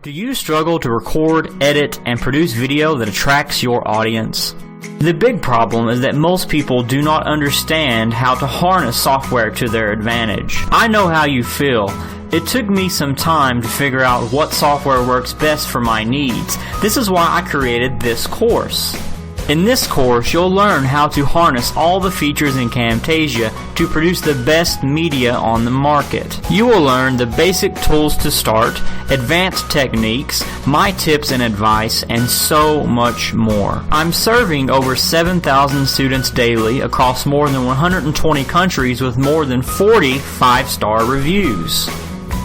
Do you struggle to record, edit, and produce video that attracts your audience? The big problem is that most people do not understand how to harness software to their advantage. I know how you feel. It took me some time to figure out what software works best for my needs. This is why I created this course. In this course, you'll learn how to harness all the features in Camtasia to produce the best media on the market. You will learn the basic tools to start, advanced techniques, my tips and advice, and so much more. I'm serving over 7,000 students daily across more than 120 countries with more than 40 5-star reviews.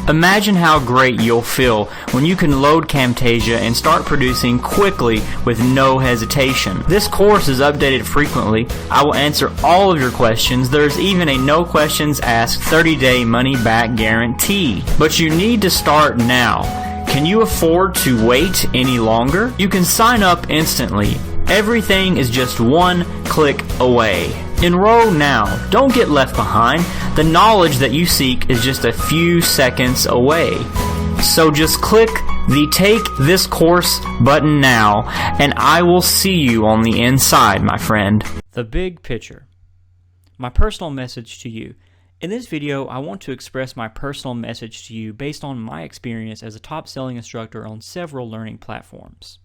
Imagine how great you'll feel when you can load Camtasia and start producing quickly with no hesitation. This course is updated frequently. I will answer all of your questions. There's even a no questions asked 30-day money-back guarantee. But you need to start now. Can you afford to wait any longer? You can sign up instantly. Everything is just one click away. Enroll now. Don't get left behind. The knowledge that you seek is just a few seconds away. So just click the Take This Course button now, and I will see you on the inside, my friend. The big picture. My personal message to you. In this video, I want to express my personal message to you based on my experience as a top-selling instructor on several learning platforms.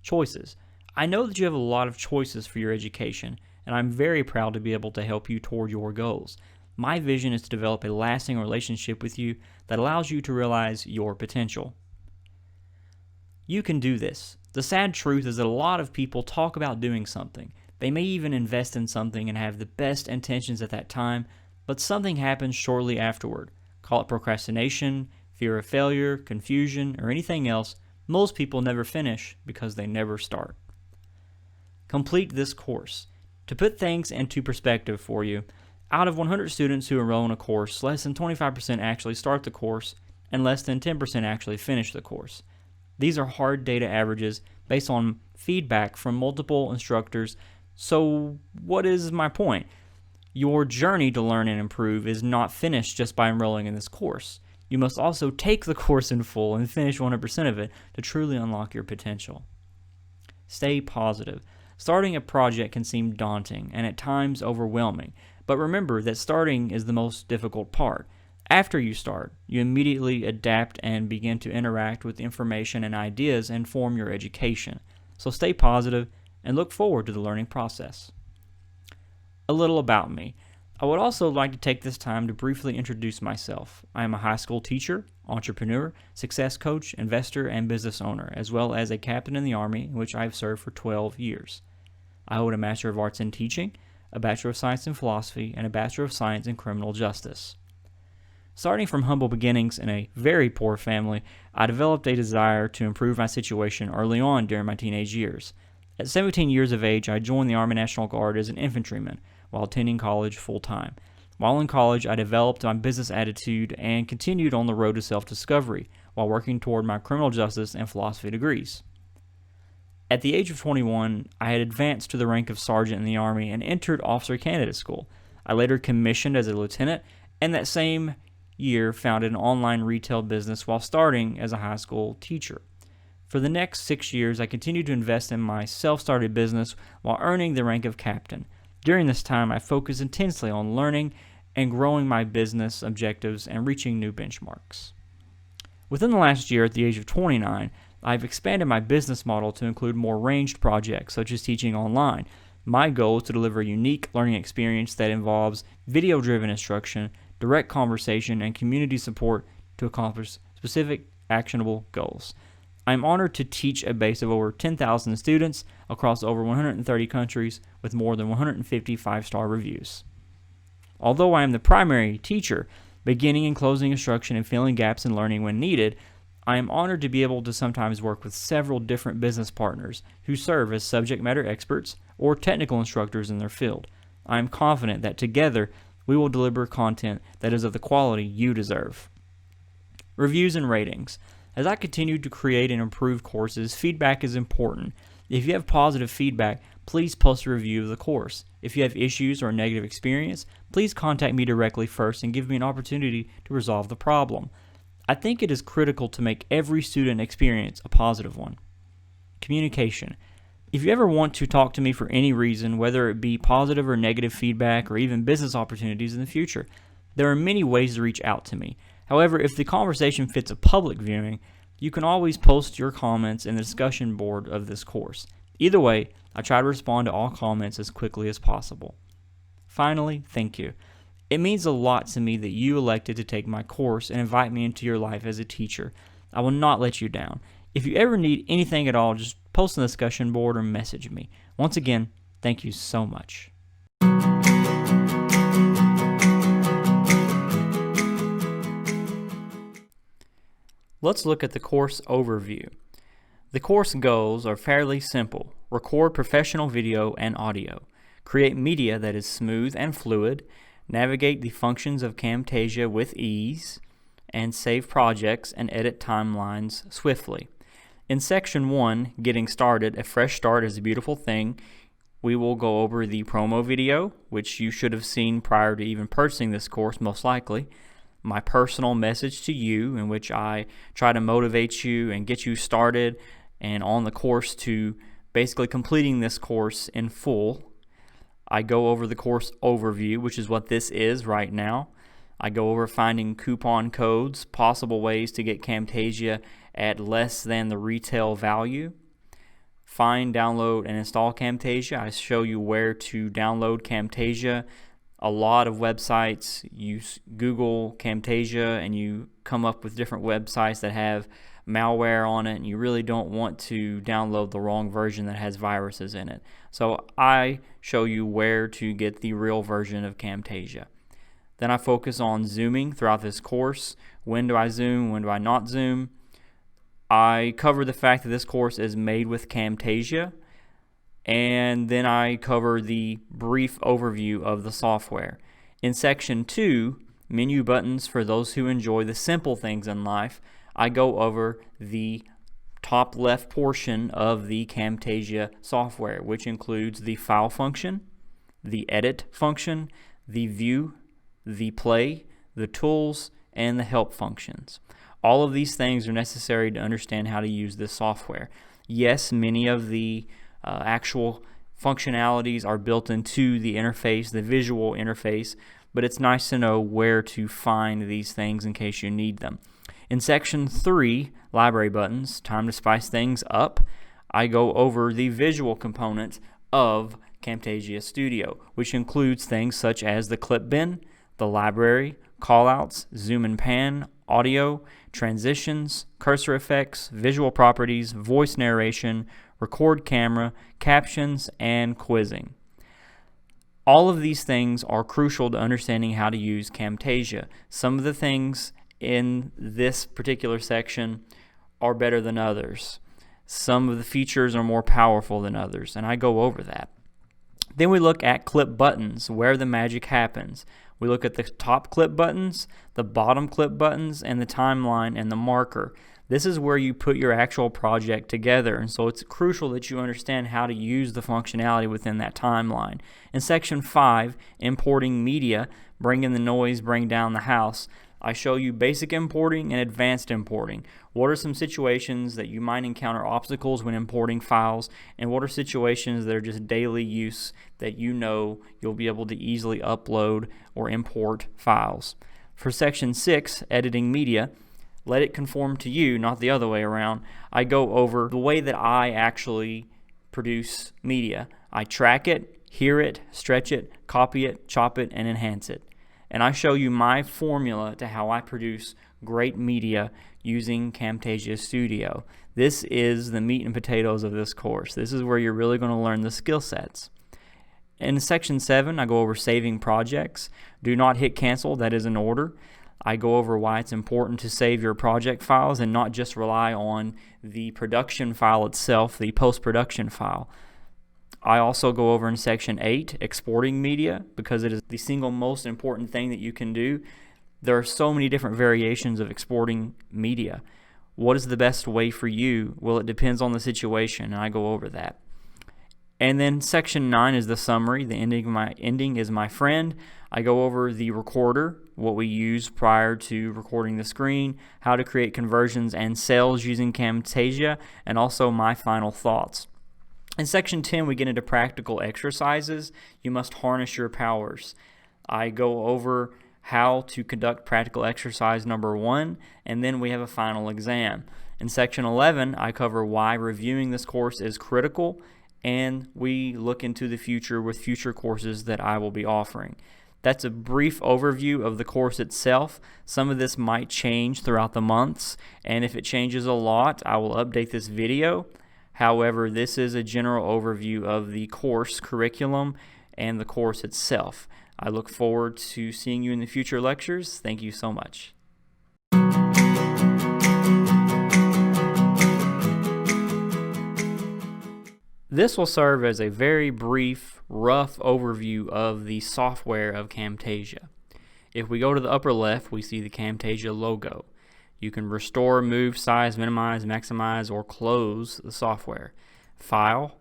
Choices. I know that you have a lot of choices for your education, and I'm very proud to be able to help you toward your goals. My vision is to develop a lasting relationship with you that allows you to realize your potential. You can do this. The sad truth is that a lot of people talk about doing something. They may even invest in something and have the best intentions at that time, but something happens shortly afterward. Call it procrastination, fear of failure, confusion, or anything else. Most people never finish because they never start. Complete this course. To put things into perspective for you, out of 100 students who enroll in a course, less than 25% actually start the course, and less than 10% actually finish the course. These are hard data averages based on feedback from multiple instructors. So what is my point? Your journey to learn and improve is not finished just by enrolling in this course. You must also take the course in full and finish 100% of it to truly unlock your potential. Stay positive. Starting a project can seem daunting and at times overwhelming, but remember that starting is the most difficult part. After you start, you immediately adapt and begin to interact with information and ideas and form your education. So stay positive and look forward to the learning process. A little about me. I would also like to take this time to briefly introduce myself. I am a high school teacher, entrepreneur, success coach, investor, and business owner, as well as a captain in the Army, in which I have served for 12 years. I hold a Master of Arts in Teaching, a Bachelor of Science in Philosophy, and a Bachelor of Science in Criminal Justice. Starting from humble beginnings in a very poor family, I developed a desire to improve my situation early on during my teenage years. At 17 years of age, I joined the Army National Guard as an infantryman while attending college full-time. While in college, I developed my business attitude and continued on the road to self-discovery while working toward my criminal justice and philosophy degrees. At the age of 21, I had advanced to the rank of sergeant in the Army and entered officer candidate school. I later commissioned as a lieutenant, and that same year founded an online retail business while starting as a high school teacher. For the next 6 years, I continued to invest in my self-started business while earning the rank of captain. During this time, I focused intensely on learning and growing my business objectives and reaching new benchmarks. Within the last year, at the age of 29, I've expanded my business model to include more ranged projects, such as teaching online. My goal is to deliver a unique learning experience that involves video-driven instruction, direct conversation, and community support to accomplish specific, actionable goals. I'm honored to teach a base of over 10,000 students across over 130 countries with more than 150 5-star reviews. Although I am the primary teacher, beginning and closing instruction and filling gaps in learning when needed, I am honored to be able to sometimes work with several different business partners who serve as subject matter experts or technical instructors in their field. I am confident that together we will deliver content that is of the quality you deserve. Reviews and ratings. As I continue to create and improve courses, feedback is important. If you have positive feedback, please post a review of the course. If you have issues or a negative experience, please contact me directly first and give me an opportunity to resolve the problem. I think it is critical to make every student experience a positive one. Communication. If you ever want to talk to me for any reason, whether it be positive or negative feedback or even business opportunities in the future, there are many ways to reach out to me. However, if the conversation fits a public viewing, you can always post your comments in the discussion board of this course. Either way, I try to respond to all comments as quickly as possible. Finally, thank you. It means a lot to me that you elected to take my course and invite me into your life as a teacher. I will not let you down. If you ever need anything at all, just post on the discussion board or message me. Once again, thank you so much. Let's look at the course overview. The course goals are fairly simple. Record professional video and audio. Create media that is smooth and fluid. Navigate the functions of Camtasia with ease. And save projects and edit timelines swiftly. In Section 1, Getting Started, a fresh start is a beautiful thing, we will go over the promo video, which you should have seen prior to even purchasing this course most likely, my personal message to you, in which I try to motivate you and get you started and on the course to basically completing this course in full. I go over the course overview, which is what this is right now. I go over finding coupon codes, possible ways to get Camtasia at less than the retail value. Find, download, and install Camtasia. I show you where to download Camtasia. A lot of websites, you Google Camtasia and you come up with different websites that have malware on it, and you really don't want to download the wrong version that has viruses in it. So I show you where to get the real version of Camtasia. Then I focus on zooming throughout this course. When do I zoom? When do I not zoom? I cover the fact that this course is made with Camtasia, and then I cover the brief overview of the software. In Section 2, Menu Buttons for those who enjoy the simple things in life, I go over the top left portion of the Camtasia software, which includes the File function, the Edit function, the View, the Play, the Tools, and the Help functions. All of these things are necessary to understand how to use this software. Yes, many of the actual functionalities are built into the interface, the visual interface, but it's nice to know where to find these things in case you need them. In Section 3, Library Buttons, time to spice things up, I go over the visual component of Camtasia Studio, which includes things such as the clip bin, the library, callouts, zoom and pan, audio, transitions, cursor effects, visual properties, voice narration, record camera, captions, and quizzing. All of these things are crucial to understanding how to use Camtasia. Some of the things in this particular section are better than others. Some of the features are more powerful than others, and I go over that. Then we look at clip buttons, where the magic happens. We look at the top clip buttons, the bottom clip buttons, and the timeline and the marker. This is where you put your actual project together, and so it's crucial that you understand how to use the functionality within that timeline. In Section 5, Importing Media, Bring in the Noise, Bring Down the House, I show you basic importing and advanced importing. What are some situations that you might encounter obstacles when importing files, and what are situations that are just daily use that you know you'll be able to easily upload or import files. For Section 6, Editing Media, let it conform to you, not the other way around. I go over the way that I actually produce media. I track it, hear it, stretch it, copy it, chop it, and enhance it. And I show you my formula to how I produce great media using Camtasia Studio. This is the meat and potatoes of this course. This is where you're really going to learn the skill sets. In Section 7, I go over saving projects. Do not hit cancel, that is an order. I go over why it's important to save your project files and not just rely on the production file itself, the post-production file. I also go over in Section 8, exporting media, because it is the single most important thing that you can do. There are so many different variations of exporting media. What is the best way for you? Well, it depends on the situation, and I go over that. And then section 9 is the summary. The ending is my friend. I go over the recorder, what we use prior to recording the screen, how to create conversions and sales using Camtasia, and also my final thoughts. In section 10, we get into practical exercises. You must harness your powers. I go over how to conduct practical exercise number 1, and then we have a final exam. In section 11, I cover why reviewing this course is critical, and we look into the future with future courses that I will be offering. That's a brief overview of the course itself. Some of this might change throughout the months, and if it changes a lot, I will update this video. However, this is a general overview of the course curriculum and the course itself. I look forward to seeing you in the future lectures. Thank you so much. This will serve as a very brief, rough overview of the software of Camtasia. If we go to the upper left, we see the Camtasia logo. You can restore, move, size, minimize, maximize, or close the software. File,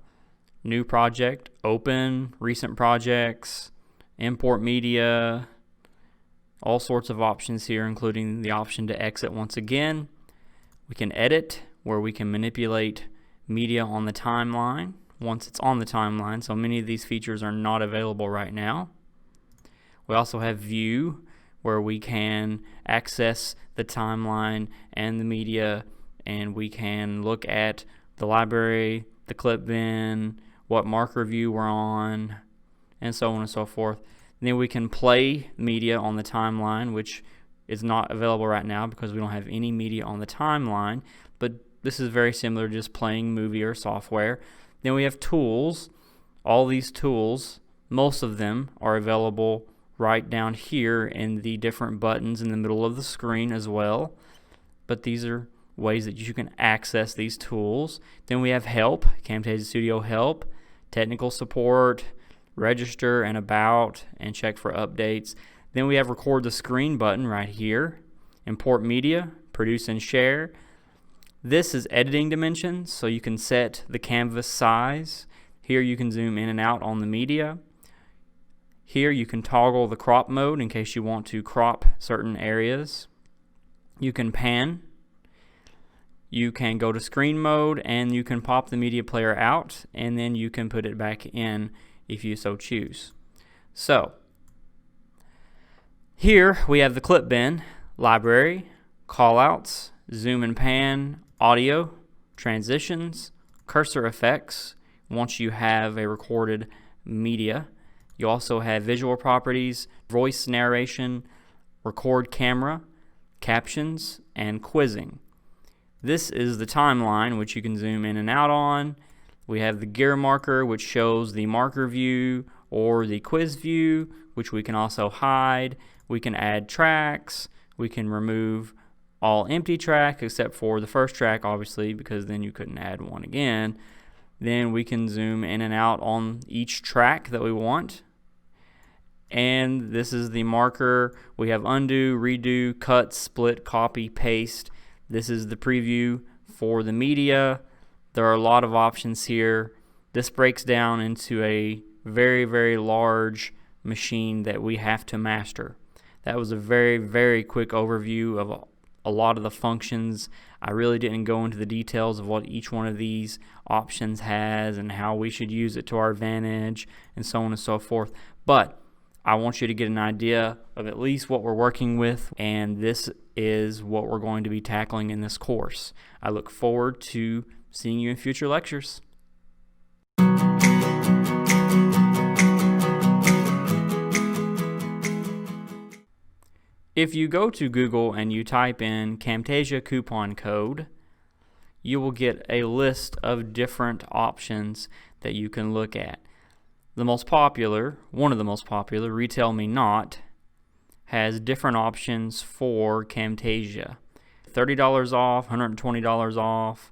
new project, open, recent projects, import media, all sorts of options here, including the option to exit once again. We can edit, where we can manipulate media on the timeline once it's on the timeline, so many of these features are not available right now. We also have view, where we can access the timeline and the media, and we can look at the library, the clip bin, what marker view we're on, and so on and so forth. And then we can play media on the timeline, which is not available right now because we don't have any media on the timeline, but this is very similar to just playing movie or software. Then we have tools. All these tools, most of them are available right down here in the different buttons in the middle of the screen as well. But these are ways that you can access these tools. Then we have help, Camtasia Studio help, technical support, register and about, and check for updates. Then we have record the screen button right here, import media, produce and share. This is editing dimensions, so you can set the canvas size. Here you can zoom in and out on the media. Here you can toggle the crop mode in case you want to crop certain areas. You can pan. You can go to screen mode, and you can pop the media player out, and then you can put it back in if you so choose. So here we have the clip bin, library, callouts, zoom and pan, audio, transitions, cursor effects once you have a recorded media. You also have visual properties, voice narration, record camera, captions, and quizzing. This is the timeline, which you can zoom in and out on. We have the gear marker, which shows the marker view or the quiz view, which we can also hide. We can add tracks. We can remove all empty track except for the first track, obviously, because then you couldn't add one again. Then we can zoom in and out on each track that we want. And this is the marker. We have undo, redo, cut, split, copy, paste. This is the preview for the media. There are a lot of options here. This breaks down into a very, very large machine that we have to master. That was a very, very quick overview of a lot of the functions. I really didn't go into the details of what each one of these options has and how we should use it to our advantage and so on and so forth. But I want you to get an idea of at least what we're working with, and this is what we're going to be tackling in this course. I look forward to seeing you in future lectures. If you go to Google and you type in Camtasia coupon code, you will get a list of different options that you can look at. The most popular, one of the most popular, Retail Me Not, has different options for Camtasia. $30 off, $120 off,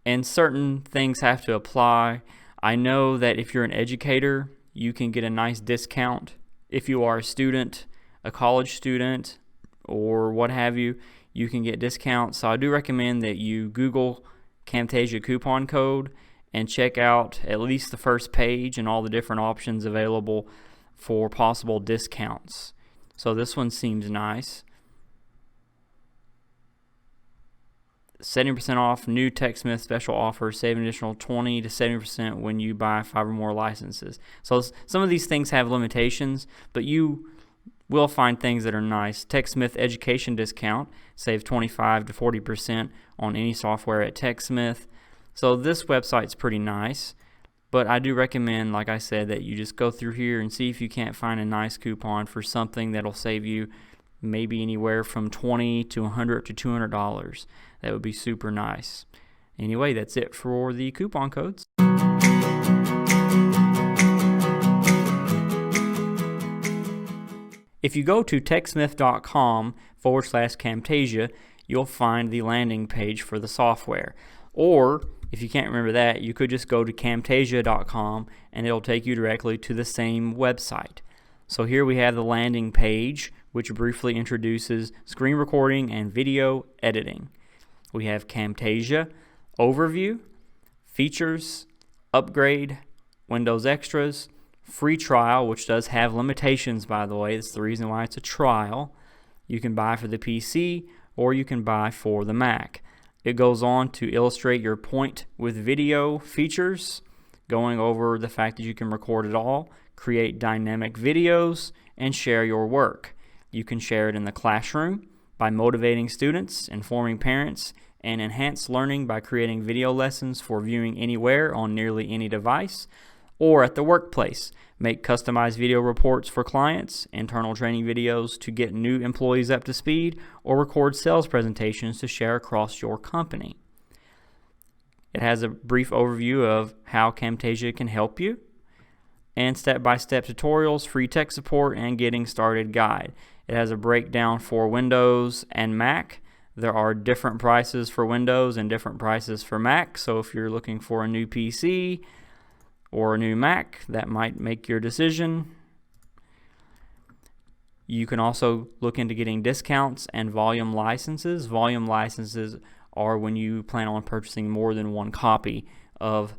and certain things have to apply. I know that if you're an educator, you can get a nice discount. If you are a student, a college student, or what have you, you can get discounts. So I do recommend that you Google Camtasia coupon code and check out at least the first page and all the different options available for possible discounts. So this one seems nice. 70% off new TechSmith special offer, save an additional 20 to 70% when you buy 5 or more licenses. So some of these things have limitations, but you will find things that are nice. TechSmith education discount, save 25 to 40% on any software at TechSmith. So this website's pretty nice, but I do recommend, like I said, that you just go through here and see if you can't find a nice coupon for something that'll save you maybe anywhere from $20 to $100 to $200. That would be super nice. Anyway, that's it for the coupon codes. If you go to techsmith.com/Camtasia, you'll find the landing page for the software. Or, if you can't remember that, you could just go to Camtasia.com and it'll take you directly to the same website. So here we have the landing page, which briefly introduces screen recording and video editing. We have Camtasia, Overview, Features, Upgrade, Windows Extras, Free Trial, which does have limitations, by the way. That's the reason why it's a trial. You can buy for the PC or you can buy for the Mac. It goes on to illustrate your point with video features, going over the fact that you can record it all, create dynamic videos, and share your work. You can share it in the classroom by motivating students, informing parents, and enhance learning by creating video lessons for viewing anywhere on nearly any device, or at the workplace. Make customized video reports for clients, internal training videos to get new employees up to speed, or record sales presentations to share across your company. It has a brief overview of how Camtasia can help you, and step-by-step tutorials, free tech support, and getting started guide. It has a breakdown for Windows and Mac. There are different prices for Windows and different prices for Mac, so if you're looking for a new PC or a new Mac, that might make your decision. You can also look into getting discounts and volume licenses. Volume licenses are when you plan on purchasing more than one copy of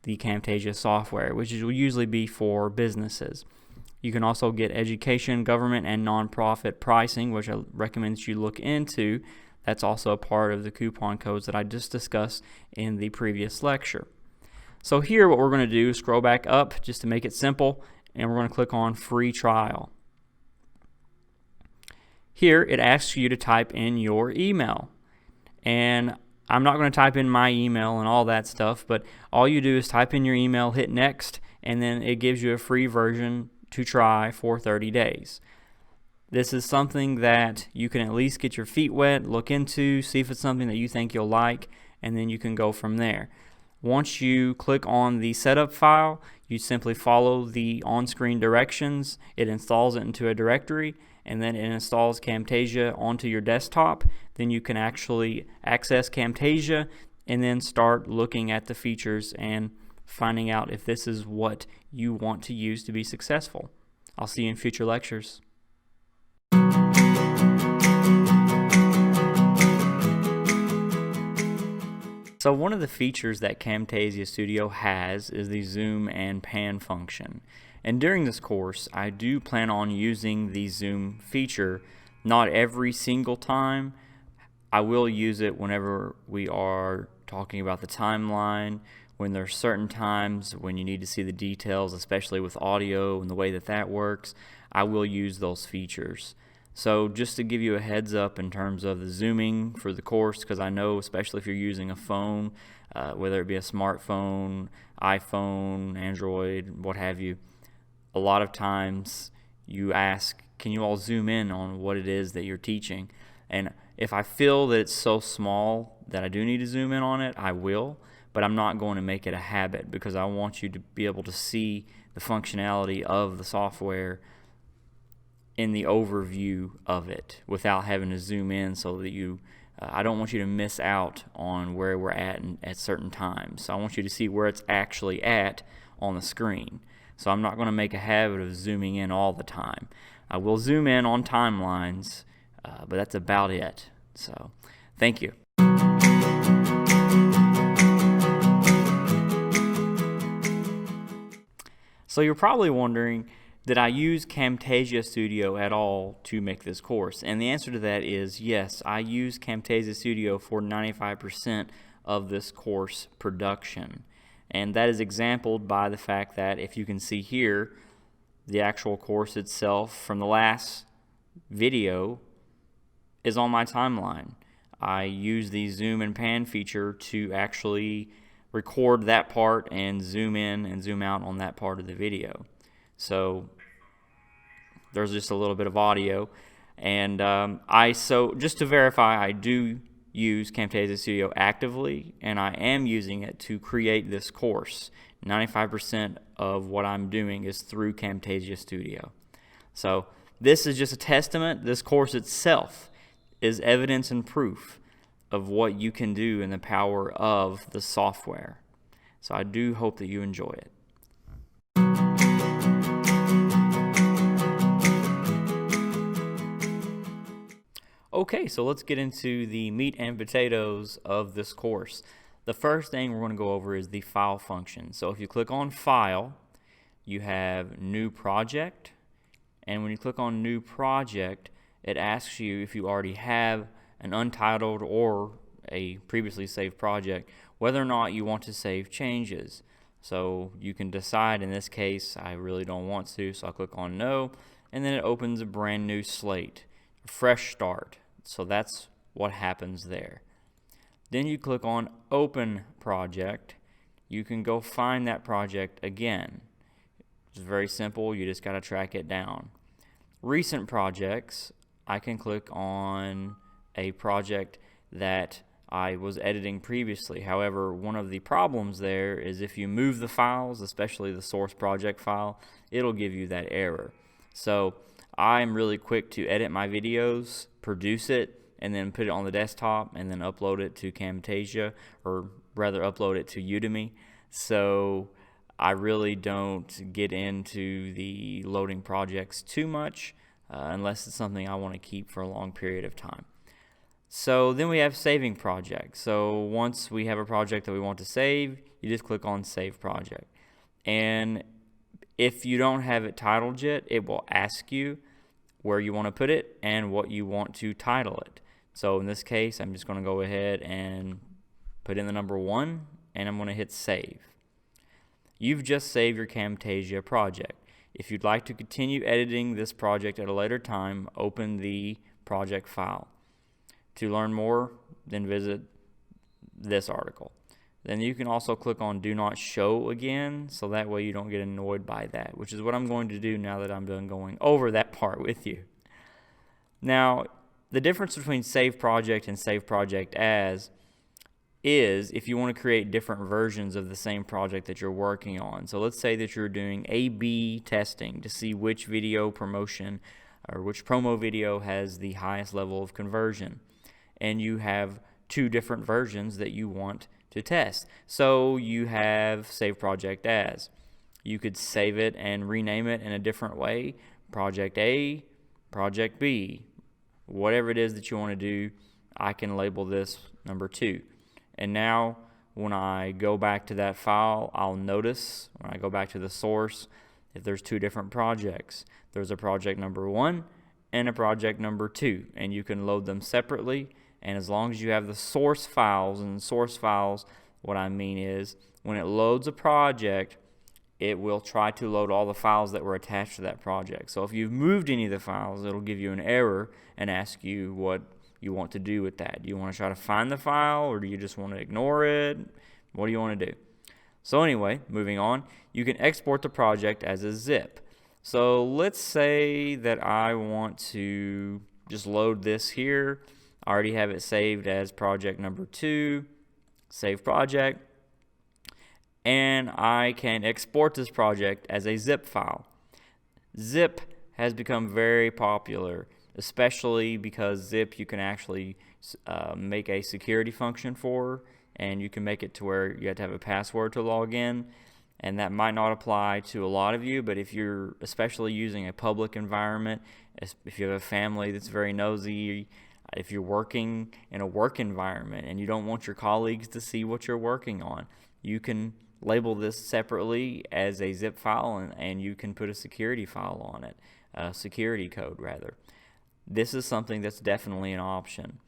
the Camtasia software, which will usually be for businesses. You can also get education, government, and nonprofit pricing, which I recommend you look into. That's also a part of the coupon codes that I just discussed in the previous lecture. So here what we're going to do is scroll back up just to make it simple, and we're going to click on free trial. Here it asks you to type in your email, and I'm not going to type in my email and all that stuff, but all you do is type in your email, hit next, and then it gives you a free version to try for 30 days. This is something that you can at least get your feet wet, look into, see if it's something that you think you'll like, and then you can go from there. Once you click on the setup file, you simply follow the on-screen directions. It installs it into a directory, and then it installs Camtasia onto your desktop. Then you can actually access Camtasia and then start looking at the features and finding out if this is what you want to use to be successful. I'll see you in future lectures. So one of the features that Camtasia Studio has is the zoom and pan function. And during this course, I do plan on using the zoom feature, not every single time. I will use it whenever we are talking about the timeline, when there's certain times when you need to see the details, especially with audio and the way that that works. I will use those features. So just to give you a heads up in terms of the zooming for the course, because I know especially if you're using a phone, whether it be a smartphone, iPhone, Android, what have you, a lot of times you ask, can you all zoom in on what it is that you're teaching? And if I feel that it's so small that I do need to zoom in on it, I will, but I'm not going to make it a habit because I want you to be able to see the functionality of the software in the overview of it without having to zoom in, so that you I don't want you to miss out on where we're at certain times. So I want you to see where it's actually at on the screen. So I'm not going to make a habit of zooming in all the time. I will zoom in on timelines, but that's about it. So thank you. So you're probably wondering, did I use Camtasia Studio at all to make this course? And the answer to that is yes, I use Camtasia Studio for 95% of this course production. And that is exampled by the fact that, if you can see here, the actual course itself from the last video is on my timeline. I use the zoom and pan feature to actually record that part and zoom in and zoom out on that part of the video. So there's just a little bit of audio, and so just to verify, I do use Camtasia Studio actively, and I am using it to create this course. 95% of what I'm doing is through Camtasia Studio. So this is just a testament. This course itself is evidence and proof of what you can do in the power of the software. So I do hope that you enjoy it. Okay, so let's get into the meat and potatoes of this course. The first thing we're going to go over is the file function. So if you click on File, you have New Project, and when you click on New Project, it asks you if you already have an untitled or a previously saved project, whether or not you want to save changes. So you can decide. In this case, I really don't want to, so I'll click on No, and then it opens a brand new slate, a fresh start. So that's what happens there. Then you click on Open Project. You can go find that project again. It's very simple. You just got to track it down. Recent projects, I can click on a project that I was editing previously. However, one of the problems there is if you move the files, especially the source project file, it'll give you that error. So I'm really quick to edit my videos, produce it, and then put it on the desktop, and then upload it to Camtasia, or rather upload it to Udemy. So I really don't get into the loading projects too much unless it's something I want to keep for a long period of time. So then we have saving projects. So once we have a project that we want to save, you just click on Save Project. And if you don't have it titled yet, it will ask you where you want to put it and what you want to title it. So in this case, I'm just going to go ahead and put in the number 1, and I'm going to hit Save. You've just saved your Camtasia project. If you'd like to continue editing this project at a later time, open the project file. To learn more, then visit this article. Then you can also click on Do Not Show again, so that way you don't get annoyed by that, which is what I'm going to do now that I'm done going over that part with you. Now, the difference between Save Project and Save Project As is if you want to create different versions of the same project that you're working on. So let's say that you're doing A/B testing to see which video promotion or which promo video has the highest level of conversion, and you have 2 different versions that you want to test. So you have Save Project As. You could save it and rename it in a different way, Project A, Project B, whatever it is that you want to do. I can label this number 2. And now when I go back to that file, I'll notice when I go back to the source, if there's 2 different projects, there's a project number 1 and a project number 2, and you can load them separately. And as long as you have the source files, and source files, what I mean is when it loads a project, it will try to load all the files that were attached to that project. So if you've moved any of the files, it'll give you an error and ask you what you want to do with that. Do you want to try to find the file, or do you just want to ignore it? What do you want to do? So anyway, moving on, you can export the project as a zip. So let's say that I want to just load this here. I already have it saved as project number 2, save project, and I can export this project as a zip file. Zip has become very popular, especially because zip you can actually make a security function for, and you can make it to where you have to have a password to log in, and that might not apply to a lot of you, but if you're especially using a public environment, if you have a family that's very nosy, if you're working in a work environment and you don't want your colleagues to see what you're working on, you can label this separately as a zip file, and you can put a security file on it, a security code rather. This is something that's definitely an option.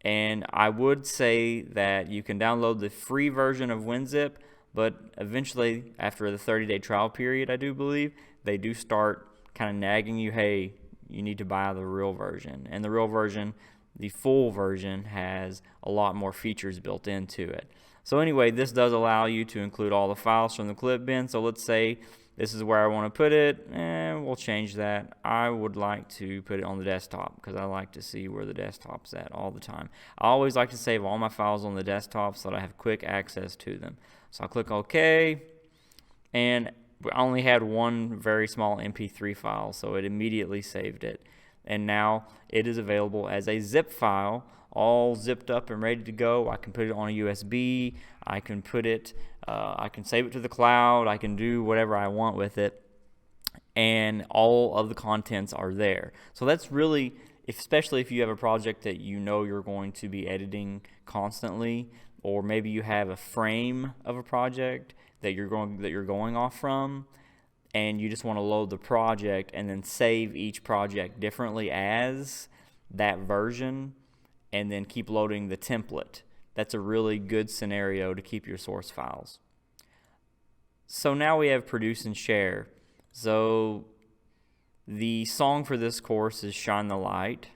And I would say that you can download the free version of WinZip, but eventually, after the 30-day trial period, I do believe, they do start kind of nagging you, hey, you need to buy the real version. And the real version, the full version, has a lot more features built into it. So anyway, this does allow you to include all the files from the clip bin. So let's say this is where I want to put it, and we'll change that. I would like to put it on the desktop because I like to see where the desktop's at all the time. I always like to save all my files on the desktop so that I have quick access to them. So I'll click OK, and I only had one very small MP3 file, so it immediately saved it. And now it is available as a zip file, all zipped up and ready to go. I can put it on a USB. I can put it, I can save it to the cloud. I can do whatever I want with it, and all of the contents are there. So that's really, especially if you have a project that you know you're going to be editing constantly, or maybe you have a frame of a project that you're going off from, and you just want to load the project and then save each project differently as that version, and then keep loading the template. That's a really good scenario to keep your source files. So now we have produce and share. So the song for this course is Shine the Light.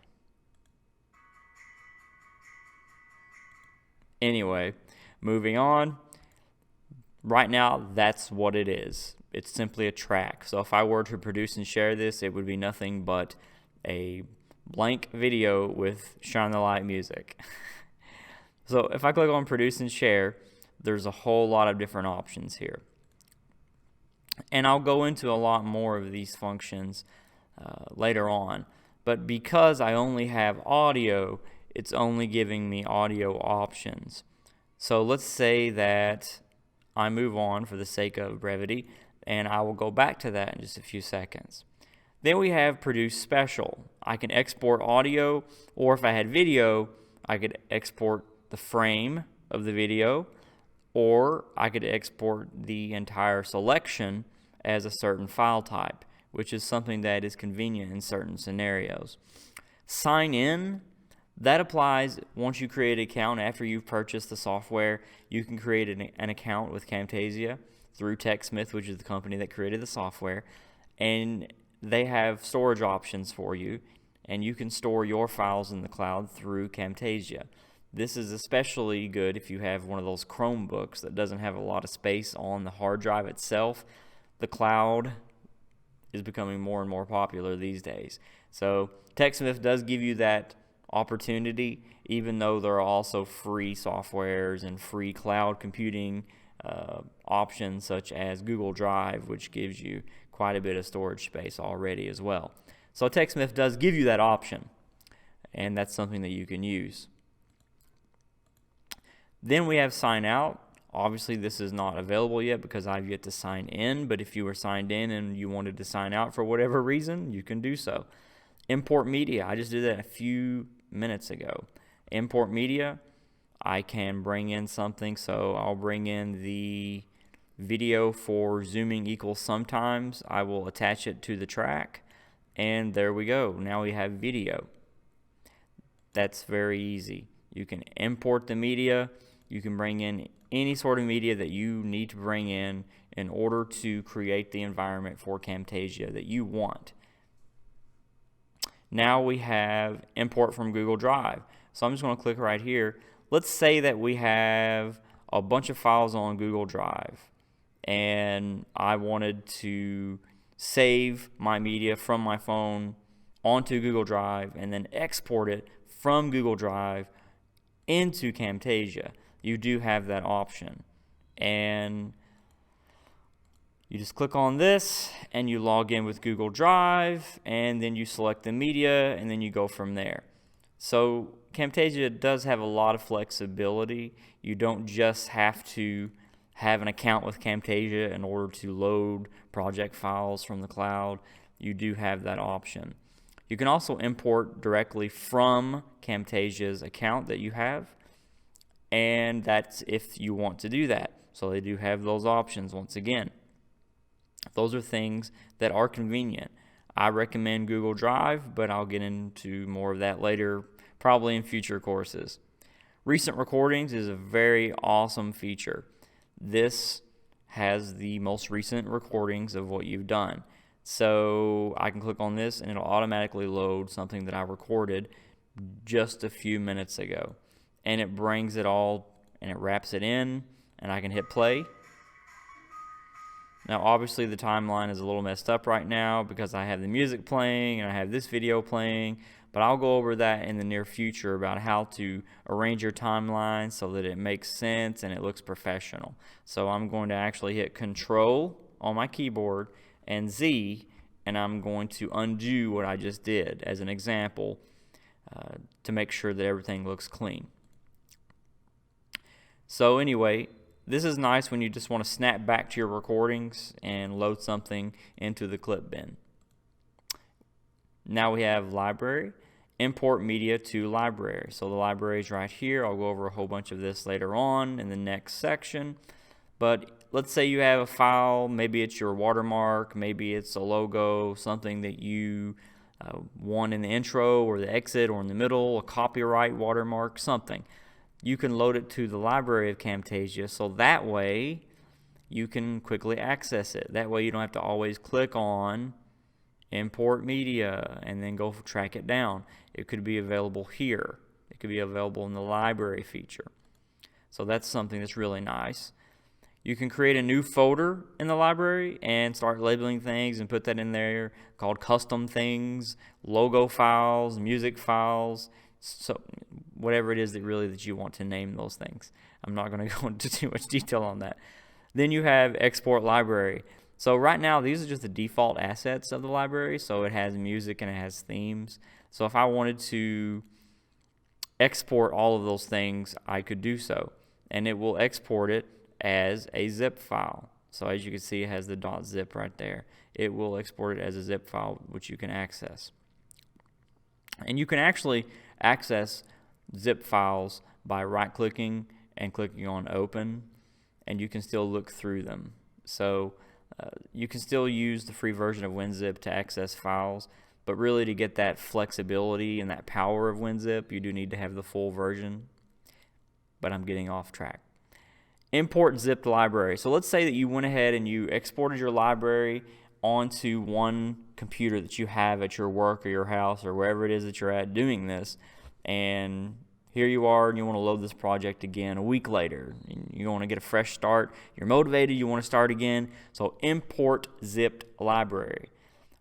Anyway, moving on. Right now, that's what it is. It's simply a track. So if I were to produce and share this, it would be nothing but a blank video with Shine the Light music. So if I click on produce and share, there's a whole lot of different options here. And I'll go into a lot more of these functions later on. But because I only have audio, it's only giving me audio options. So let's say that I move on for the sake of brevity, and I will go back to that in just a few seconds. Then we have produce special. I can export audio, or if I had video, I could export the frame of the video, or I could export the entire selection as a certain file type, which is something that is convenient in certain scenarios. Sign in, that applies once you create an account. After you've purchased the software, you can create an account with Camtasia through TechSmith, which is the company that created the software, and they have storage options for you, and you can store your files in the cloud through Camtasia. This is especially good if you have one of those Chromebooks that doesn't have a lot of space on the hard drive itself. The cloud is becoming more and more popular these days. So TechSmith does give you that opportunity, even though there are also free softwares and free cloud computing options such as Google Drive, which gives you quite a bit of storage space already as well. So TechSmith does give you that option, and that's something that you can use. Then we have sign out. Obviously this is not available yet because I've yet to sign in, but if you were signed in and you wanted to sign out for whatever reason, you can do so. Import media, I just did that a few minutes ago. Import media, I can bring in something, so I'll bring in the video for zooming equals sometimes. I will attach it to the track, and there we go. Now we have video. That's very easy. You can import the media. You can bring in any sort of media that you need to bring in order to create the environment for Camtasia that you want. Now we have import from Google Drive. So I'm just going to click right here. Let's say that we have a bunch of files on Google Drive, and I wanted to save my media from my phone onto Google Drive and then export it from Google Drive into Camtasia. You do have that option, and you just click on this and you log in with Google Drive, and then you select the media, and then you go from there. So Camtasia does have a lot of flexibility. You don't just have to have an account with Camtasia in order to load project files from the cloud. You do have that option. You can also import directly from Camtasia's account that you have, and that's if you want to do that. So they do have those options once again. Those are things that are convenient. I recommend Google Drive, but I'll get into more of that later, probably in future courses. Recent recordings is a very awesome feature. This has the most recent recordings of what you've done. So I can click on this and it'll automatically load something that I recorded just a few minutes ago. And it brings it all and it wraps it in, and I can hit play. Now obviously the timeline is a little messed up right now because I have the music playing and I have this video playing, but I'll go over that in the near future about how to arrange your timeline so that it makes sense and it looks professional. So I'm going to actually hit Control on my keyboard and Z, and I'm going to undo what I just did as an example to make sure that everything looks clean. So anyway, this is nice when you just want to snap back to your recordings and load something into the clip bin. Now we have library, import media to library. So the library is right here. I'll go over a whole bunch of this later on in the next section. But let's say you have a file, maybe it's your watermark, maybe it's a logo, something that you want in the intro or the exit or in the middle, a copyright watermark, something. You can load it to the library of Camtasia, so that way you can quickly access it. That way you don't have to always click on import media and then go track it down. It could be available here. It could be available in the library feature. So that's something that's really nice. You can create a new folder in the library and start labeling things and put that in there called custom things, logo files, music files, so whatever it is that you want to name those things. I'm not going to go into too much detail on that. Then you have export library. So right now these are just the default assets of the library. So it has music and it has themes. So if I wanted to export all of those things, I could do so. And it will export it as a zip file. So as you can see, it has the .zip right there. It will export it as a zip file, which you can access. And you can actually access zip files by right-clicking and clicking on open, and you can still look through them. So you can still use the free version of WinZip to access files, but really to get that flexibility and that power of WinZip, you do need to have the full version. But I'm getting off track. Import zipped library. So let's say that you went ahead and you exported your library onto one computer that you have at your work or your house or wherever it is that you're at doing this, and here you are and you want to load this project again a week later. You want to get a fresh start. You're motivated. You want to start again. So import zipped library.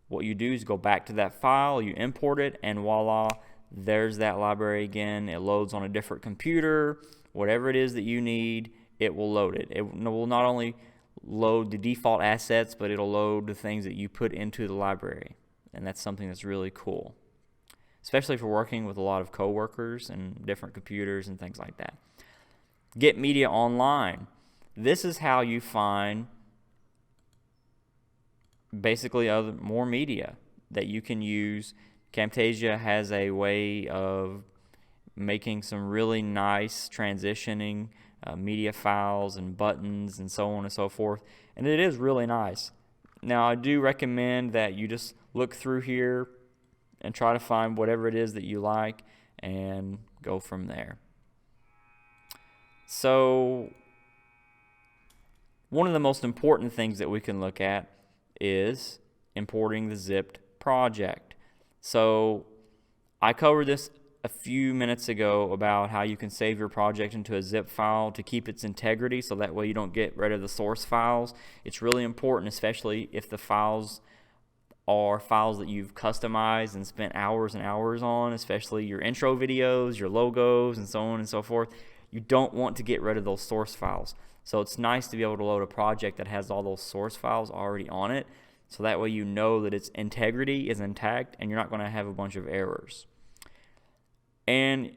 What you do is go back to that file, you import it, and voila, there's that library again. It loads on a different computer. Whatever it is that you need, it will load it. It will not only load the default assets, but it'll load the things that you put into the library. And that's something that's really cool, especially if you're working with a lot of coworkers and different computers and things like that. Get media online. This is how you find basically more media that you can use. Camtasia has a way of making some really nice transitioning media files and buttons and so on and so forth, and it is really nice. Now I do recommend that you just look through here and try to find whatever it is that you like and go from there. So one of the most important things that we can look at is importing the zipped project. So I covered this a few minutes ago about how you can save your project into a zip file to keep its integrity, so that way you don't get rid of the source files. It's really important, especially if the files are files that you've customized and spent hours and hours on, especially your intro videos, your logos, and so on and so forth. You don't want to get rid of those source files. So it's nice to be able to load a project that has all those source files already on it, so that way you know that its integrity is intact and you're not going to have a bunch of errors. And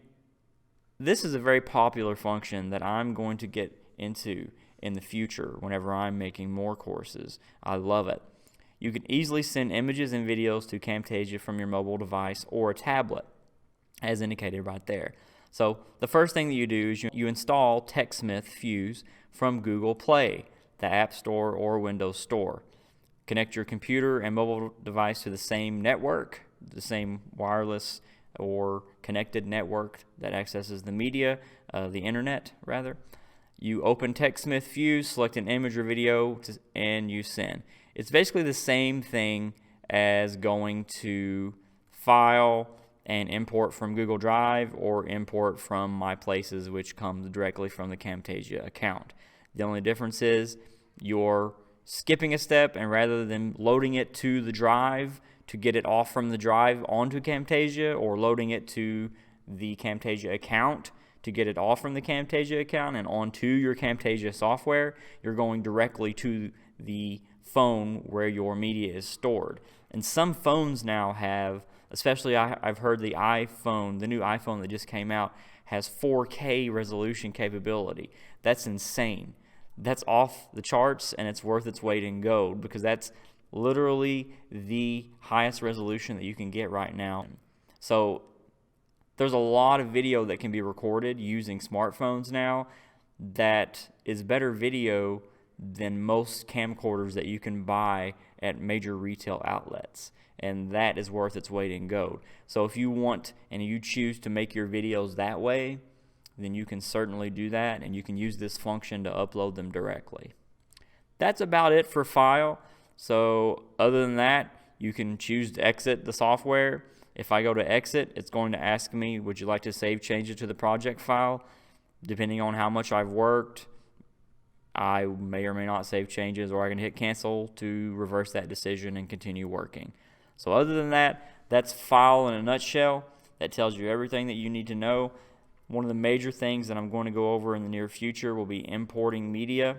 this is a very popular function that I'm going to get into in the future whenever I'm making more courses. I love it. You can easily send images and videos to Camtasia from your mobile device or a tablet, as indicated right there. So the first thing that you do is you install TechSmith Fuse from Google Play, the App Store or Windows Store. Connect your computer and mobile device to the same network, the same wireless or connected network that accesses the media, the internet rather. You open TechSmith Fuse, select an image or video, and you send. It's basically the same thing as going to File and import from Google Drive or import from My Places, which comes directly from the Camtasia account. The only difference is you're skipping a step, and rather than loading it to the drive to get it off from the drive onto Camtasia, or loading it to the Camtasia account to get it off from the Camtasia account and onto your Camtasia software, you're going directly to the phone where your media is stored. And some phones now have, especially I've heard the iPhone, the new iPhone that just came out, has 4K resolution capability. That's insane. That's off the charts, and it's worth its weight in gold, because that's literally the highest resolution that you can get right now. So there's a lot of video that can be recorded using smartphones now that is better video than most camcorders that you can buy at major retail outlets, and that is worth its weight in gold. So if you want and you choose to make your videos that way, then you can certainly do that, and you can use this function to upload them directly. That's about it for File. So other than that, you can choose to exit the software. If I go to exit, it's going to ask me, would you like to save changes to the project file? Depending on how much I've worked, I may or may not save changes, or I can hit cancel to reverse that decision and continue working. So other than that, that's File in a nutshell. That tells you everything that you need to know. One of the major things that I'm going to go over in the near future will be importing media,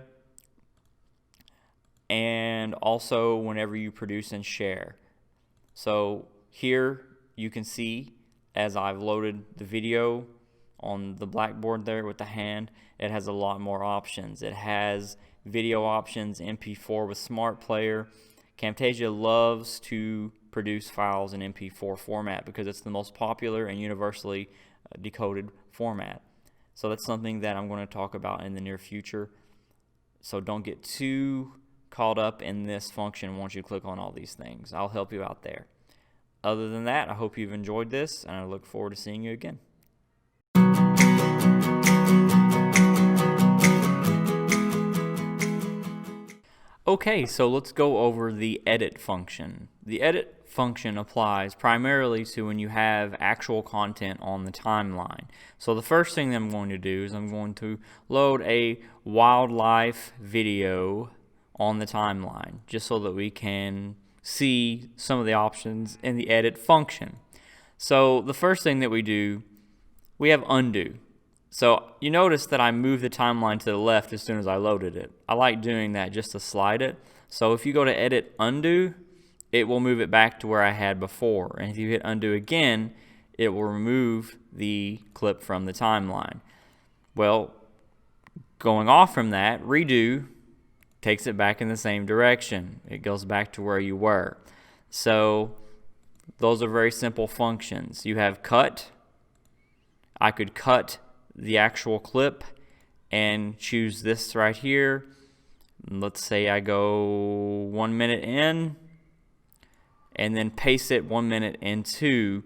and also whenever you produce and share. So here you can see, as I've loaded the video on the blackboard there with the hand, it has a lot more options. It has video options, MP4 with Smart Player. Camtasia loves to produce files in MP4 format because it's the most popular and universally decoded format. So that's something that I'm going to talk about in the near future. So don't get too caught up in this function once you click on all these things. I'll help you out there. Other than that, I hope you've enjoyed this, and I look forward to seeing you again. Okay, so let's go over the edit function. The edit function applies primarily to when you have actual content on the timeline. So the first thing that I'm going to do is I'm going to load a wildlife video on the timeline, just so that we can see some of the options in the edit function. So the first thing that we do, we have undo. So you notice that I moved the timeline to the left as soon as I loaded it. I like doing that just to slide it. So if you go to edit undo, it will move it back to where I had before. And if you hit undo again, it will remove the clip from the timeline. Well, going off from that, redo takes it back in the same direction. It goes back to where you were. So those are very simple functions. You have cut. I could cut the actual clip and choose this right here. Let's say I go 1 minute in and then paste it 1 minute into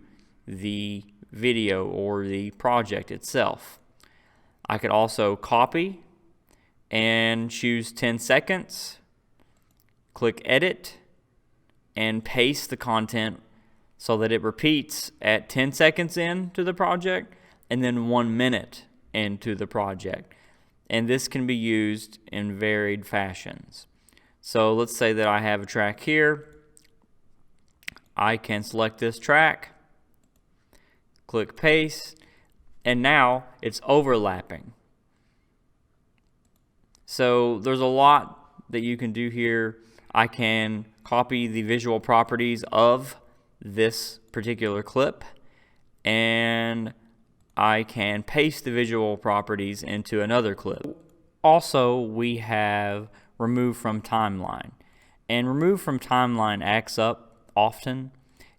the video or the project itself. I could also copy and choose 10 seconds, click edit, and paste the content so that it repeats at 10 seconds into the project and then 1 minute into the project. And this can be used in varied fashions. So let's say that I have a track here. I can select this track, click paste, and now it's overlapping. So there's a lot that you can do here. I can copy the visual properties of this particular clip, and I can paste the visual properties into another clip. Also, we have remove from timeline. And remove from timeline acts up often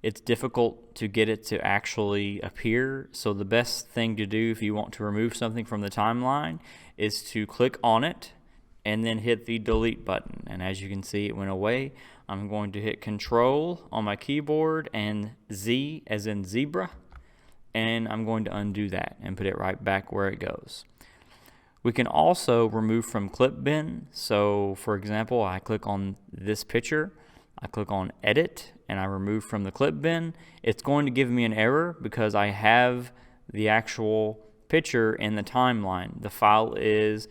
it's difficult to get it to actually appear. So the best thing to do if you want to remove something from the timeline is to click on it and then hit the delete button. And as you can see, it went away. I'm going to hit Control on my keyboard and Z as in zebra, and I'm going to undo that and put it right back where it goes. We can also remove from clip bin. So for example, I click on this picture, I click on edit, and I remove from the clip bin. It's going to give me an error because I have the actual picture in the timeline. The file is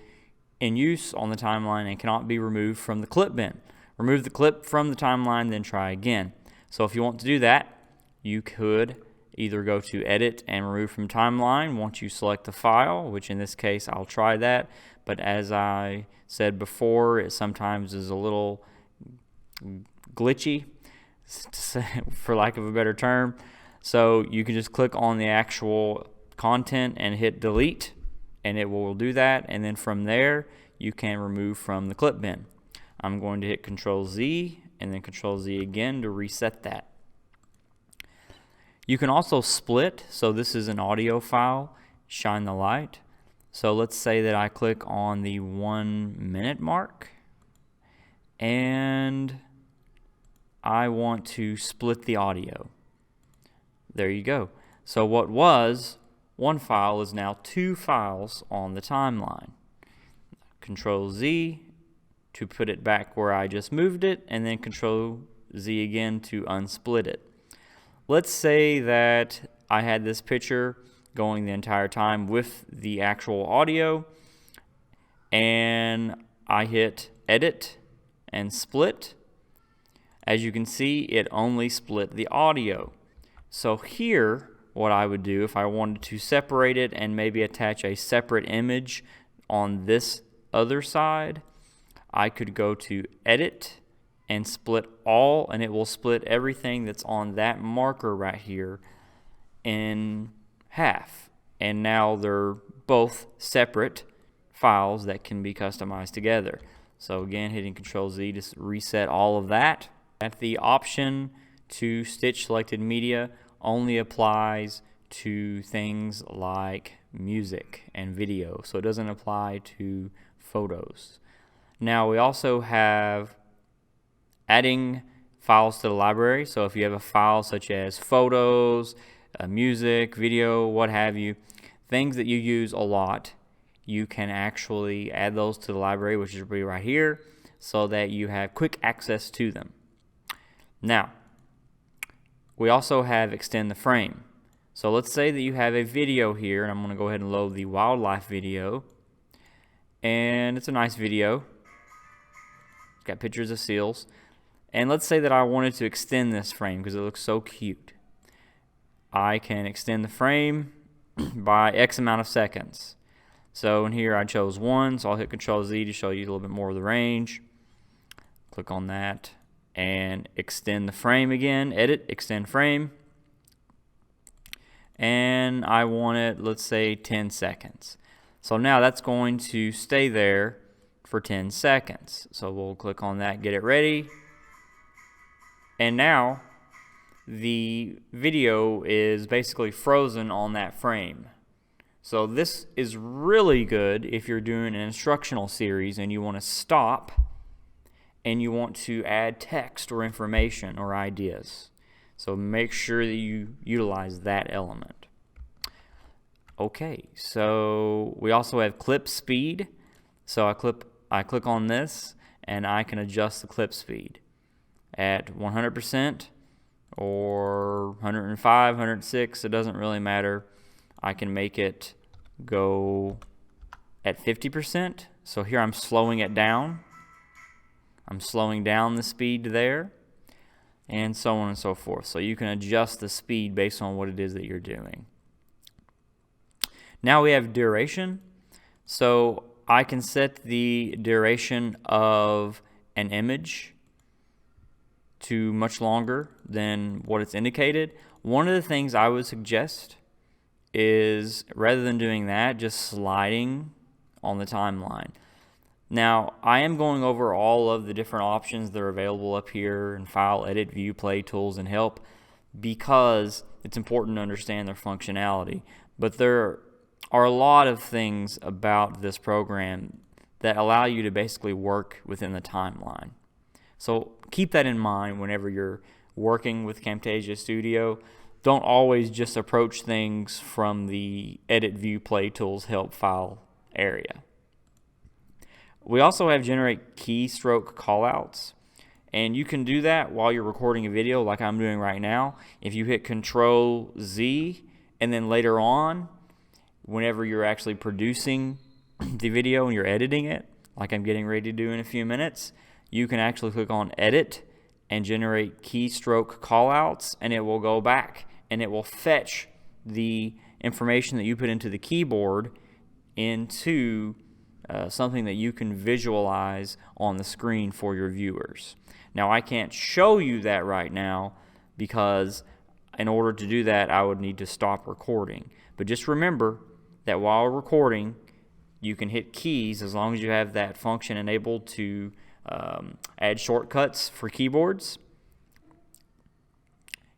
in use on the timeline and cannot be removed from the clip bin. Remove the clip from the timeline, then try again. So if you want to do that, you could either go to edit and remove from timeline once you select the file, which in this case I'll try that, but as I said before, it sometimes is a little glitchy, for lack of a better term. So you can just click on the actual content and hit delete, and it will do that, and then from there you can remove from the clip bin. I'm going to hit Control Z and then Control Z again to reset that. You can also split. So this is an audio file, shine the light. So let's say that I click on the 1 minute mark and I want to split the audio. There you go. So what was one file is now 2 files on the timeline. Control Z to put it back where I just moved it, and then Control Z again to unsplit it. Let's say that I had this picture going the entire time with the actual audio, and I hit edit and split. As you can see, it only split the audio. So here, what I would do if I wanted to separate it and maybe attach a separate image on this other side, I could go to edit and split all, and it will split everything that's on that marker right here in half. And now they're both separate files that can be customized together. So again, hitting Control Z to reset all of that. The option to stitch selected media only applies to things like music and video, so it doesn't apply to photos. Now we also have adding files to the library. So if you have a file such as photos, music, video, what have you, things that you use a lot, you can actually add those to the library, which is right here, so that you have quick access to them. Now, we also have extend the frame. So let's say that you have a video here, and I'm going to go ahead and load the wildlife video. And it's a nice video. It's got pictures of seals. And let's say that I wanted to extend this frame because it looks so cute. I can extend the frame by X amount of seconds. So in here I chose 1, so I'll hit Control Z to show you a little bit more of the range. Click on that and extend the frame again. Edit, extend frame. And I want it, let's say 10 seconds. So now that's going to stay there for 10 seconds. So we'll click on that, get it ready. And now the video is basically frozen on that frame. So this is really good if you're doing an instructional series and you want to stop and you want to add text or information or ideas. So make sure that you utilize that element. Okay, so we also have clip speed. So I click on this and I can adjust the clip speed at 100% or 105, 106, it doesn't really matter. I can make it go at 50%. So here I'm slowing it down. I'm slowing down the speed there, and so on and so forth. So you can adjust the speed based on what it is that you're doing. Now we have duration. So I can set the duration of an image to much longer than what it's indicated. One of the things I would suggest is, rather than doing that, just sliding on the timeline. Now, I am going over all of the different options that are available up here in File, Edit, View, Play, Tools, and Help. because it's important to understand their functionality. But there are a lot of things about this program that allow you to basically work within the timeline. So keep that in mind whenever you're working with Camtasia Studio. Don't always just approach things from the Edit, View, Play Tools Help file area. We also have Generate Keystroke Callouts, and you can do that while you're recording a video like I'm doing right now. If you hit Control Z, and then later on, whenever you're actually producing the video and you're editing it, like I'm getting ready to do in a few minutes, you can actually click on Edit and Generate Keystroke Callouts, and it will go back and it will fetch the information that you put into the keyboard into something that you can visualize on the screen for your viewers. Now, I can't show you that right now because in order to do that, I would need to stop recording. But just remember that while recording, you can hit keys as long as you have that function enabled to add shortcuts for keyboards.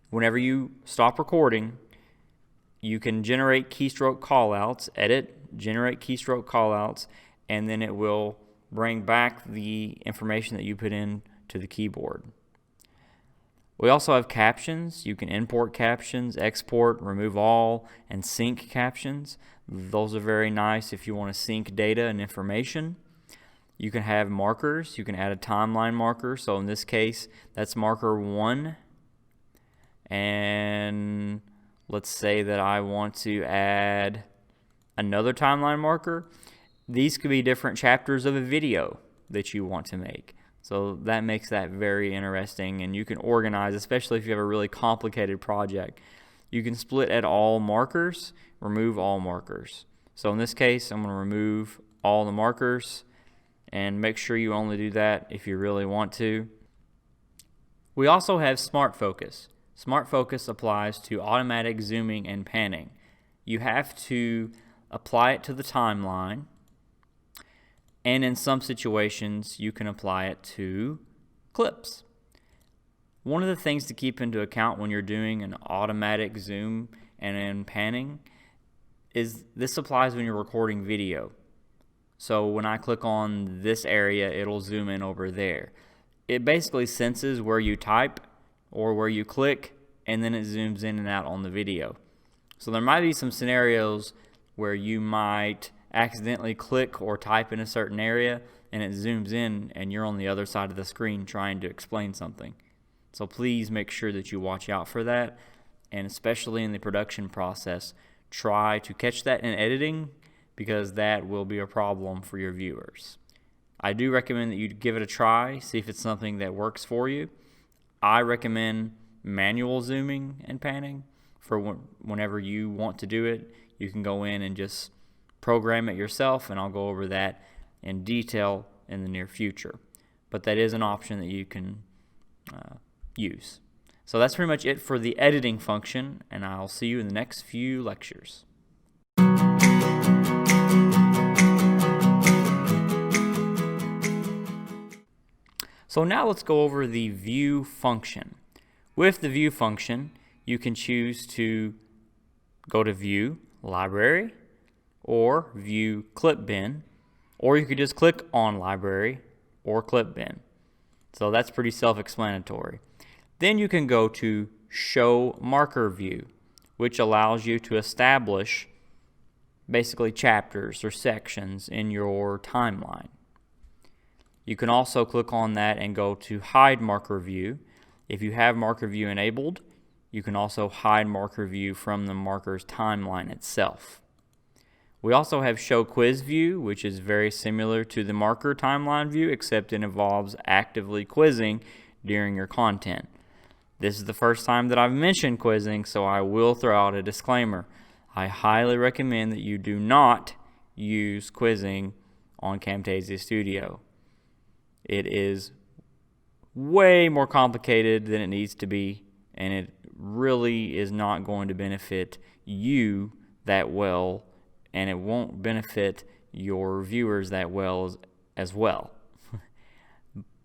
Whenever you stop recording, you can generate keystroke callouts, edit, generate keystroke callouts, and then it will bring back the information that you put in to the keyboard. We also have captions. You can import captions, export, remove all, and sync captions. Those are very nice if you want to sync data and information. You can have markers. You can add a timeline marker. So in this case, that's marker 1. And let's say that I want to add another timeline marker. These could be different chapters of a video that you want to make. So that makes that very interesting, and you can organize, especially if you have a really complicated project. You can split at all markers, remove all markers. So in this case, I'm going to remove all the markers, and make sure you only do that if you really want to. We also have Smart Focus. Smart Focus applies to automatic zooming and panning. You have to apply it to the timeline, and in some situations you can apply it to clips. One of the things to keep into account when you're doing an automatic zoom and in panning is this applies when you're recording video. So when I click on this area, it'll zoom in over there. It basically senses where you type or where you click, and then it zooms in and out on the video. So there might be some scenarios where you might accidentally click or type in a certain area and it zooms in and you're on the other side of the screen trying to explain something. So please make sure that you watch out for that, and especially in the production process, try to catch that in editing, because that will be a problem for your viewers. I do recommend that you give it a try, see if it's something that works for you. I recommend manual zooming and panning for whenever you want to do it. You can go in and just program it yourself, and I'll go over that in detail in the near future. But that is an option that you can use. So that's pretty much it for the editing function, and I'll see you in the next few lectures. So now let's go over the view function. With the view function, you can choose to go to View, Library, or View Clip Bin, or you could just click on Library or Clip Bin. So that's pretty self-explanatory. Then you can go to Show Marker View, which allows you to establish basically chapters or sections in your timeline. You can also click on that and go to Hide Marker View. If you have Marker View enabled, you can also hide Marker View from the marker's timeline itself. We also have Show Quiz View, which is very similar to the marker timeline view, except it involves actively quizzing during your content. This is the first time that I've mentioned quizzing, so I will throw out a disclaimer. I highly recommend that you do not use quizzing on Camtasia Studio. It is way more complicated than it needs to be, and it really is not going to benefit you that well, and it won't benefit your viewers that well as well.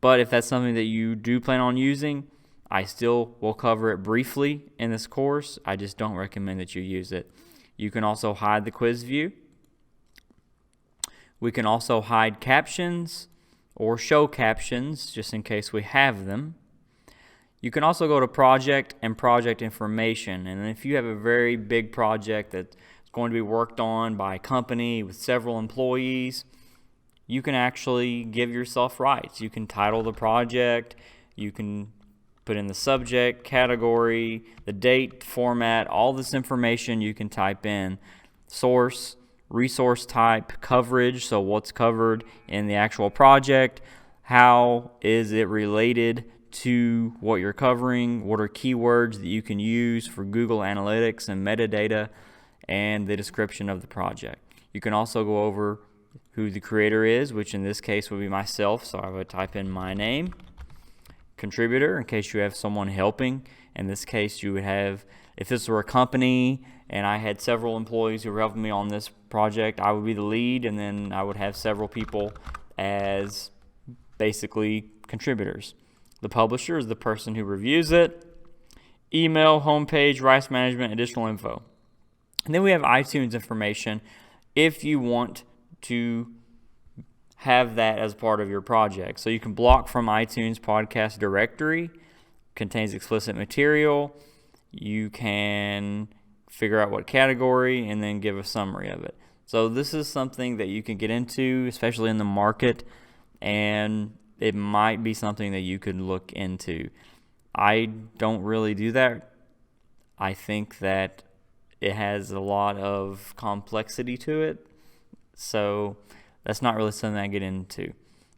But if that's something that you do plan on using, I still will cover it briefly in this course. I just don't recommend that you use it. You can also hide the quiz view. We can also hide captions or show captions just in case we have them. You can also go to project and project information, and if you have a very big project that's going to be worked on by a company with several employees, you can actually give yourself rights. You can title the project, you can put in the subject, category, the date, format, all this information you can type in. Source, resource type, coverage, so what's covered in the actual project, how is it related to what you're covering, what are keywords that you can use for Google Analytics and metadata, and the description of the project. You can also go over who the creator is, which in this case would be myself, so I would type in my name. Contributor, in case you have someone helping. In this case, you would have, if this were a company and I had several employees who were helping me on this project, I would be the lead, and then I would have several people as basically contributors. The publisher is the person who reviews it. Email, homepage, rights management, additional info. And then we have iTunes information if you want to have that as part of your project. So you can block from iTunes podcast directory, contains explicit material. You can figure out what category and then give a summary of it. So this is something that you can get into, especially in the market, and it might be something that you could look into. I don't really do that. I think that it has a lot of complexity to it, so that's not really something I get into.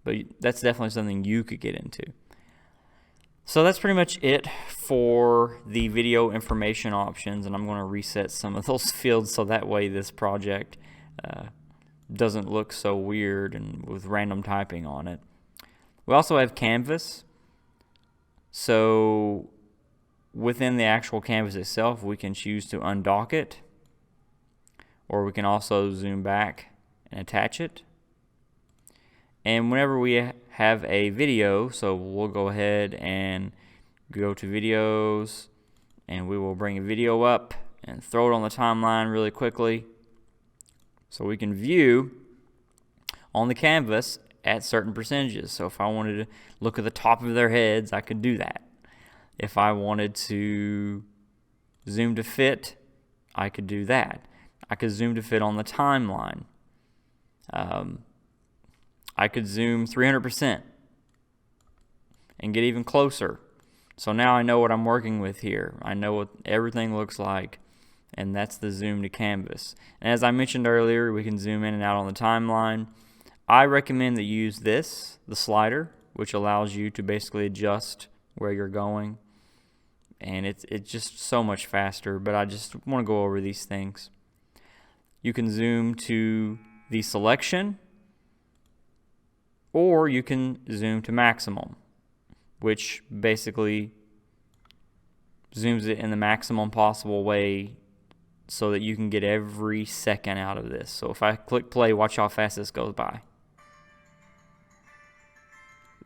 But that's definitely something you could get into. So that's pretty much it for the video information options, and I'm going to reset some of those fields so that way this project doesn't look so weird and with random typing on it. We also have Canvas. So within the actual canvas itself, we can choose to undock it, or we can also zoom back and attach it. And whenever we have a video, so we'll go ahead and go to videos, and we will bring a video up and throw it on the timeline really quickly so we can view on the canvas at certain percentages. So if I wanted to look at the top of their heads, I could do that. If I wanted to zoom to fit, I could do that. I could zoom to fit on the timeline. I could zoom 300% and get even closer. So now I know what I'm working with here. I know what everything looks like, and that's the zoom to canvas. And as I mentioned earlier, we can zoom in and out on the timeline. I recommend that you use this, the slider, which allows you to basically adjust where you're going. And it's just so much faster, but I just want to go over these things. You can zoom to the selection, or you can zoom to maximum, which basically zooms it in the maximum possible way so that you can get every second out of this. So if I click play, watch how fast this goes by.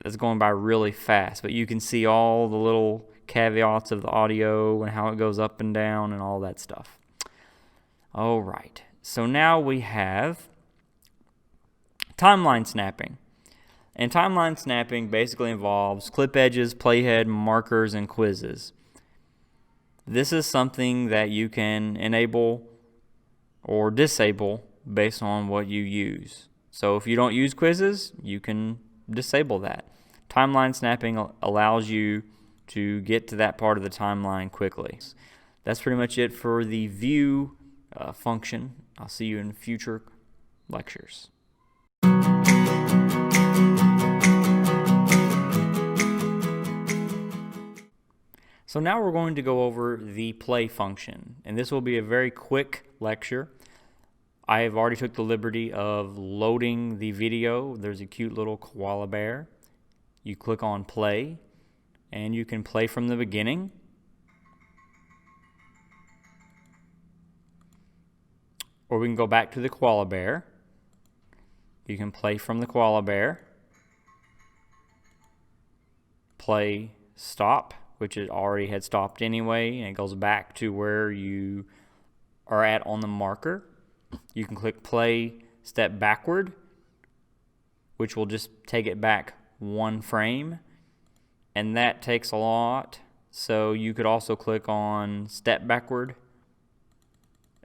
It's going by really fast, but you can see all the little caveats of the audio and how it goes up and down and all that stuff. All right, so now we have timeline snapping. And timeline snapping basically involves clip edges, playhead, markers, and quizzes. This is something that you can enable or disable based on what you use. So if you don't use quizzes, you can disable that. Timeline snapping allows you to get to that part of the timeline quickly. That's pretty much it for the view function. I'll see you in future lectures. So now we're going to go over the play function, and this will be a very quick lecture. I have already took the liberty of loading the video. There's a cute little koala bear. You click on play, and you can play from the beginning. Or we can go back to the koala bear. You can play from the koala bear. Play, stop. which it already had stopped anyway, and it goes back to where you are at on the marker. You can click play step backward, which will just take it back one frame, and that takes a lot. So you could also click on step backward,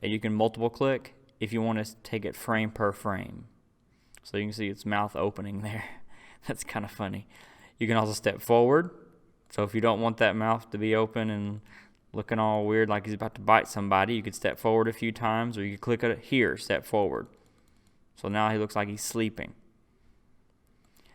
and you can multiple click if you want to take it frame per frame. So you can see its mouth opening there. That's kind of funny. You can also step forward. So if you don't want that mouth to be open and looking all weird like he's about to bite somebody, you could step forward a few times, or you could click it here, step forward. So now he looks like he's sleeping.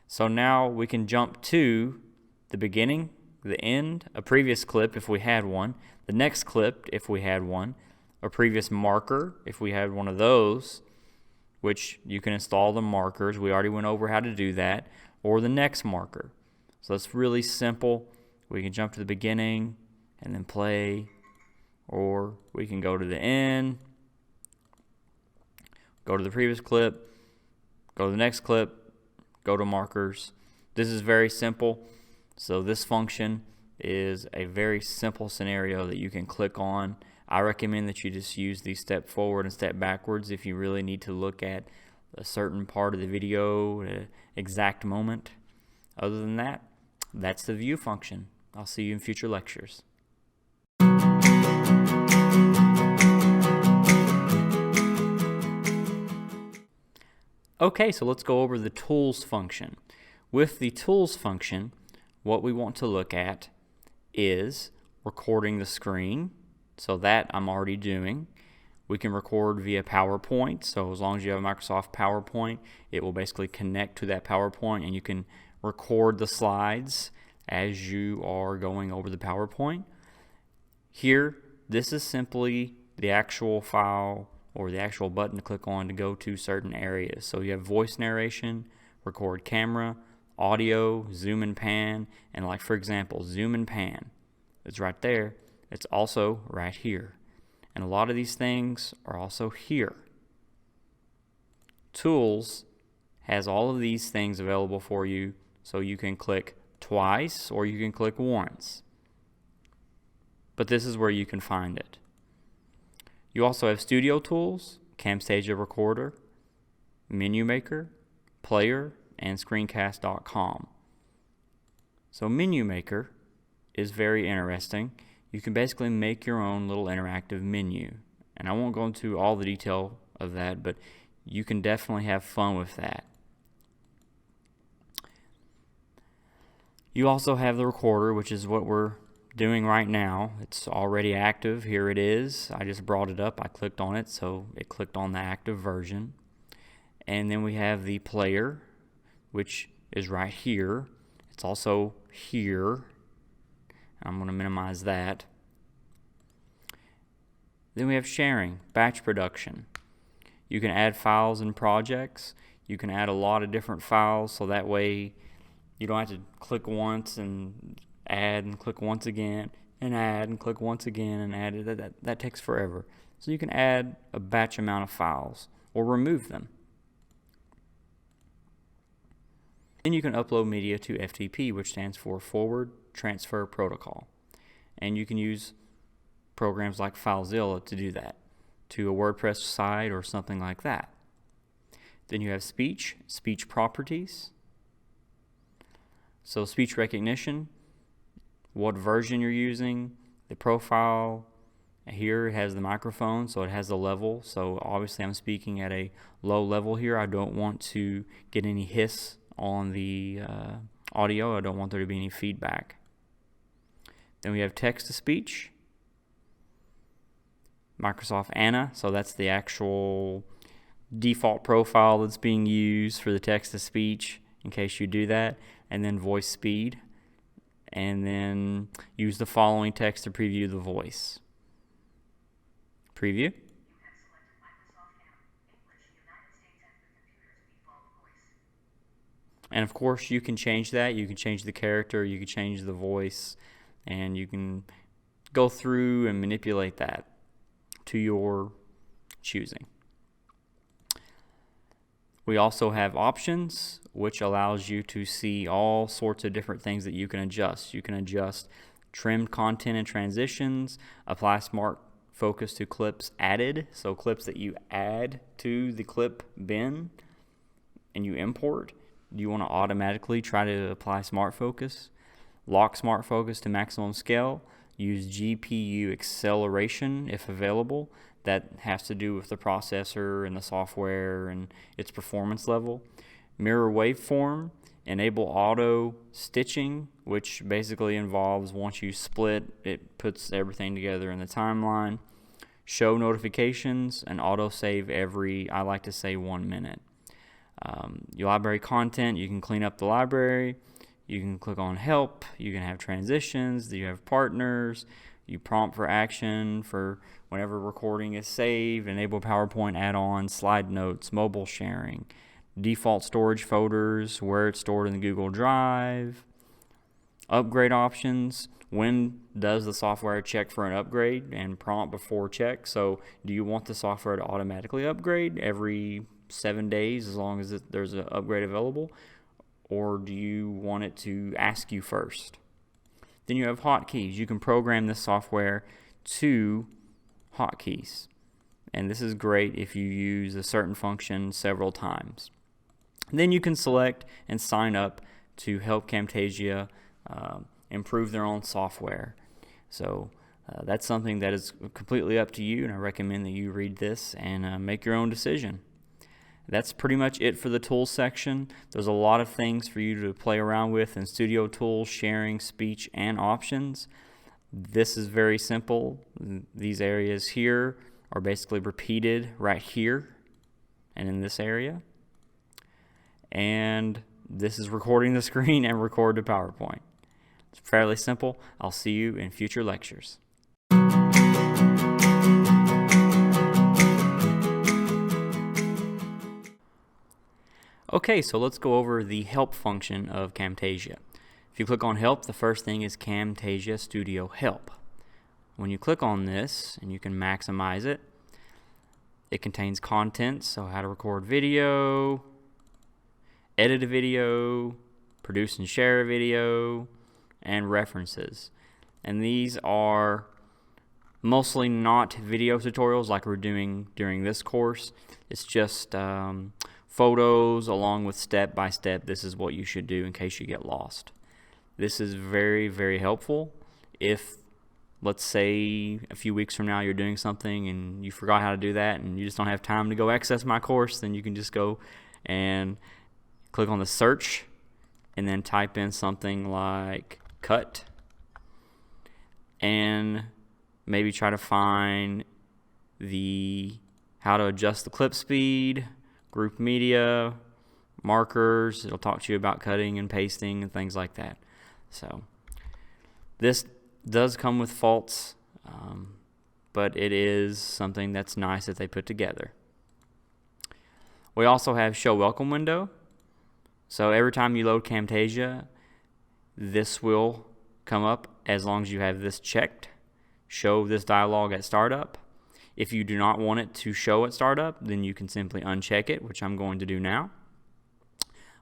So now we can jump to the beginning, the end, a previous clip if we had one, the next clip if we had one, a previous marker if we had one of those, which you can install the markers. We already went over how to do that, or the next marker. So it's really simple. We can jump to the beginning and then play, or we can go to the end, go to the previous clip, go to the next clip, go to markers. This is very simple. So this function is a very simple scenario that you can click on. I recommend that you just use the step forward and step backwards if you really need to look at a certain part of the video at an exact moment. Other than that, that's the view function. I'll see you in future lectures. Okay, so let's go over the tools function. With the tools function, what we want to look at is recording the screen. So that I'm already doing. We can record via PowerPoint. So as long as you have Microsoft PowerPoint, it will basically connect to that PowerPoint, and you can record the slides as you are going over the PowerPoint. Here, this is simply the actual file or the actual button to click on to go to certain areas. So you have voice narration, record camera, audio, zoom and pan, and like for example, zoom and pan. It's right there. It's also right here. And a lot of these things are also here. Tools has all of these things available for you, so you can click twice or you can click once. But this is where you can find it. You also have Studio Tools, Camtasia Recorder, Menu Maker, Player, and Screencast.com. So Menu Maker is very interesting. You can basically make your own little interactive menu. And I won't go into all the detail of that, but you can definitely have fun with that. You also have the recorder, which is what we're doing right now. It's already active. Here it is. I just brought it up. I clicked on it, so it clicked on the active version. And then we have the player, which is right here. It's also here. I'm going to minimize that. Then we have sharing, batch production. You can add files and projects. You can add a lot of different files, so that way you don't have to click once and add and click once again and add and click once again and add. That takes forever. So you can add a batch amount of files or remove them. Then you can upload media to FTP, which stands for Forward Transfer Protocol. And you can use programs like FileZilla to do that, to a WordPress site or something like that. Then you have speech properties. So speech recognition, what version you're using, the profile. Here it has the microphone, so it has the level. So obviously I'm speaking at a low level here. I don't want to get any hiss on the audio. I don't want there to be any feedback. Then we have text-to-speech, Microsoft Anna, so that's the actual default profile that's being used for the text-to-speech in case you do that. And then voice speed, and then use the following text to preview the voice. Preview. And of course you can change that. You can change the character, you can change the voice, and you can go through and manipulate that to your choosing. We also have options, which allows you to see all sorts of different things that you can adjust. You can adjust trimmed content and transitions, apply smart focus to clips added, so clips that you add to the clip bin and you import, you want to automatically try to apply smart focus. Lock smart focus to maximum scale. Use GPU acceleration if available. That has to do with the processor and the software and its performance level. Mirror waveform. Enable auto stitching, which basically involves once you split, it puts everything together in the timeline. Show notifications and auto save every, I like to say, 1 minute. Your library content, you can clean up the library. You can click on help. You can have transitions. You have partners. You prompt for action for whenever recording is saved. Enable PowerPoint add-ons, slide notes, mobile sharing. Default storage folders, where it's stored in the Google Drive. Upgrade options. When does the software check for an upgrade, and prompt before check? So do you want the software to automatically upgrade every 7 days as long as there's an upgrade available? Or do you want it to ask you first? Then you have hotkeys. You can program this software to hotkeys. And this is great if you use a certain function several times. Then you can select and sign up to help Camtasia improve their own software. So that's something that is completely up to you, and I recommend that you read this and make your own decision. That's pretty much it for the tools section. There's a lot of things for you to play around with in Studio Tools, sharing, speech, and options. This is very simple. These areas here are basically repeated right here and in this area. And this is recording the screen and record to PowerPoint. It's fairly simple. I'll see you in future lectures. Okay, so let's go over the help function of Camtasia. If you click on help, the first thing is Camtasia Studio Help. When you click on this, and you can maximize it, it contains content, so how to record video, edit a video, produce and share a video, and references. And these are mostly not video tutorials like we're doing during this course. It's just photos along with step by step. This is what you should do in case you get lost. This is very, very helpful if, let's say, a few weeks from now you're doing something and you forgot how to do that and you just don't have time to go access my course. Then you can just go and click on the search and then type in something like cut and maybe try to find the how to adjust the clip speed, group media, markers. It'll talk to you about cutting and pasting and things like that. So this does come with faults, but it is something that's nice that they put together. We also have show welcome window. So every time you load Camtasia, this will come up as long as you have this checked. Show this dialog at startup. If you do not want it to show at startup, then you can simply uncheck it, which I'm going to do now.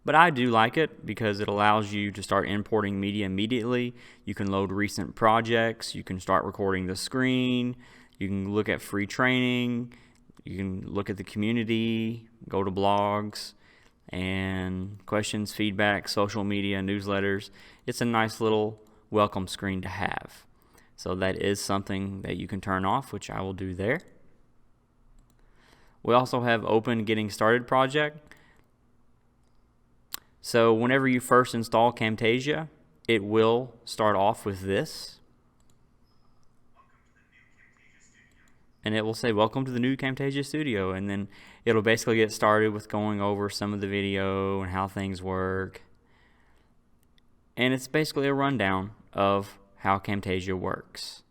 But I do like it because it allows you to start importing media immediately. You can load recent projects. You can start recording the screen. You can look at free training. You can look at the community, go to blogs, and questions, feedback, social media, newsletters. It's a nice little welcome screen to have. So that is something that you can turn off, which I will do there. We also have Open Getting Started project. So whenever you first install Camtasia, it will start off with this. And it will say, welcome to the new Camtasia Studio. And then it'll basically get started with going over some of the video and how things work. And it's basically a rundown of how Camtasia works,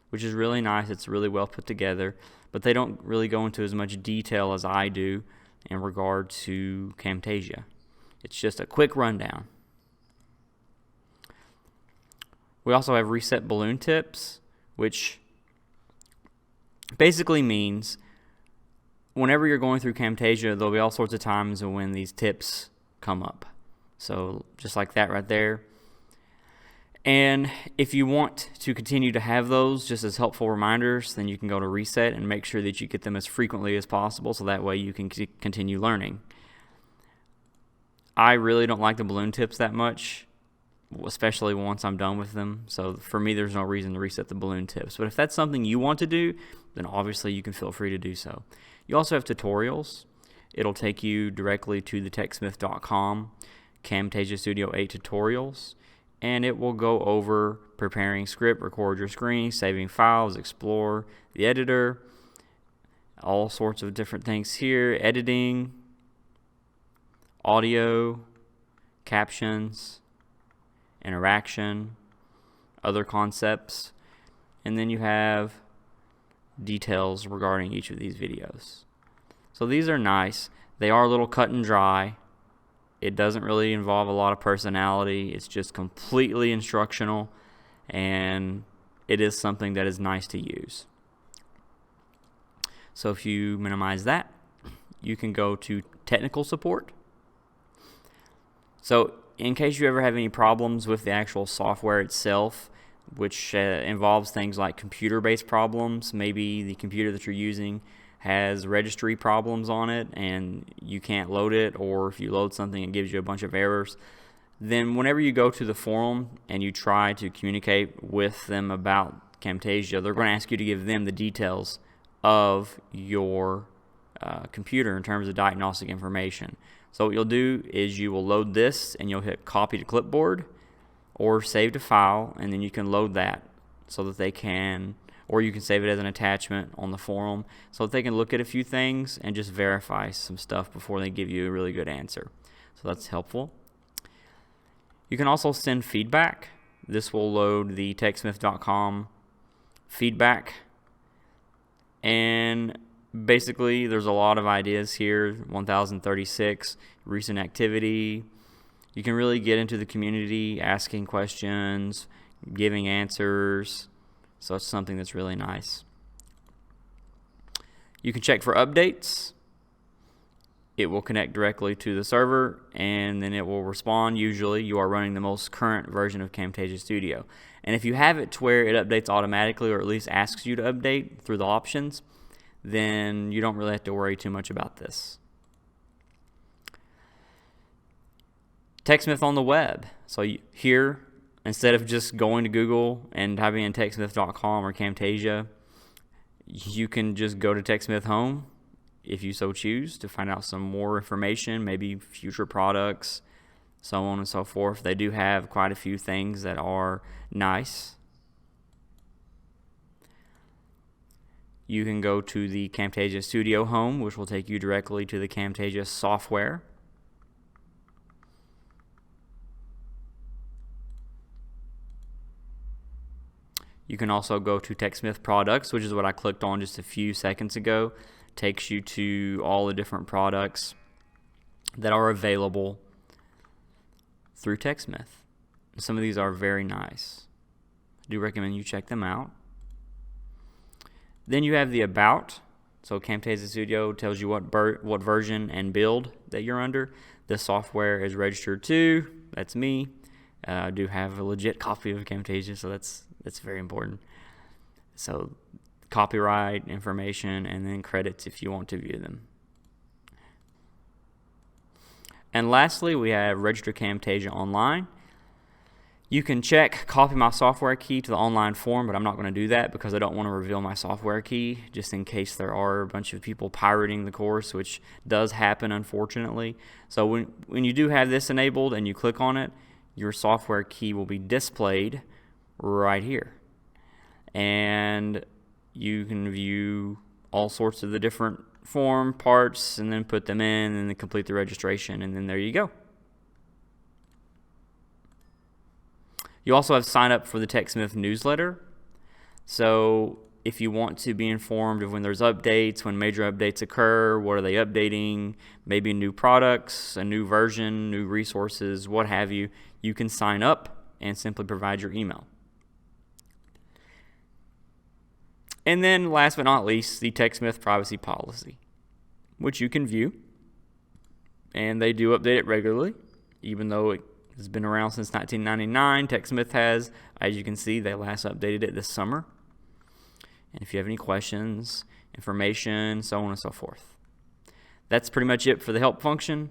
which is really nice. It's really well put together, but they don't really go into as much detail as I do in regard to Camtasia. It's just a quick rundown. We also have reset balloon tips, which basically means whenever you're going through Camtasia, there'll be all sorts of times when these tips come up. So just like that right there. And if you want to continue to have those just as helpful reminders, then you can go to reset and make sure that you get them as frequently as possible, so that way you can continue learning. I really don't like the balloon tips that much, especially once I'm done with them. So for me, there's no reason to reset the balloon tips. But if that's something you want to do, then obviously you can feel free to do so. You also have tutorials. It'll take you directly to the techsmith.com Camtasia Studio 8 tutorials, and it will go over preparing script, record your screen, saving files, explore the editor, all sorts of different things here, editing, audio, captions, interaction, other concepts, and then you have details regarding each of these videos. So these are nice. They are a little cut and dry. It doesn't really involve a lot of personality. It's just completely instructional, and it is something that is nice to use. So if you minimize that, you can go to technical support. So in case you ever have any problems with the actual software itself, which involves things like computer-based problems, maybe the computer that you're using has registry problems on it and you can't load it, or if you load something it gives you a bunch of errors, then whenever you go to the forum and you try to communicate with them about Camtasia, they're going to ask you to give them the details of your computer in terms of diagnostic information. So what you'll do is you will load this and you'll hit copy to clipboard or save to file, and then you can load that so that they can, or you can save it as an attachment on the forum so that they can look at a few things and just verify some stuff before they give you a really good answer. So that's helpful. You can also send feedback. This will load the techsmith.com feedback, and basically there's a lot of ideas here. 1036, recent activity. You can really get into the community, asking questions, giving answers. So it's something that's really nice. You can check for updates. It will connect directly to the server, and then it will respond. Usually you are running the most current version of Camtasia Studio. And if you have it to where it updates automatically, or at least asks you to update through the options, then you don't really have to worry too much about this. TechSmith on the web. So here, instead of just going to Google and typing in techsmith.com or Camtasia, you can just go to TechSmith Home if you so choose to find out some more information, maybe future products, so on and so forth. They do have quite a few things that are nice. You can go to the Camtasia Studio Home, which will take you directly to the Camtasia software. You can also go to TechSmith Products, which is what I clicked on just a few seconds ago. Takes you to all the different products that are available through TechSmith. Some of these are very nice. I do recommend you check them out. Then you have the About. So Camtasia Studio tells you what version and build that you're under. This software is registered to. That's me. I do have a legit copy of Camtasia, so that's very important. So copyright information and then credits if you want to view them. And lastly, we have Register Camtasia Online. You can check copy my software key to the online form, but I'm not going to do that because I don't want to reveal my software key just in case there are a bunch of people pirating the course, which does happen unfortunately. So when you do have this enabled and you click on it, your software key will be displayed right here. And you can view all sorts of the different form parts and then put them in and then complete the registration, and then there you go. You also have sign up for the TechSmith newsletter. So if you want to be informed of when there's updates, when major updates occur, what are they updating, maybe new products, a new version, new resources, what have you, you can sign up and simply provide your email. And then last but not least, the TechSmith privacy policy, which you can view. And they do update it regularly, even though it It's been around since 1999. TechSmith has. As you can see, they last updated it this summer. And if you have any questions, information, so on and so forth. That's pretty much it for the help function.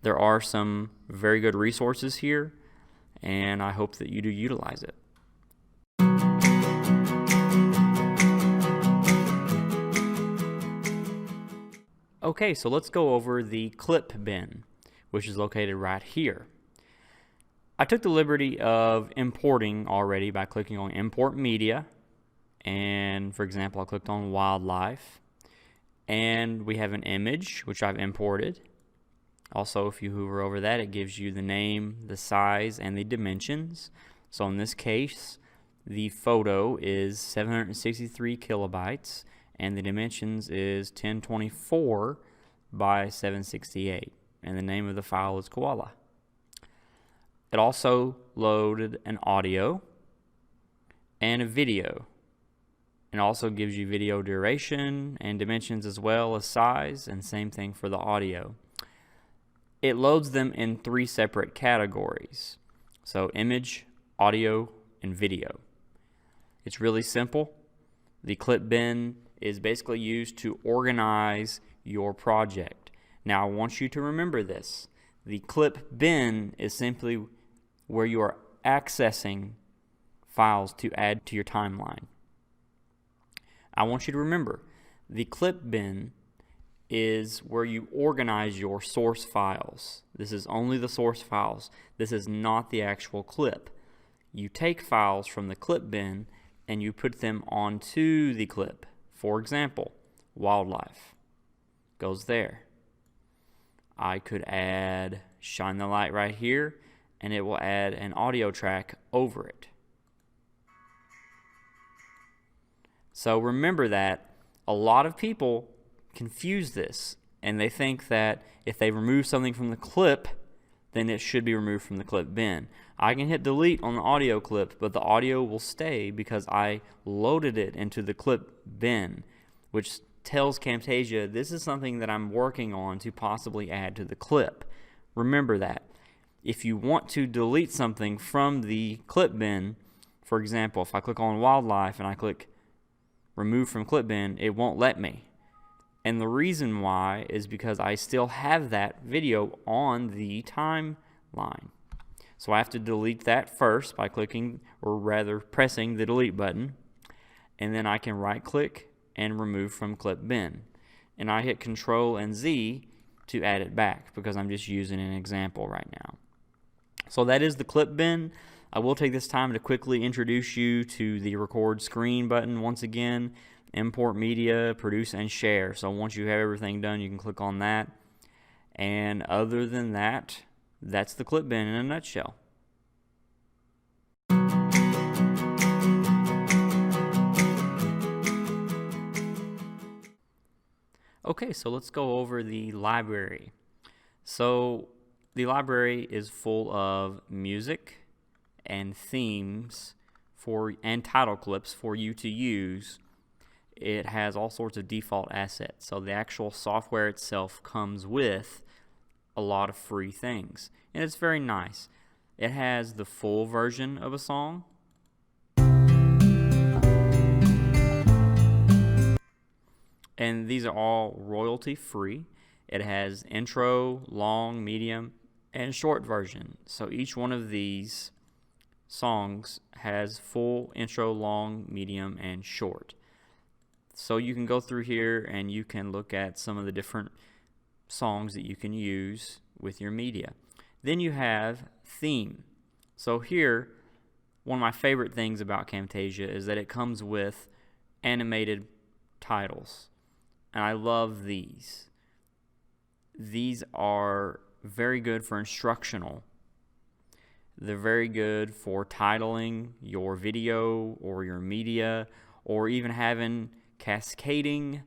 There are some very good resources here, and I hope that you do utilize it. Okay, so let's go over the clip bin, which is located right here. I took the liberty of importing already by clicking on Import Media, and for example, I clicked on Wildlife, and we have an image, which I've imported. Also, if you hover over that, it gives you the name, the size, and the dimensions. So in this case, the photo is 763 kilobytes, and the dimensions is 1024 by 768, and the name of the file is koala. It also loaded an audio and a video. It also gives you video duration and dimensions as well as size, and same thing for the audio. It loads them in 3 separate categories. So image, audio, and video. It's really simple. The clip bin is basically used to organize your project. Now I want you to remember this. The clip bin is simply where you are accessing files to add to your timeline. I want you to remember, the clip bin is where you organize your source files. This is only the source files. This is not the actual clip. You take files from the clip bin and you put them onto the clip. For example, wildlife goes there. I could add Shine the Light right here, and it will add an audio track over it. So remember that a lot of people confuse this, and they think that if they remove something from the clip, then it should be removed from the clip bin. I can hit delete on the audio clip, but the audio will stay because I loaded it into the clip bin, which tells Camtasia this is something that I'm working on to possibly add to the clip. Remember that. If you want to delete something from the clip bin, for example, if I click on wildlife and I click remove from clip bin, it won't let me. And the reason why is because I still have that video on the timeline. So I have to delete that first by clicking, or rather pressing the delete button, and then I can right click and remove from clip bin. And I hit Control and Z to add it back because I'm just using an example right now. So that is the clip bin. I will take this time to quickly introduce you to the record screen button once again, import media, produce, and share. So once you have everything done, you can click on that. And other than that, that's the clip bin in a nutshell. Okay, so let's go over the library. So the library is full of music and themes and title clips for you to use. It has all sorts of default assets. So the actual software itself comes with a lot of free things, and it's very nice. It has the full version of a song, and these are all royalty free. It has intro, long, medium, and short version. So each one of these songs has full intro, long, medium, and short. So you can go through here and you can look at some of the different songs that you can use with your media. Then you have theme. So here, one of my favorite things about Camtasia is that it comes with animated titles. And I love these. These are very good for instructional. They're very good for titling your video or your media, or even having cascading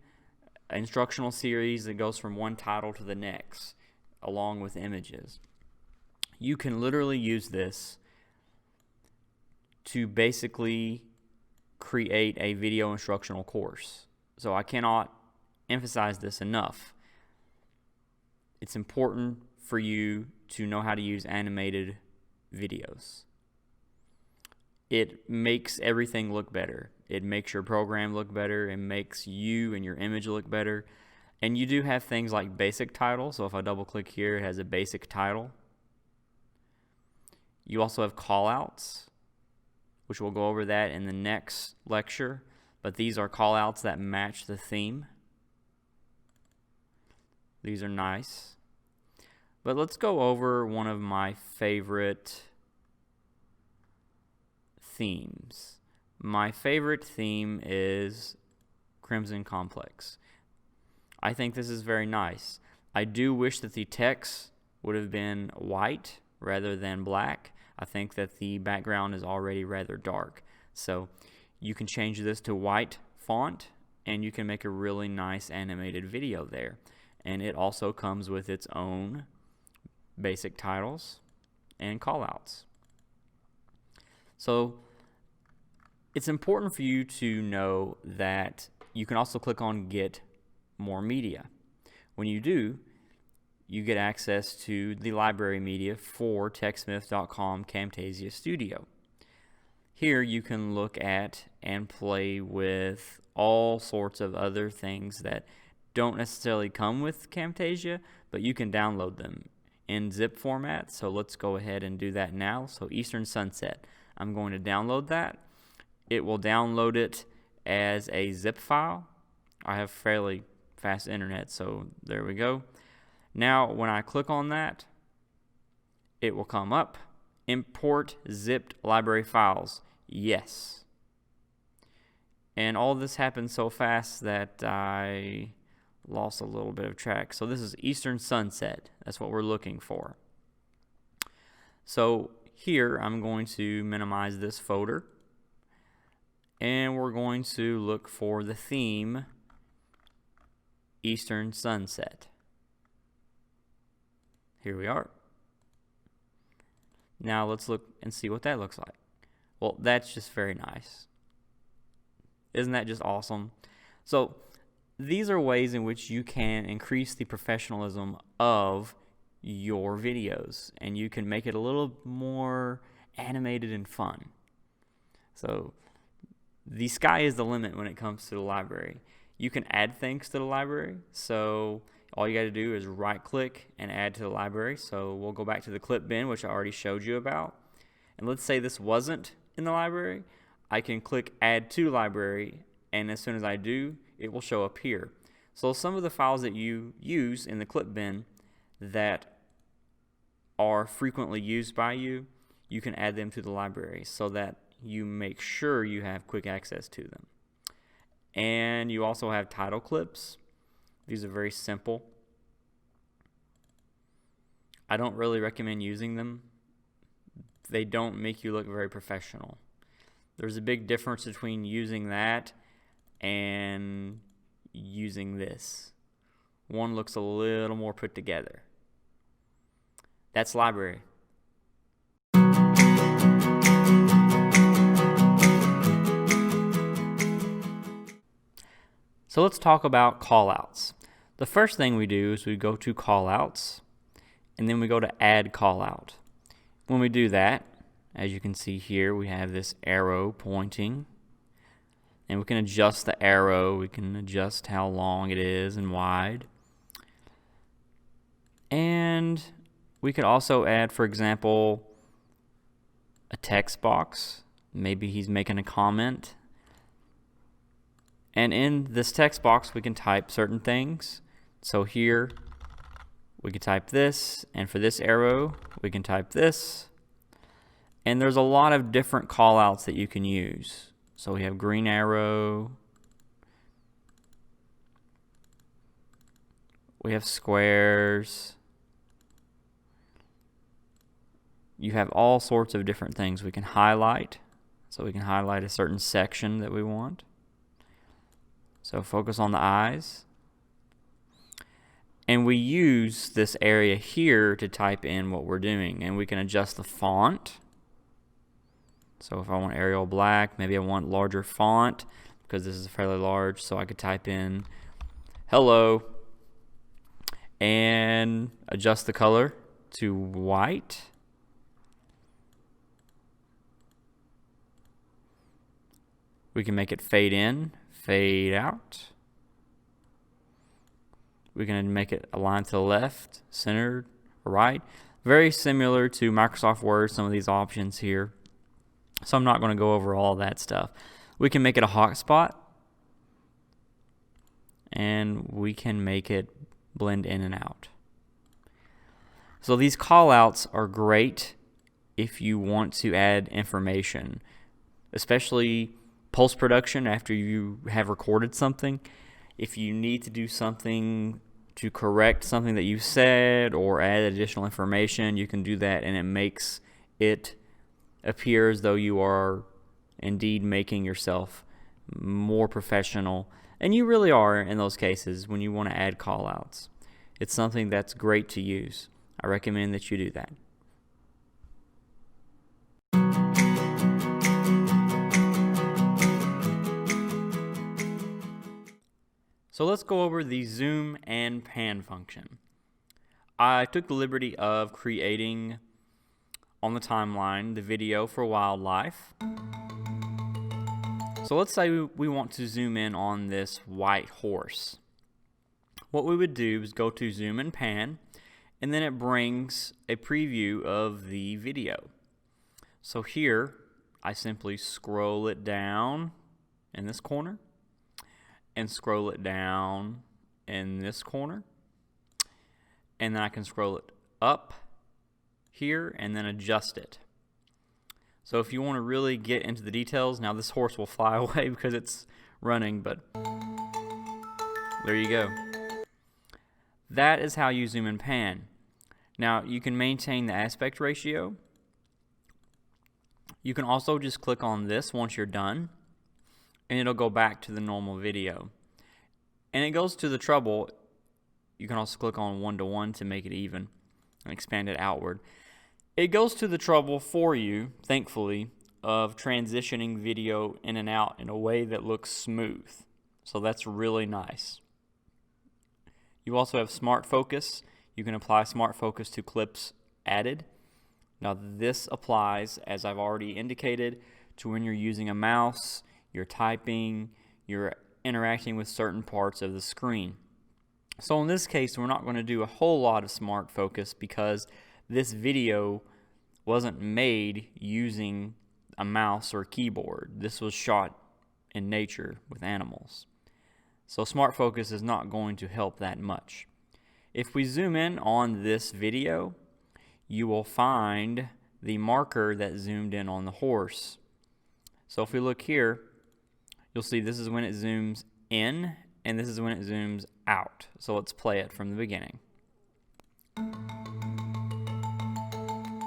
instructional series that goes from one title to the next along with images. You can literally use this to basically create a video instructional course. So I cannot emphasize this enough. It's important for you to know how to use animated videos. It makes everything look better. It makes your program look better. It makes you and your image look better. And you do have things like basic title. So if I double click here, it has a basic title. You also have callouts, which we'll go over that in the next lecture. But these are callouts that match the theme. These are nice. But let's go over one of my favorite themes. My favorite theme is Crimson Complex. I think this is very nice. I do wish that the text would have been white rather than black. I think that the background is already rather dark. So you can change this to white font and you can make a really nice animated video there. And it also comes with its own basic titles and callouts. So it's important for you to know that you can also click on Get More Media. When you do, you get access to the library media for TechSmith.com Camtasia Studio. Here you can look at and play with all sorts of other things that don't necessarily come with Camtasia, but you can download them in zip format. So let's go ahead and do that now. So Eastern Sunset, I'm going to download that. It will download it as a zip file. I have fairly fast internet, so there we go. Now when I click on that, it will come up, import zipped library files. Yes. And all this happened so fast that I lost a little bit of track. So this is Eastern Sunset. That's what we're looking for. So here I'm going to minimize this folder. And we're going to look for the theme Eastern Sunset. Here we are. Now let's look and see what that looks like. Well, that's just very nice. Isn't that just awesome? So these are ways in which you can increase the professionalism of your videos, and you can make it a little more animated and fun. So the sky is the limit when it comes to the library. You can add things to the library. So all you got to do is right click and add to the library. So we'll go back to the clip bin, which I already showed you about. And let's say this wasn't in the library. I can click add to library, and as soon as I do, it will show up here. So some of the files that you use in the clip bin that are frequently used by you, you can add them to the library so that you make sure you have quick access to them. And you also have title clips. These are very simple. I don't really recommend using them. They don't make you look very professional. There's a big difference between using that and using this. One looks a little more put together. That's library. So let's talk about callouts. The first thing we do is we go to callouts, and then we go to add callout. When we do that, as you can see here, we have this arrow pointing, and we can adjust the arrow. We can adjust how long it is and wide. And we could also add, for example, a text box. Maybe he's making a comment. And in this text box, we can type certain things. So here, we can type this, and for this arrow, we can type this. And there's a lot of different callouts that you can use. So we have green arrow. We have squares. You have all sorts of different things we can highlight. So we can highlight a certain section that we want. So focus on the eyes. And we use this area here to type in what we're doing. And we can adjust the font. So if I want Arial black, maybe I want larger font because this is fairly large. So I could type in hello and adjust the color to white. We can make it fade in, fade out. We can make it align to the left, centered, right. Very similar to Microsoft Word, some of these options here. So I'm not going to go over all that stuff. We can make it a hotspot, and we can make it blend in and out. So these callouts are great if you want to add information, especially post-production after you have recorded something. If you need to do something to correct something that you said or add additional information, you can do that, and it makes it appear as though you are indeed making yourself more professional. And you really are in those cases when you want to add callouts. It's something that's great to use. I recommend that you do that. So let's go over the zoom and pan function. I took the liberty of creating on the timeline the video for wildlife. So let's say we want to zoom in on this white horse. What we would do is go to zoom and pan, and then it brings a preview of the video. So here I simply scroll it down in this corner and scroll it down in this corner, and then I can scroll it up here and then adjust it. So if you want to really get into the details, now this horse will fly away because it's running, but there you go. That is how you zoom and pan. Now you can maintain the aspect ratio. You can also just click on this once you're done, and it'll go back to the normal video. And it goes to the trouble, you can also click on 1:1 to make it even and expand it outward. It goes to the trouble for you, thankfully, of transitioning video in and out in a way that looks smooth. So that's really nice. You also have smart focus. You can apply smart focus to clips added. Now this applies, as I've already indicated, to when you're using a mouse, you're typing, you're interacting with certain parts of the screen. So in this case, we're not going to do a whole lot of smart focus because this video wasn't made using a mouse or keyboard. This was shot in nature with animals. So smart focus is not going to help that much. If we zoom in on this video, you will find the marker that zoomed in on the horse. So if we look here, you'll see this is when it zooms in and this is when it zooms out. So let's play it from the beginning.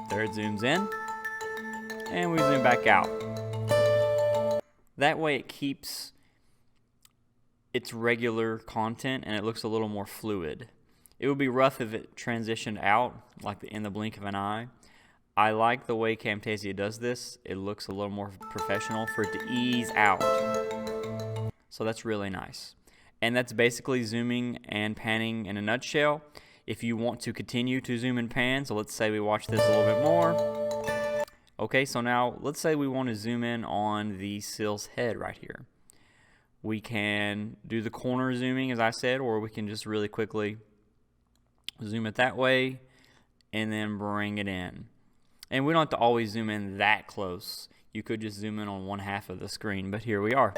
There it zooms in and we zoom back out. That way it keeps its regular content and it looks a little more fluid. It would be rough if it transitioned out like in the blink of an eye. I like the way Camtasia does this. It looks a little more professional for it to ease out. So that's really nice. And that's basically zooming and panning in a nutshell. If you want to continue to zoom and pan, so let's say we watch this a little bit more. Okay, so now let's say we want to zoom in on the seal's head right here. We can do the corner zooming, as I said, or we can just really quickly zoom it that way and then bring it in. And we don't have to always zoom in that close. You could just zoom in on one half of the screen, but here we are.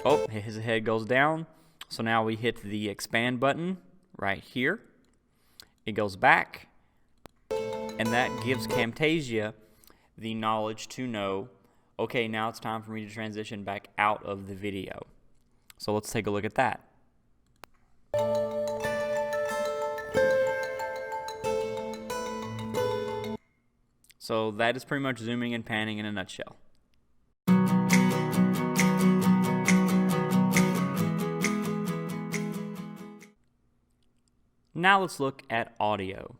Oh, his head goes down. So now we hit the expand button right here. It goes back, and that gives Camtasia the knowledge to know, okay, now it's time for me to transition back out of the video. So let's take a look at that. So that is pretty much zooming and panning in a nutshell. Now let's look at audio.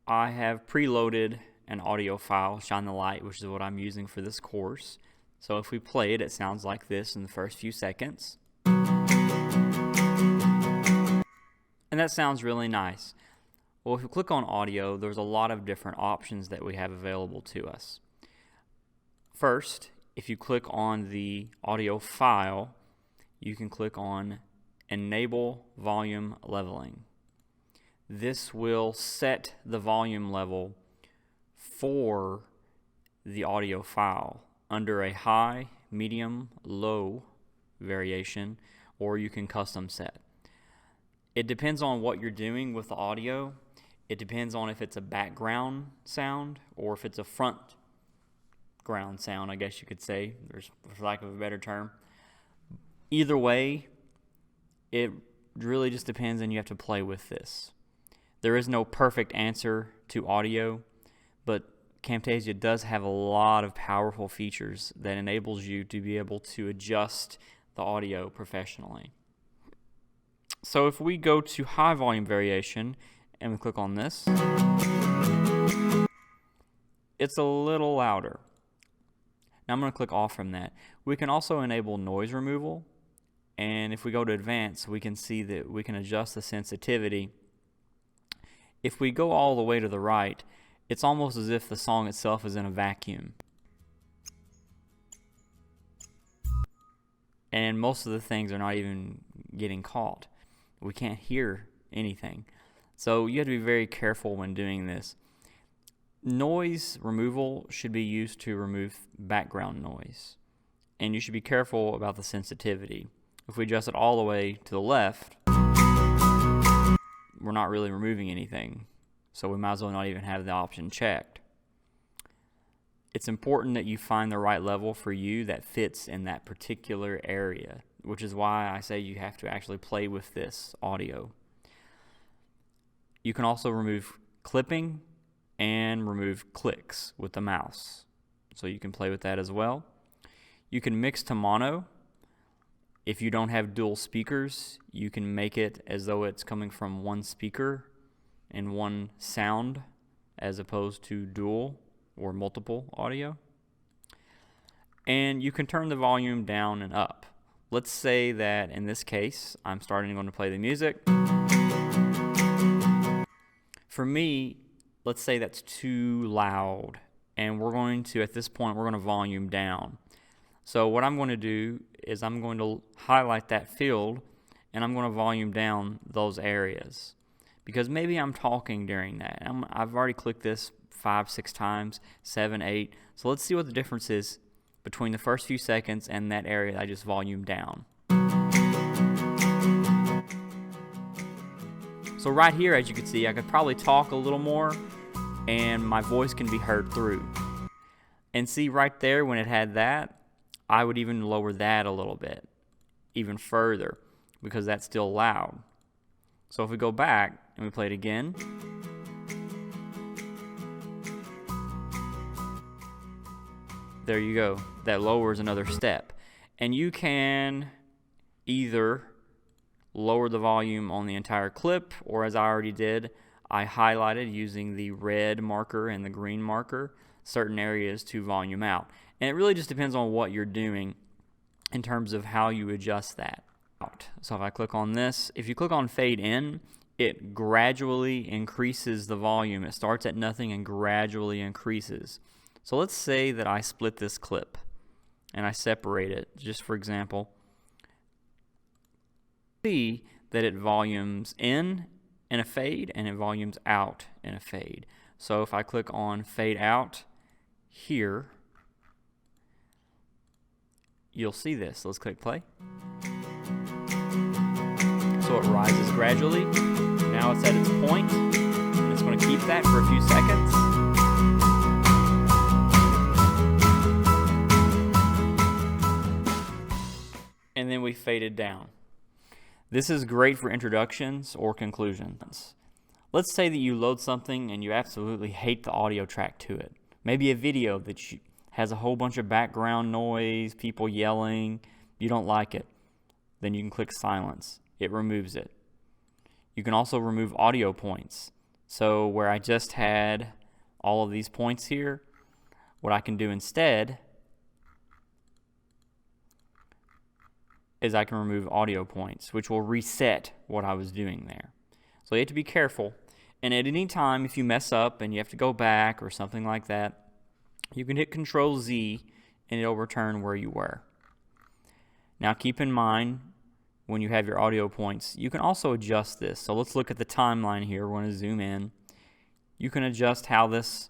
I have preloaded an audio file, Shine the Light, which is what I'm using for this course. So if we play it, it sounds like this in the first few seconds. And that sounds really nice. Well, if you click on audio, there's a lot of different options that we have available to us. First if you click on the audio file, you can click on Enable Volume Leveling. This will set the volume level for the audio file under a high, medium, low variation, or you can custom set. It depends on what you're doing with the audio. It depends on if it's a background sound or if it's a front ground sound, I guess you could say, for lack of a better term. Either way, it really just depends, and you have to play with this. There is no perfect answer to audio, but Camtasia does have a lot of powerful features that enables you to be able to adjust the audio professionally. So if we go to high volume variation and we click on this, it's a little louder. Now I'm going to click off from that. We can also enable noise removal, and if we go to advanced, we can see that we can adjust the sensitivity. If we go all the way to the right, it's almost as if the song itself is in a vacuum. And most of the things are not even getting caught. We can't hear anything. So you have to be very careful when doing this. Noise removal should be used to remove background noise. And you should be careful about the sensitivity. If we adjust it all the way to the left, we're not really removing anything. So we might as well not even have the option checked. It's important that you find the right level for you that fits in that particular area, which is why I say you have to actually play with this audio. You can also remove clipping and remove clicks with the mouse. So you can play with that as well. You can mix to mono. If you don't have dual speakers, you can make it as though it's coming from one speaker and one sound as opposed to dual or multiple audio. And you can turn the volume down and up. Let's say that in this case, I'm going to play the music. For me, let's say that's too loud, and we're going to, at this point, we're going to volume down. So what I'm going to do is I'm going to highlight that field, and I'm going to volume down those areas. Because maybe I'm talking during that. I've already clicked this 5, 6 times, 7, 8. So let's see what the difference is between the first few seconds and that area that I just volumed down. So right here, as you can see, I could probably talk a little more and my voice can be heard through. And see right there when it had that, I would even lower that a little bit, even further, because that's still loud. So if we go back and we play it again, there you go. That lowers another step. And you can either lower the volume on the entire clip, or as I already did, I highlighted using the red marker and the green marker certain areas to volume out. And it really just depends on what you're doing in terms of how you adjust that. So if I click on this, if you click on fade in, it gradually increases the volume. It starts at nothing and gradually increases. So let's say that I split this clip and I separate it, just for example. See that it volumes in a fade and it volumes out in a fade. So if I click on fade out here, you'll see this. Let's click play. So it rises gradually. Now it's at its point, and it's going to keep that for a few seconds. And then we fade it down. This is great for introductions or conclusions. Let's say that you load something and you absolutely hate the audio track to it. Maybe a video that has a whole bunch of background noise, people yelling, you don't like it. Then you can click silence. It removes it. You can also remove audio points. So where I just had all of these points here, what I can do instead is I can remove audio points, which will reset what I was doing there. So you have to be careful. And at any time, if you mess up and you have to go back or something like that, you can hit Control Z and it'll return where you were. Now keep in mind, when you have your audio points, you can also adjust this. So let's look at the timeline here. We're going to zoom in. You can adjust how this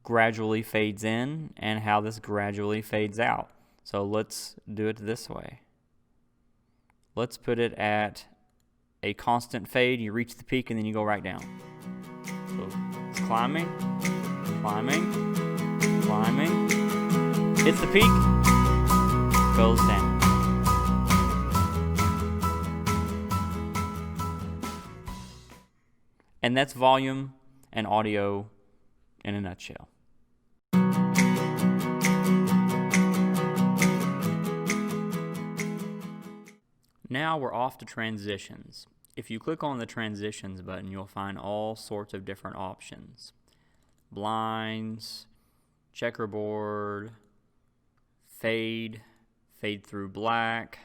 gradually fades in and how this gradually fades out. So let's do it this way. Let's put it at a constant fade. You reach the peak and then you go right down. So it's climbing, climbing, climbing. Hits the peak, goes down. And that's volume and audio in a nutshell. Now we're off to transitions. If you click on the transitions button, you'll find all sorts of different options. Blinds, checkerboard, fade, fade through black,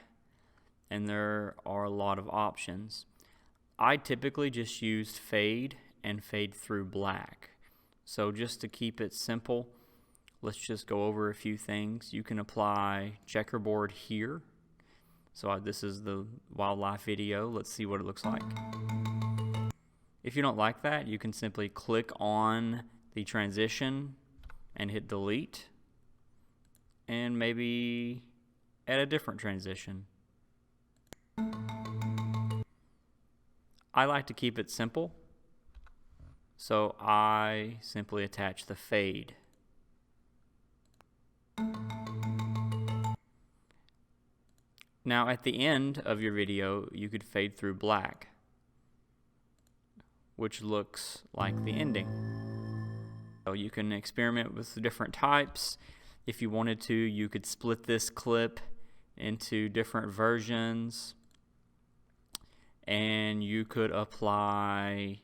and there are a lot of options. I typically just used fade and fade through black. So just to keep it simple, let's just go over a few things. You can apply checkerboard here. So this is the wildlife video. Let's see what it looks like. If you don't like that, you can simply click on the transition and hit delete, and maybe add a different transition. I like to keep it simple, so I simply attach the fade. Now at the end of your video, you could fade through black, which looks like the ending. So you can experiment with different types. If you wanted to, you could split this clip into different versions, and you could apply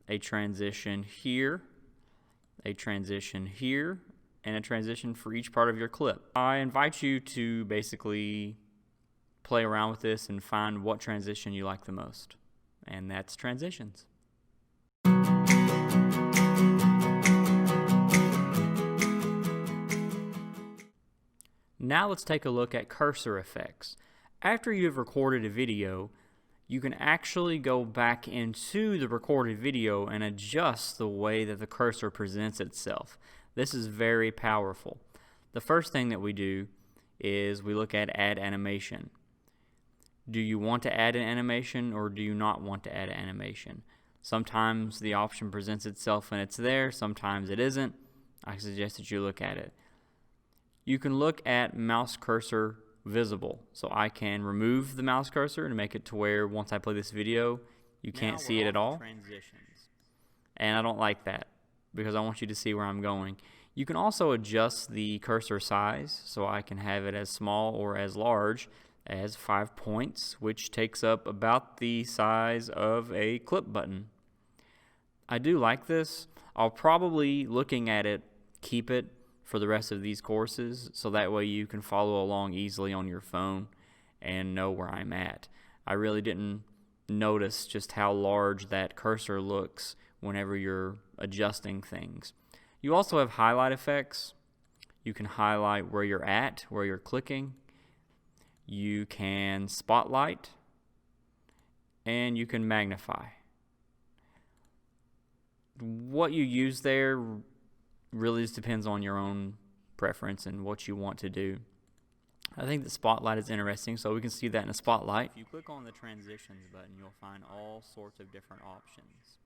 a transition here, a transition here, and a transition for each part of your clip. I invite you to basically play around with this and find what transition you like the most, and that's transitions. Now let's take a look at cursor effects. After you've recorded a video, you can actually go back into the recorded video and adjust the way that the cursor presents itself. This is very powerful. The first thing that we do is we look at add animation. Do you want to add an animation or do you not want to add an animation? Sometimes the option presents itself and it's there, sometimes it isn't. I suggest that you look at it. You can look at mouse cursor visible. So I can remove the mouse cursor to make it to where once I play this video, you can't see it at all. And I don't like that because I want you to see where I'm going. You can also adjust the cursor size, so I can have it as small or as large as 5 points, which takes up about the size of a clip button. I do like this. I'll probably, looking at it, keep it for the rest of these courses, so that way you can follow along easily on your phone and know where I'm at. I really didn't notice just how large that cursor looks whenever you're adjusting things. You also have highlight effects. You can highlight where you're at, where you're clicking. You can spotlight, and you can magnify. What you use there really just depends on your own preference and what you want to do. I think the spotlight is interesting, so we can see that in a spotlight. If you click on the transitions button, you'll find all sorts of different options.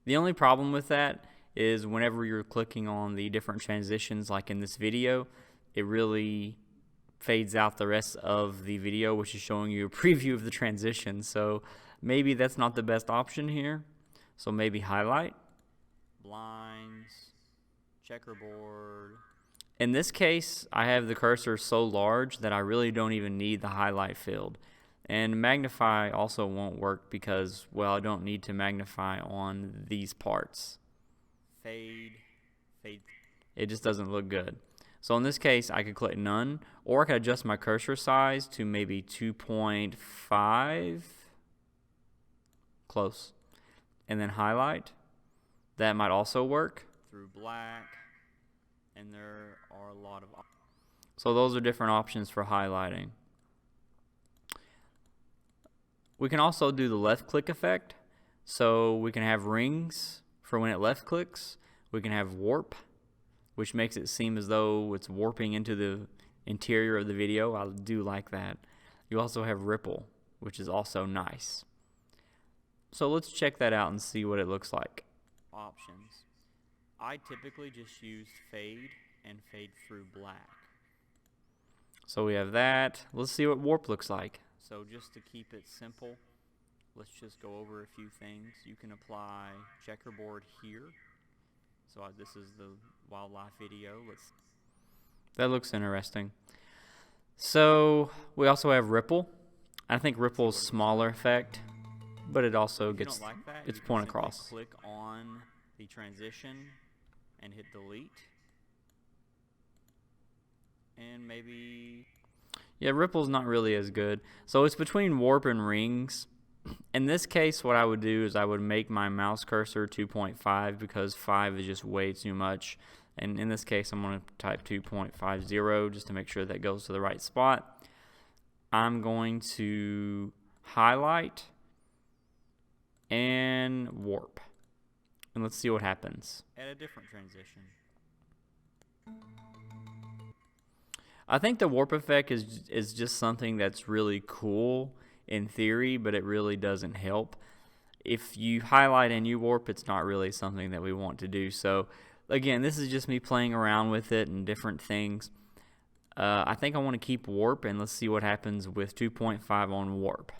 The only problem with that is whenever you're clicking on the different transitions, like in this video, it really fades out the rest of the video, which is showing you a preview of the transition. So maybe that's not the best option here. So maybe highlight, blinds, checkerboard. In this case, I have the cursor so large that I really don't even need the highlight field. And magnify also won't work because, well, I don't need to magnify on these parts. Fade. It just doesn't look good. So in this case, I could click none, or I could adjust my cursor size to maybe 2.5. Close. And then highlight. That might also work. Through black. and there are a lot of options. So those are different options for highlighting. We can also do the left click effect. So we can have rings for when it left clicks. We can have warp, which makes it seem as though it's warping into the interior of the video. I do like that. You also have ripple, which is also nice. So let's check that out and see what it looks like. Options. I typically just use fade and fade through black. So we have that. Let's see what warp looks like. So just to keep it simple, let's just go over a few things. You can apply checkerboard here. So this is the wildlife video. That looks interesting. So we also have ripple. I think ripple's smaller effect, but it also gets its point across. Click on the transition and hit delete. And maybe... yeah, ripple's not really as good. So it's between warp and rings. In this case, what I would do is I would make my mouse cursor 2.5 because 5 is just way too much. And in this case, I'm going to type 2.50 just to make sure that goes to the right spot. I'm going to highlight and warp. And let's see what happens. Add a different transition. I think the warp effect is just something that's really cool in theory, but it really doesn't help. If you highlight and you warp, it's not really something that we want to do. So again, this is just me playing around with it and different things. I think I want to keep warp, and let's see what happens with 2.5 on warp.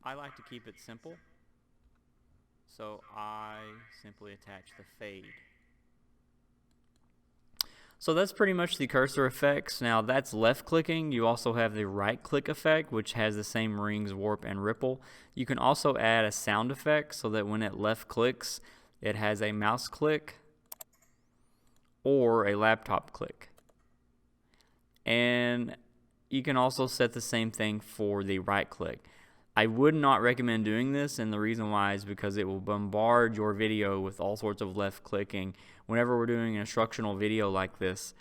I like to keep it simple, so I simply attach the fade. So that's pretty much the cursor effects. Now that's left clicking. You also have the right click effect, which has the same rings, warp, and ripple. You can also add a sound effect so that when it left clicks, it has a mouse click or a laptop click. And you can also set the same thing for the right click. I would not recommend doing this, and the reason why is because it will bombard your video with all sorts of left clicking. Whenever we're doing an instructional video like this,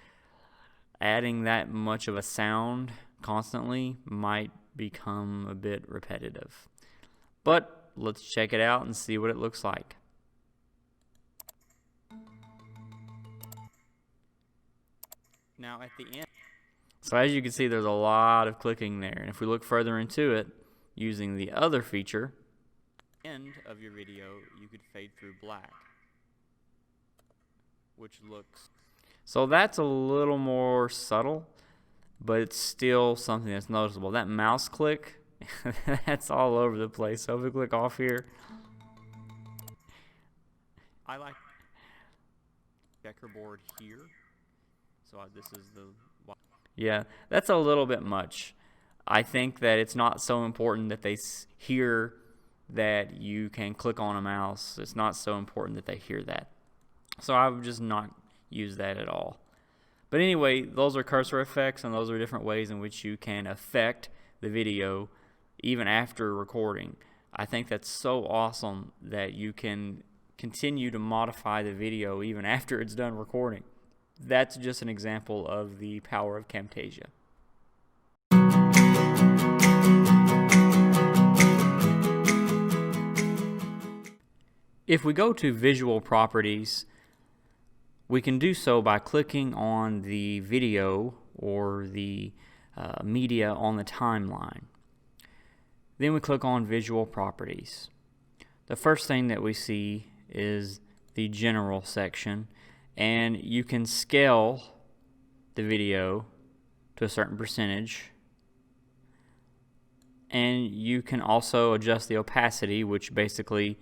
adding that much of a sound constantly might become a bit repetitive. But let's check it out and see what it looks like. Now at the end, so as you can see, there's a lot of clicking there, and if we look further into it, using the other feature, end of your video, you could fade through black, which looks... so that's a little more subtle, but it's still something that's noticeable. That mouse click, that's all over the place. So if we click off here, I like checkerboard here. So this is the... yeah, that's a little bit much. I think that it's not so important that they hear that you can click on a mouse. It's not so important that they hear that. So I would just not use that at all. But anyway, those are cursor effects, and those are different ways in which you can affect the video even after recording. I think that's so awesome that you can continue to modify the video even after it's done recording. That's just an example of the power of Camtasia. If we go to visual properties, we can do so by clicking on the video or the media on the timeline. Then we click on visual properties. The first thing that we see is the general section, and you can scale the video to a certain percentage, and you can also adjust the opacity, which basically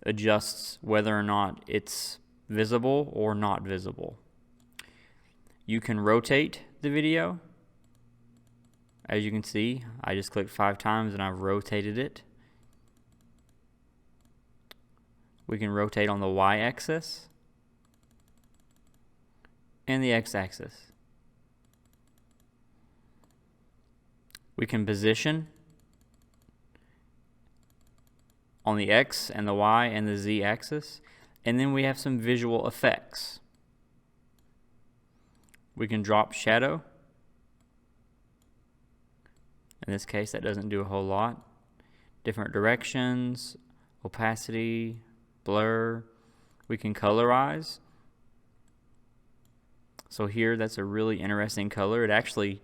adjusts whether or not it's visible or not visible. You can rotate the video. As you can see, I just clicked 5 times and I've rotated it. We can rotate on the y-axis and the x-axis. We can position on the X and the Y and the Z axis, and then we have some visual effects. We can drop shadow. In this case, that doesn't do a whole lot. Different directions, opacity, blur. We can colorize. So here, that's a really interesting color. It actually,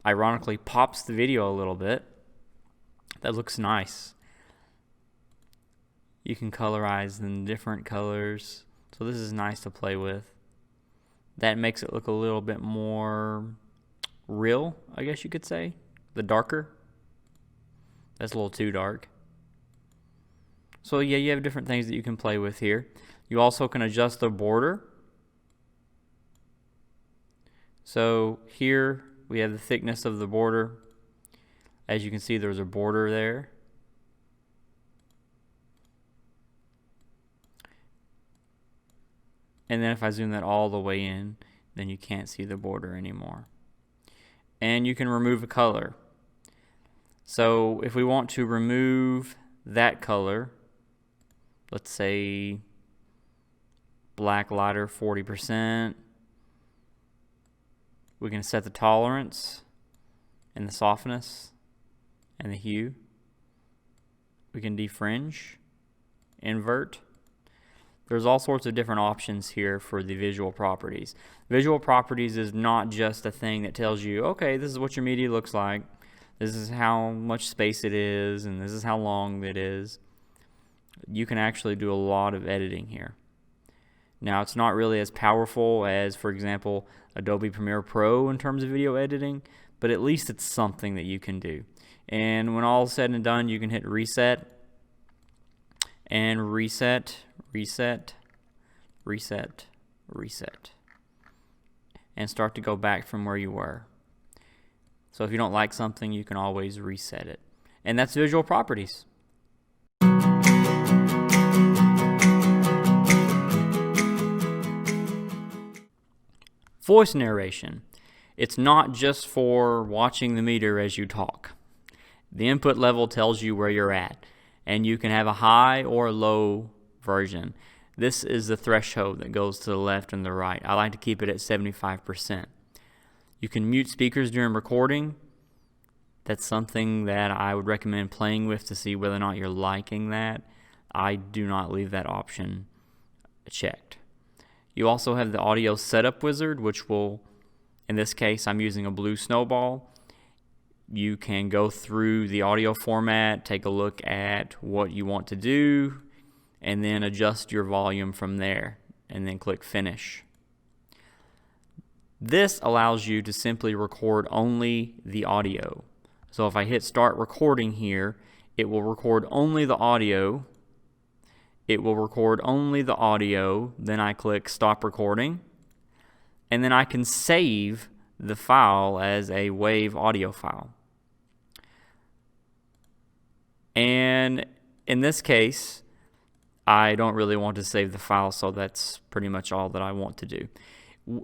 ironically, pops the video a little bit. That looks nice. You can colorize in different colors. So this is nice to play with. That makes it look a little bit more real, I guess you could say. The darker. That's a little too dark. So yeah, you have different things that you can play with here. You also can adjust the border. So here we have the thickness of the border. As you can see, there's a border there. And then if I zoom that all the way in, then you can't see the border anymore. And you can remove a color. So if we want to remove that color, let's say black lighter 40%, we can set the tolerance and the softness and the hue. We can defringe, invert. There's all sorts of different options here for the visual properties. Visual properties is not just a thing that tells you, okay, this is what your media looks like, this is how much space it is, and this is how long it is. You can actually do a lot of editing here. Now, it's not really as powerful as, for example, Adobe Premiere Pro in terms of video editing, but at least it's something that you can do. And when all is said and done, you can hit reset, and reset, reset, reset, reset, and start to go back from where you were. So if you don't like something, you can always reset it. And that's visual properties. Voice narration. It's not just for watching the meter as you talk. The input level tells you where you're at, and you can have a high or a low version. This is the threshold that goes to the left and the right. I like to keep it at 75%. You can mute speakers during recording. That's something that I would recommend playing with to see whether or not you're liking that. I do not leave that option checked. You also have the audio setup wizard, which will, in this case, I'm using a blue snowball. You can go through the audio format, take a look at what you want to do, and then adjust your volume from there, and then click finish. This allows you to simply record only the audio. So if I hit start recording here, it will record only the audio. It will record only the audio. Then I click stop recording. And then I can save the file as a WAV audio file. And in this case, I don't really want to save the file, so that's pretty much all that I want to do.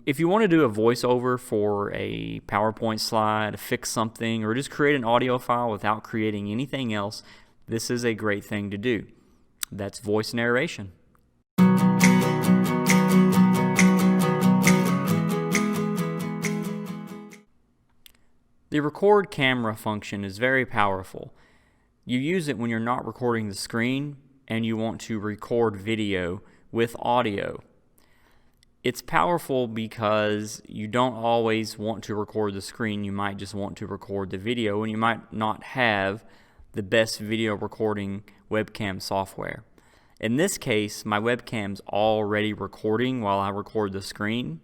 If you want to do a voiceover for a PowerPoint slide, fix something, or just create an audio file without creating anything else, this is a great thing to do. That's voice narration. The record camera function is very powerful. You use it when you're not recording the screen and you want to record video with audio. It's powerful because you don't always want to record the screen. You might just want to record the video, and you might not have the best video recording webcam software. In this case, my webcam's already recording while I record the screen,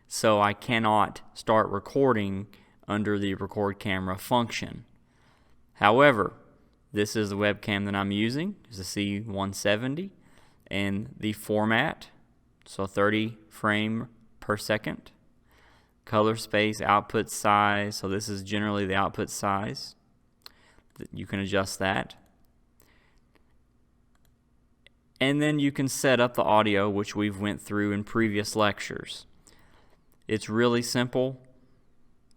so I cannot start recording under the record camera function. However, this is the webcam that I'm using. It's a C170, and the format, so 30 frame per second. Color space, output size, so this is generally the output size. You can adjust that. And then you can set up the audio, which we've went through in previous lectures. It's really simple.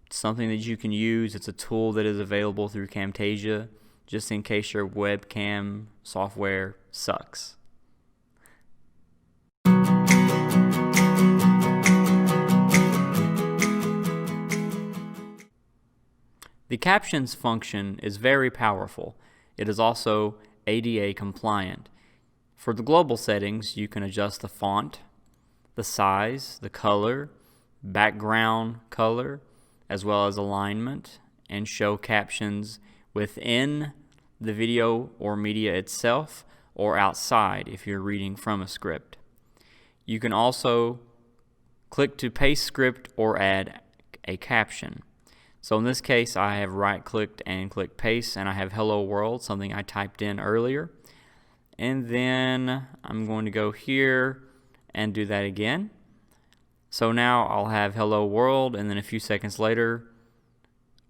It's something that you can use. It's a tool that is available through Camtasia, just in case your webcam software sucks. The captions function is very powerful. It is also ADA compliant. For the global settings, you can adjust the font, the size, the color, background color, as well as alignment, and show captions within the video or media itself or outside if you're reading from a script. You can also click to paste script or add a caption. So in this case, I have right-clicked and clicked paste, and I have hello world, something I typed in earlier. And then I'm going to go here and do that again. So now I'll have hello world, and then a few seconds later,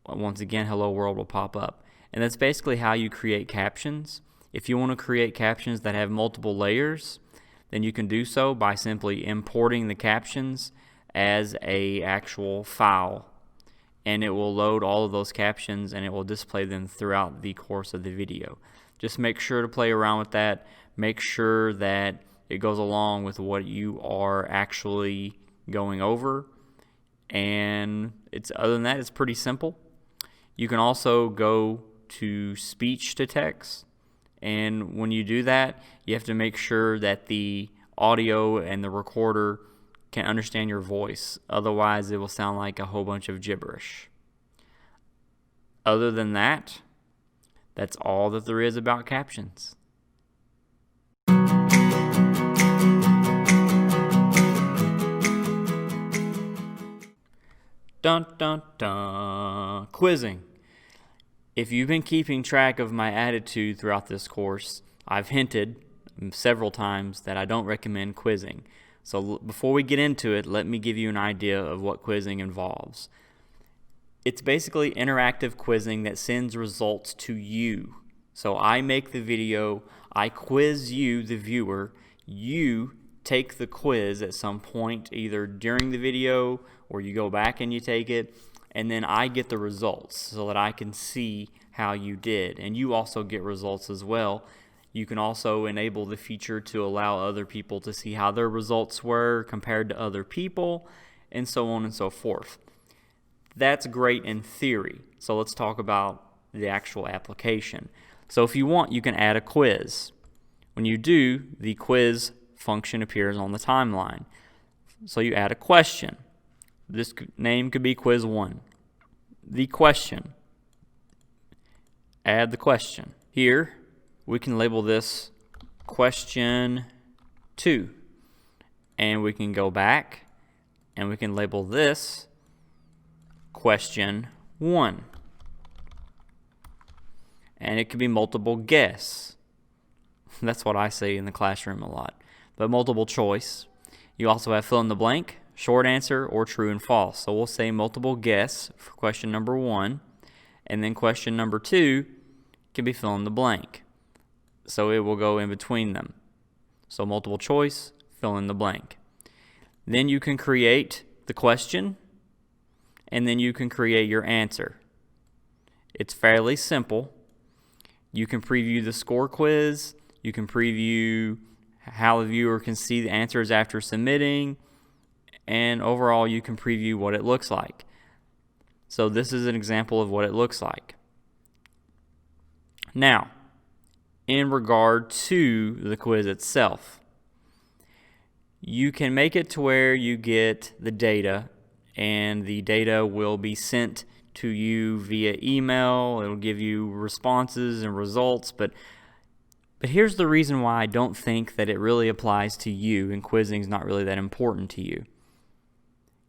once again, hello world will pop up. And that's basically how you create captions. If you want to create captions that have multiple layers, then you can do so by simply importing the captions as an actual file. And it will load all of those captions and it will display them throughout the course of the video. Just make sure to play around with that. Make sure that it goes along with what you are actually going over. And other than that, it's pretty simple. You can also go to speech to text, and when you do that, you have to make sure that the audio and the recorder can understand your voice. Otherwise, it will sound like a whole bunch of gibberish. Other than that, that's all that there is about captions. Dun dun dun. Quizzing. If you've been keeping track of my attitude throughout this course, I've hinted several times that I don't recommend quizzing. So before we get into it, let me give you an idea of what quizzing involves. It's basically interactive quizzing that sends results to you. So I make the video, I quiz you, the viewer, you take the quiz at some point, either during the video or you go back and you take it, and then I get the results so that I can see how you did. And you also get results as well. You can also enable the feature to allow other people to see how their results were compared to other people, and so on and so forth. That's great in theory. So let's talk about the actual application. So if you want, you can add a quiz. When you do, the quiz function appears on the timeline. So you add a question. This name could be quiz 1. The question. Add the question. Here, we can label this question 2. And we can go back and we can label this question 1. And it could be multiple guess. That's what I say in the classroom a lot. But multiple choice. You also have fill in the blank, short answer, or true and false. So we'll say multiple guess for question number 1. And then question number 2 can be fill in the blank. So it will go in between them. So multiple choice, fill in the blank. Then you can create the question, and then you can create your answer. It's fairly simple. You can preview the score quiz. You can preview how the viewer can see the answers after submitting. And overall, you can preview what it looks like. So this is an example of what it looks like. Now, in regard to the quiz itself, you can make it to where you get the data, and the data will be sent to you via email. It'll give you responses and results, but here's the reason why I don't think that it really applies to you, and quizzing is not really that important to you.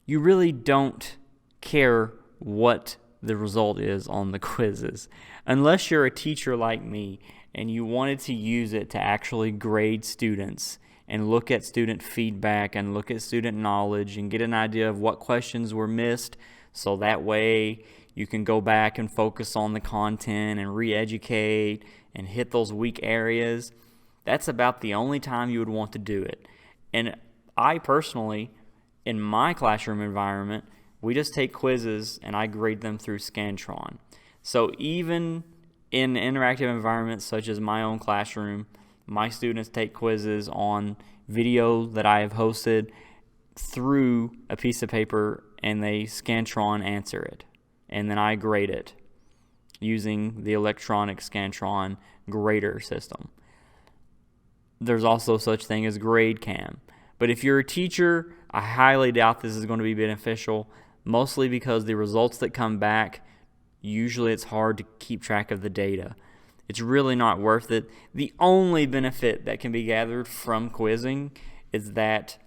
You really don't care what the result is on the quizzes. Unless you're a teacher like me and you wanted to use it to actually grade students and look at student feedback and look at student knowledge and get an idea of what questions were missed, so that way you can go back and focus on the content and re-educate and hit those weak areas. That's about the only time you would want to do it. And I personally, in my classroom environment, we just take quizzes and I grade them through Scantron. So even in interactive environments such as my own classroom, my students take quizzes on video that I have hosted through a piece of paper, and they Scantron answer it, and then I grade it. using the electronic Scantron grader system. There's also such thing as GradeCam. But if you're a teacher, I highly doubt this is going to be beneficial, mostly because the results that come back, usually it's hard to keep track of the data. It's really not worth it. The only benefit that can be gathered from quizzing is that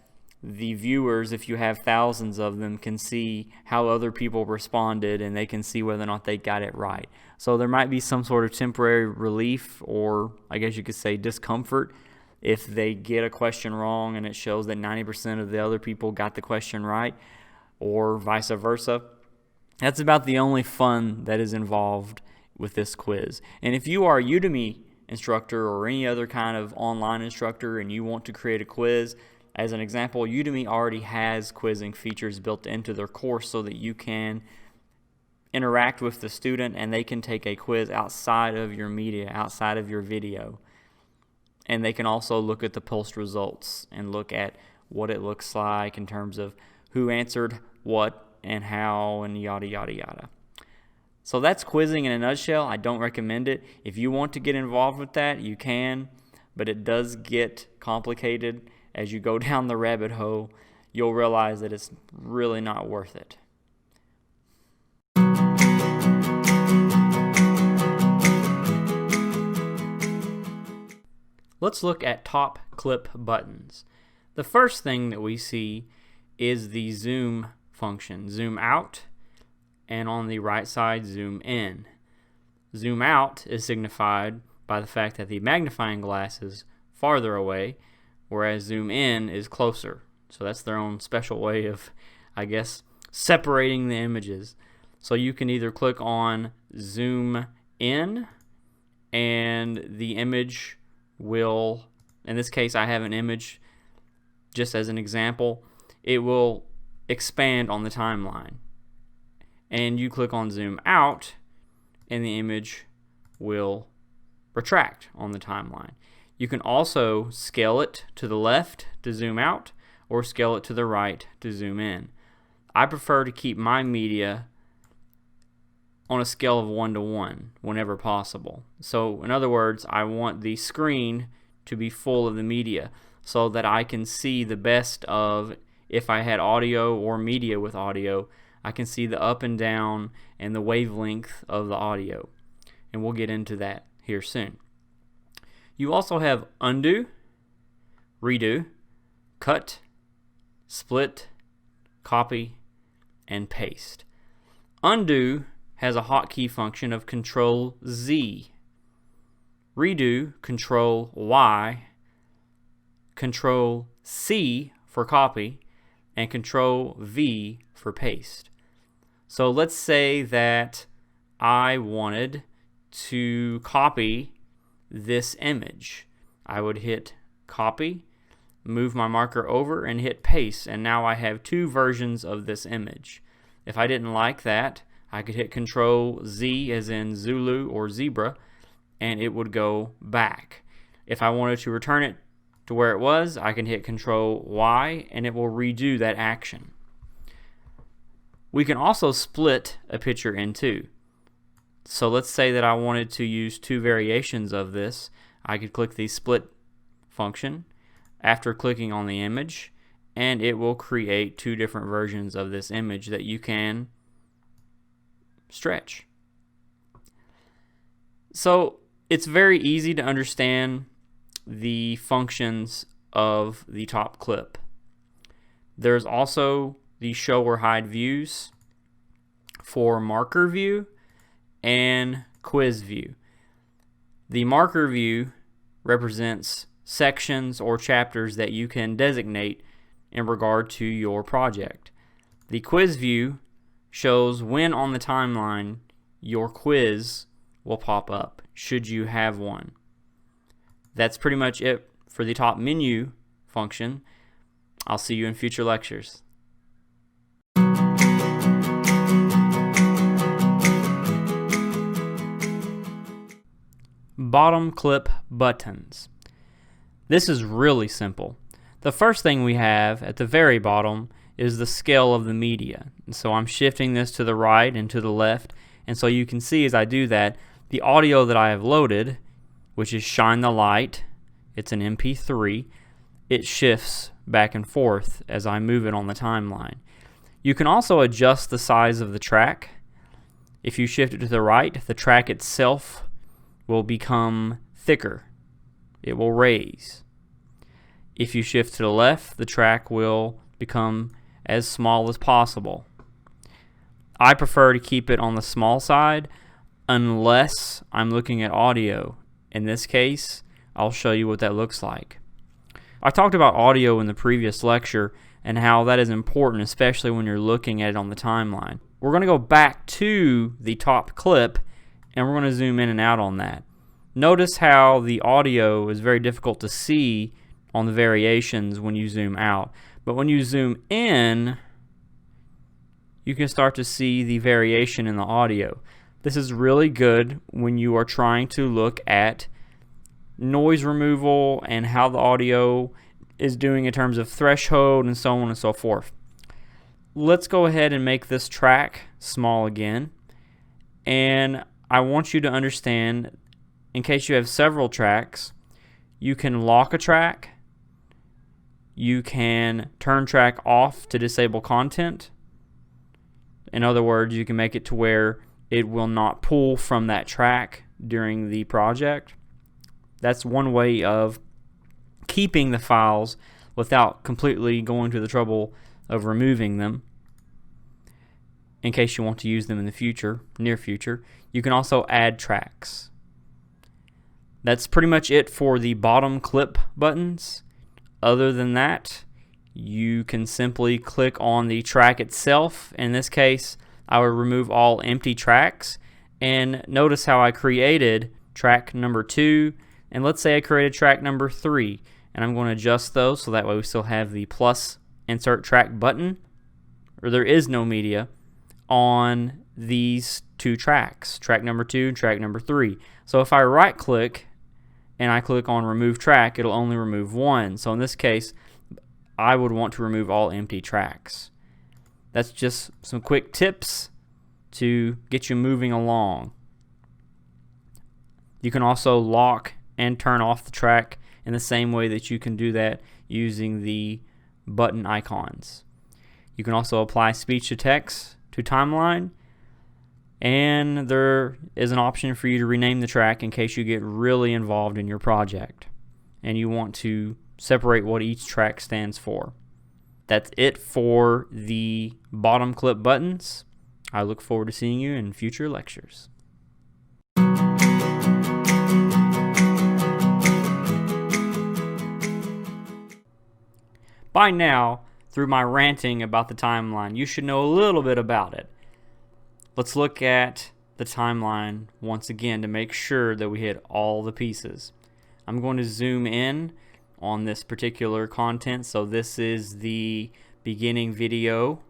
the viewers, if you have thousands of them, can see how other people responded, and they can see whether or not they got it right. So there might be some sort of temporary relief, or I guess you could say discomfort, if they get a question wrong and it shows that 90% of the other people got the question right, or vice versa. That's about the only fun that is involved with this quiz. And if you are a Udemy instructor or any other kind of online instructor and you want to create a quiz, as an example, Udemy already has quizzing features built into their course so that you can interact with the student and they can take a quiz outside of your media, outside of your video. And they can also look at the post results and look at what it looks like in terms of who answered what and how and yada yada yada. So that's quizzing in a nutshell. I don't recommend it. If you want to get involved with that, you can, but it does get complicated. As you go down the rabbit hole, you'll realize that it's really not worth it. Let's look at top clip buttons. The first thing that we see is the zoom function. Zoom out, and on the right side, zoom in. Zoom out is signified by the fact that the magnifying glass is farther away, whereas zoom in is closer. So that's their own special way of, I guess, separating the images. So you can either click on zoom in, and the image will, in this case I have an image just as an example, it will expand on the timeline. And you click on zoom out and the image will retract on the timeline. You can also scale it to the left to zoom out or scale it to the right to zoom in. I prefer to keep my media on a scale of 1:1 whenever possible. So in other words, I want the screen to be full of the media so that I can see the best of, if I had audio or media with audio, I can see the up and down and the wavelength of the audio. And we'll get into that here soon. You also have undo, redo, cut, split, copy, and paste. Undo has a hotkey function of Control Z. Redo, Control Y, Control C for copy, and Control V for paste. So let's say that I wanted to copy this image. I would hit copy, move my marker over, and hit paste, and now I have two versions of this image. If I didn't like that, I could hit Control Z as in Zulu or zebra, and it would go back. If I wanted to return it to where it was, I can hit Control Y and it will redo that action. We can also split a picture in two. So let's say that I wanted to use two variations of this. I could click the split function after clicking on the image, and it will create two different versions of this image that you can stretch. So it's very easy to understand the functions of the top clip. There's also the show or hide views for marker view and quiz view. The marker view represents sections or chapters that you can designate in regard to your project. The quiz view shows when on the timeline your quiz will pop up, should you have one. That's pretty much it for the top menu function. I'll see you in future lectures. Bottom clip buttons. This is really simple. The first thing we have at the very bottom is the scale of the media. And so I'm shifting this to the right and to the left, And so you can see as I do that, the audio that I have loaded, which is Shine the Light, it's an MP3, it shifts back and forth as I move it on the timeline. You can also adjust the size of the track. If you shift it to the right, the track itself will become thicker. It will raise. If you shift to the left, the track will become as small as possible. I prefer to keep it on the small side unless I'm looking at audio. In this case, I'll show you what that looks like. I talked about audio in the previous lecture and how that is important, especially when you're looking at it on the timeline. We're going to go back to the top clip and we're going to zoom in and out on that. Notice how the audio is very difficult to see on the variations when you zoom out. But when you zoom in, you can start to see the variation in the audio. This is really good when you are trying to look at noise removal and how the audio is doing in terms of threshold and so on and so forth. Let's go ahead and make this track small again. And I want you to understand, in case you have several tracks, you can lock a track, you can turn track off to disable content. In other words, you can make it to where it will not pull from that track during the project. That's one way of keeping the files without completely going to the trouble of removing them in case you want to use them in the future, near future. You can also add tracks. That's pretty much it for the bottom clip buttons. Other than that, you can simply click on the track itself. In this case, I would remove all empty tracks, and notice how I created track number 2, and let's say I created track number 3, and I'm going to adjust those so that way we still have the plus insert track button, or there is no media on these 2 tracks, track number 2 and track number 3. So if I right click and I click on remove track, it'll only remove one. So in this case, I would want to remove all empty tracks. That's just some quick tips to get you moving along. You can also lock and turn off the track in the same way that you can do that using the button icons. You can also apply speech to text to timeline, and there is an option for you to rename the track in case you get really involved in your project and you want to separate what each track stands for. That's it for the bottom clip buttons. I look forward to seeing you in future lectures. By now, through my ranting about the timeline, you should know a little bit about it. Let's look at the timeline once again to make sure that we hit all the pieces. I'm going to zoom in on this particular content. So this is the beginning video,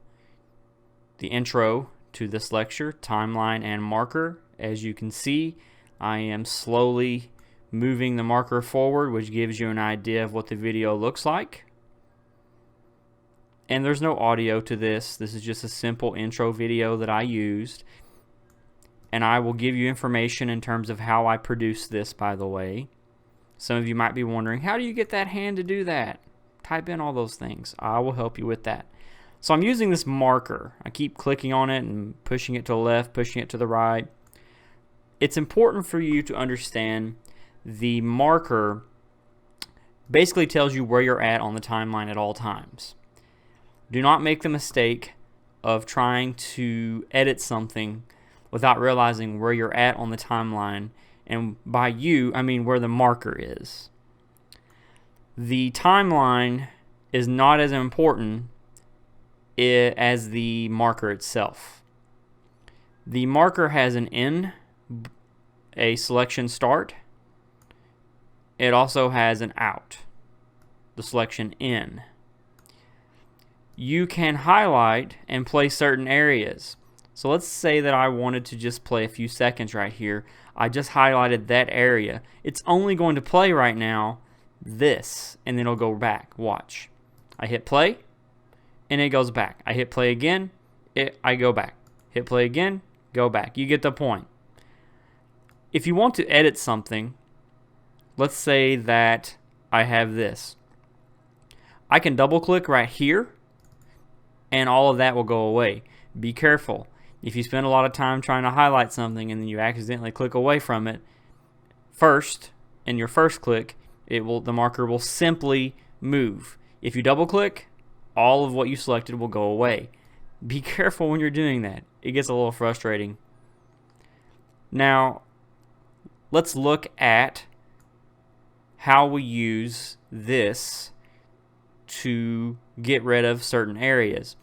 the intro to this lecture, timeline and marker. As you can see, I am slowly moving the marker forward, which gives you an idea of what the video looks like. And there's no audio to this. This is just a simple intro video that I used. And I will give you information in terms of how I produce this, by the way. Some of you might be wondering, how do you get that hand to do that? Type in all those things. I will help you with that. So I'm using this marker. I keep clicking on it and pushing it to the left, pushing it to the right. It's important for you to understand the marker basically tells you where you're at on the timeline at all times. Do not make the mistake of trying to edit something without realizing where you're at on the timeline. And by you, I mean where the marker is. The timeline is not as important as the marker itself. The marker has an in, a selection start. It also has an out, the selection in. You can highlight and play certain areas. So let's say that I wanted to just play a few seconds right here. I just highlighted that area. It's only going to play right now this, and then it'll go back. Watch. I hit play, and it goes back. I hit play again, I go back. Hit play again, go back. You get the point. If you want to edit something, let's say that I have this. I can double click right here and all of that will go away. Be careful. If you spend a lot of time trying to highlight something and then you accidentally click away from it, first, in your first click, the marker will simply move. If you double click, all of what you selected will go away. Be careful when you're doing that. It gets a little frustrating. Now, let's look at how we use this to get rid of certain areas.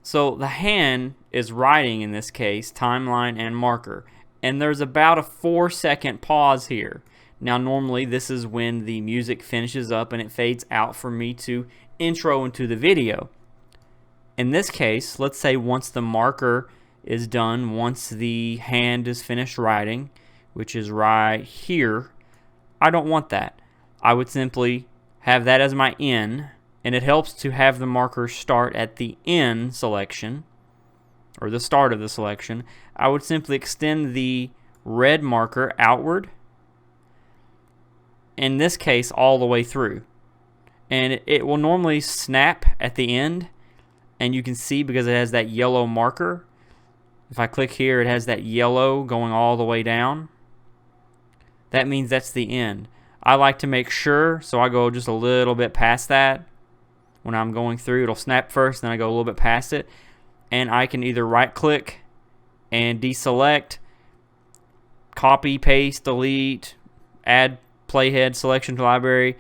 So the hand is writing in this case, timeline and marker, and there's about a 4-second pause here. Now normally this is when the music finishes up and it fades out for me to intro into the video. In this case, let's say once the marker is done, once the hand is finished writing, which is right here, I don't want that. I would simply have that as my in, and it helps to have the marker start at the in selection, or the start of the selection. I would simply extend the red marker outward, in this case all the way through. And it will normally snap at the end, and you can see because it has that yellow marker. If I click here, it has that yellow going all the way down. That means that's the end. I like to make sure, so I go just a little bit past that. When I'm going through, it'll snap first, then I go a little bit past it. And I can either right click and deselect, copy, paste, delete, add playhead selection to library.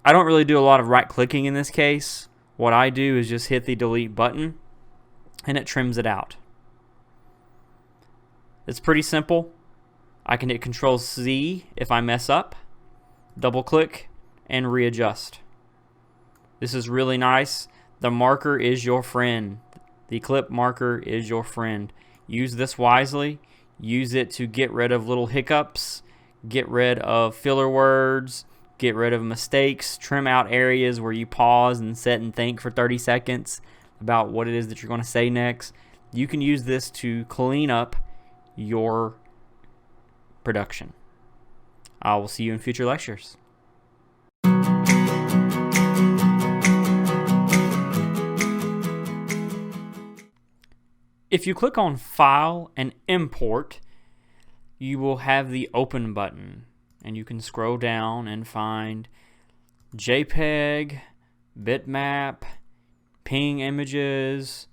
I don't really do a lot of right clicking in this case. What I do is just hit the delete button and it trims it out. It's pretty simple. I can hit Control Z if I mess up, double click, and readjust. This is really nice. The marker is your friend. The clip marker is your friend. Use this wisely. Use it to get rid of little hiccups, get rid of filler words, get rid of mistakes, trim out areas where you pause and sit and think for 30 seconds about what it is that you're going to say next. You can use this to clean up your production. I will see you in future lectures. If you click on File and Import, you will have the Open button, and you can scroll down and find JPEG, bitmap, ping images.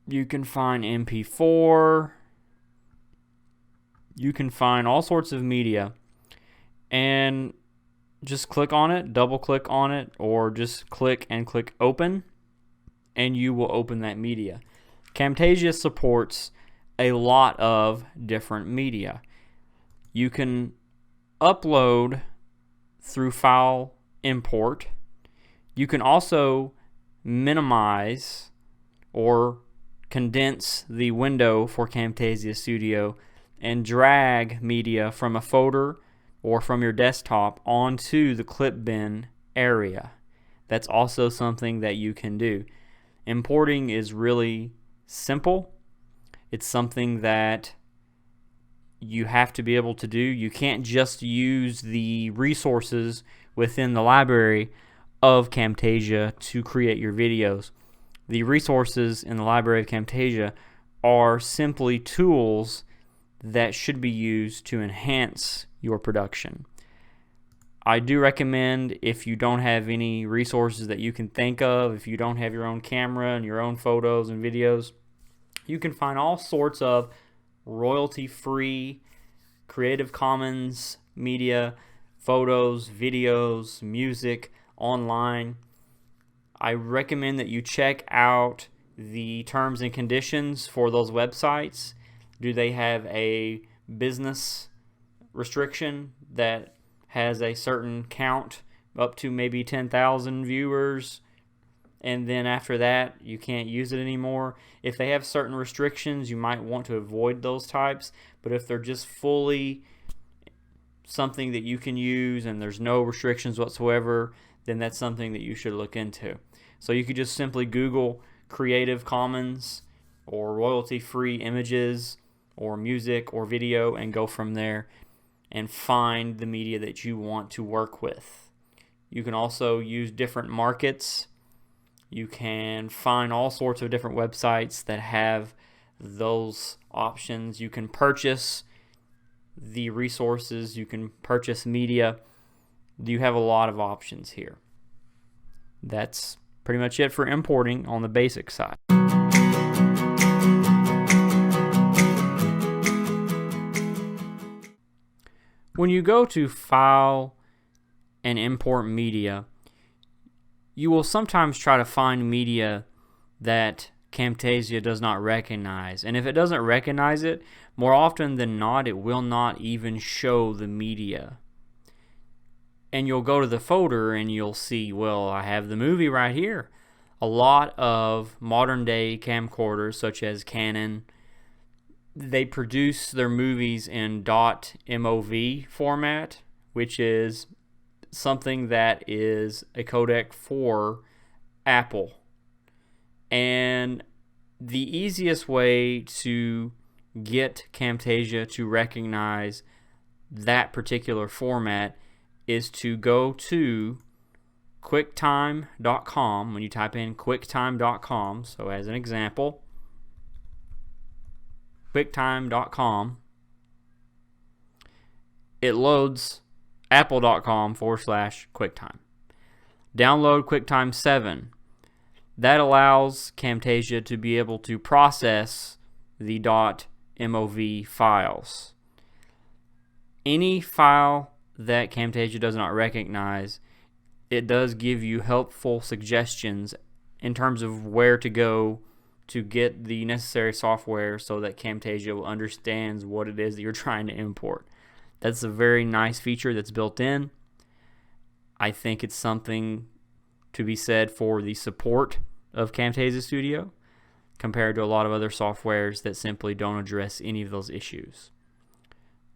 You can find MP4. You can find all sorts of media, and just click on it, double click on it, or just click and click Open, and you will open that media. Camtasia supports a lot of different media. You can upload through File Import. You can also minimize or condense the window for Camtasia Studio and drag media from a folder or from your desktop onto the clip bin area. That's also something that you can do. Importing is really simple. It's something that you have to be able to do. You can't just use the resources within the library of Camtasia to create your videos. The resources in the library of Camtasia are simply tools that should be used to enhance your production. I do recommend, if you don't have any resources that you can think of, if you don't have your own camera and your own photos and videos, you can find all sorts of royalty-free Creative Commons media, photos, videos, music online. I recommend that you check out the terms and conditions for those websites. Do they have a business restriction that has a certain count up to maybe 10,000 viewers, and then after that you can't use it anymore? If they have certain restrictions, you might want to avoid those types, but if they're just fully something that you can use and there's no restrictions whatsoever, then that's something that you should look into. So you could just simply Google Creative Commons or royalty-free images or music or video and go from there and find the media that you want to work with. You can also use different markets. You can find all sorts of different websites that have those options. You can purchase the resources, you can purchase media. You have a lot of options here. That's pretty much it for importing on the basic side. When you go to File and Import Media, you will sometimes try to find media that Camtasia does not recognize. And if it doesn't recognize it, more often than not, it will not even show the media. And you'll go to the folder and you'll see, well, I have the movie right here. A lot of modern day camcorders, such as Canon, they produce their movies in .mov format, which is something that is a codec for Apple. And the easiest way to get Camtasia to recognize that particular format is to go to quicktime.com. When you type in quicktime.com, so as an example, quicktime.com, it loads apple.com/quicktime. Download QuickTime 7. That allows Camtasia to be able to process the .mov files. Any file that Camtasia does not recognize, it does give you helpful suggestions in terms of where to go to get the necessary software so that Camtasia understands what it is that you're trying to import. That's a very nice feature that's built in. I think it's something to be said for the support of Camtasia Studio compared to a lot of other softwares that simply don't address any of those issues.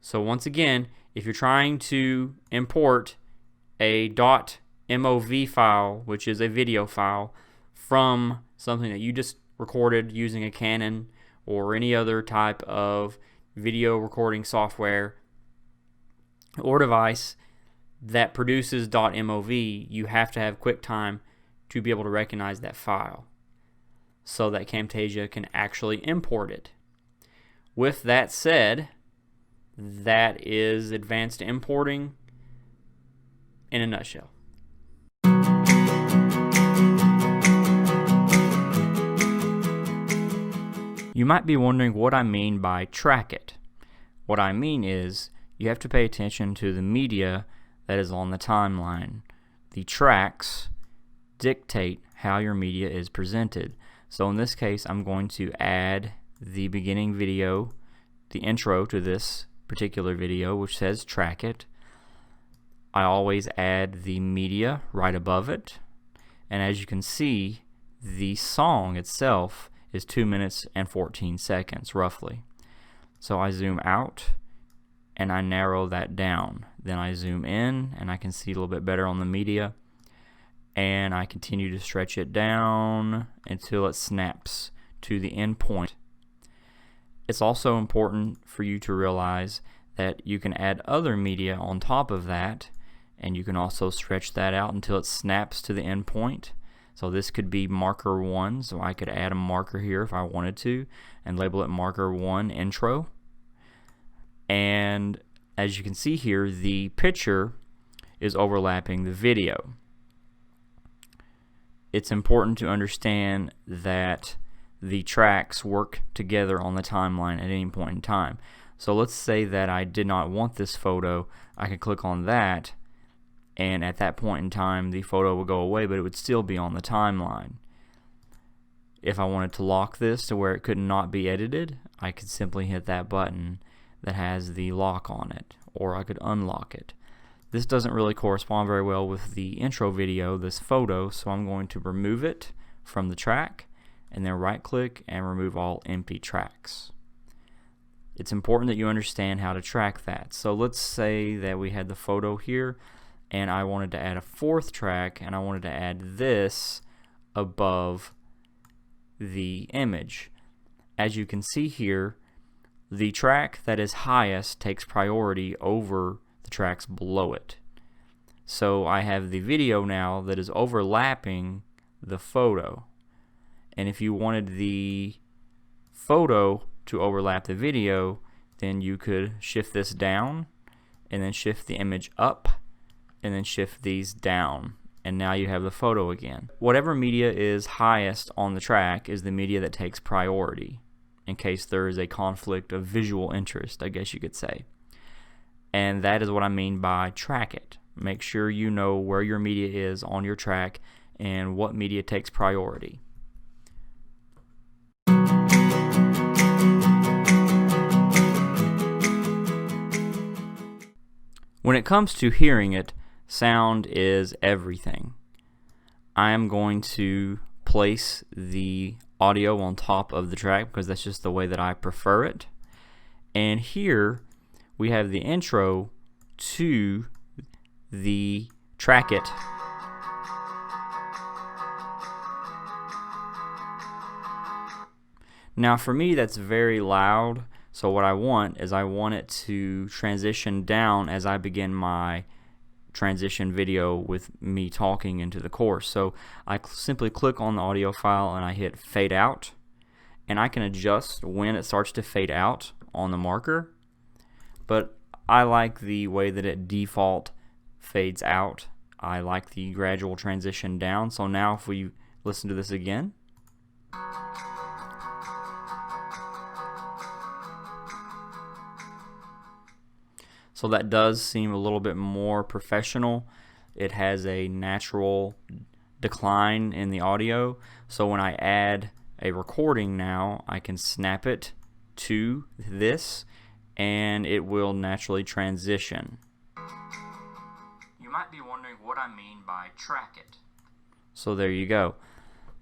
So once again, if you're trying to import a .mov file, which is a video file, from something that you just recorded using a Canon or any other type of video recording software or device that produces .mov, you have to have QuickTime to be able to recognize that file so that Camtasia can actually import it. With that said, that is advanced importing in a nutshell. You might be wondering what I mean by track it. What I mean is you have to pay attention to the media that is on the timeline. The tracks dictate how your media is presented. So in this case, I'm going to add the beginning video, the intro to this particular video, which says track it. I always add the media right above it. And as you can see, the song itself is 2 minutes and 14 seconds roughly. So I zoom out and I narrow that down. Then I zoom in and I can see a little bit better on the media, and I continue to stretch it down until it snaps to the end point. It's also important for you to realize that you can add other media on top of that, and you can also stretch that out until it snaps to the end point. So this could be marker 1, so I could add a marker here if I wanted to and label it marker 1 intro. And as you can see here, the picture is overlapping the video. It's important to understand that the tracks work together on the timeline at any point in time. So let's say that I did not want this photo. I could click on that, and at that point in time the photo will go away, but it would still be on the timeline. If I wanted to lock this to where it could not be edited, I could simply hit that button that has the lock on it, or I could unlock it. This doesn't really correspond very well with the intro video, this photo, so I'm going to remove it from the track and then right click and remove all empty tracks. It's important that you understand how to track that. So let's say that we had the photo here and I wanted to add a 4th track, and I wanted to add this above the image. as you can see here, the track that is highest takes priority over the tracks below it. So I have the video now that is overlapping the photo. And if you wanted the photo to overlap the video, then you could shift this down and then shift the image up and then shift these down, and now you have the photo again. Whatever media is highest on the track is the media that takes priority, in case there is a conflict of visual interest, I guess you could say. And that is what I mean by track it. Make sure you know where your media is on your track and what media takes priority. When it comes to hearing it, sound is everything. I am going to place the audio on top of the track because that's just the way that I prefer it. And here we have the intro to the track it. Now for me that's very loud, so what I want is I want it to transition down as I begin my transition video with me talking into the chorus. So I simply click on the audio file and I hit fade out, and I can adjust when it starts to fade out on the marker, but I like the way that it default fades out. I like the gradual transition down. So now if we listen to this again, so that does seem a little bit more professional. It has a natural decline in the audio. So when I add a recording now, I can snap it to this and it will naturally transition. You might be wondering what I mean by track it. So there you go.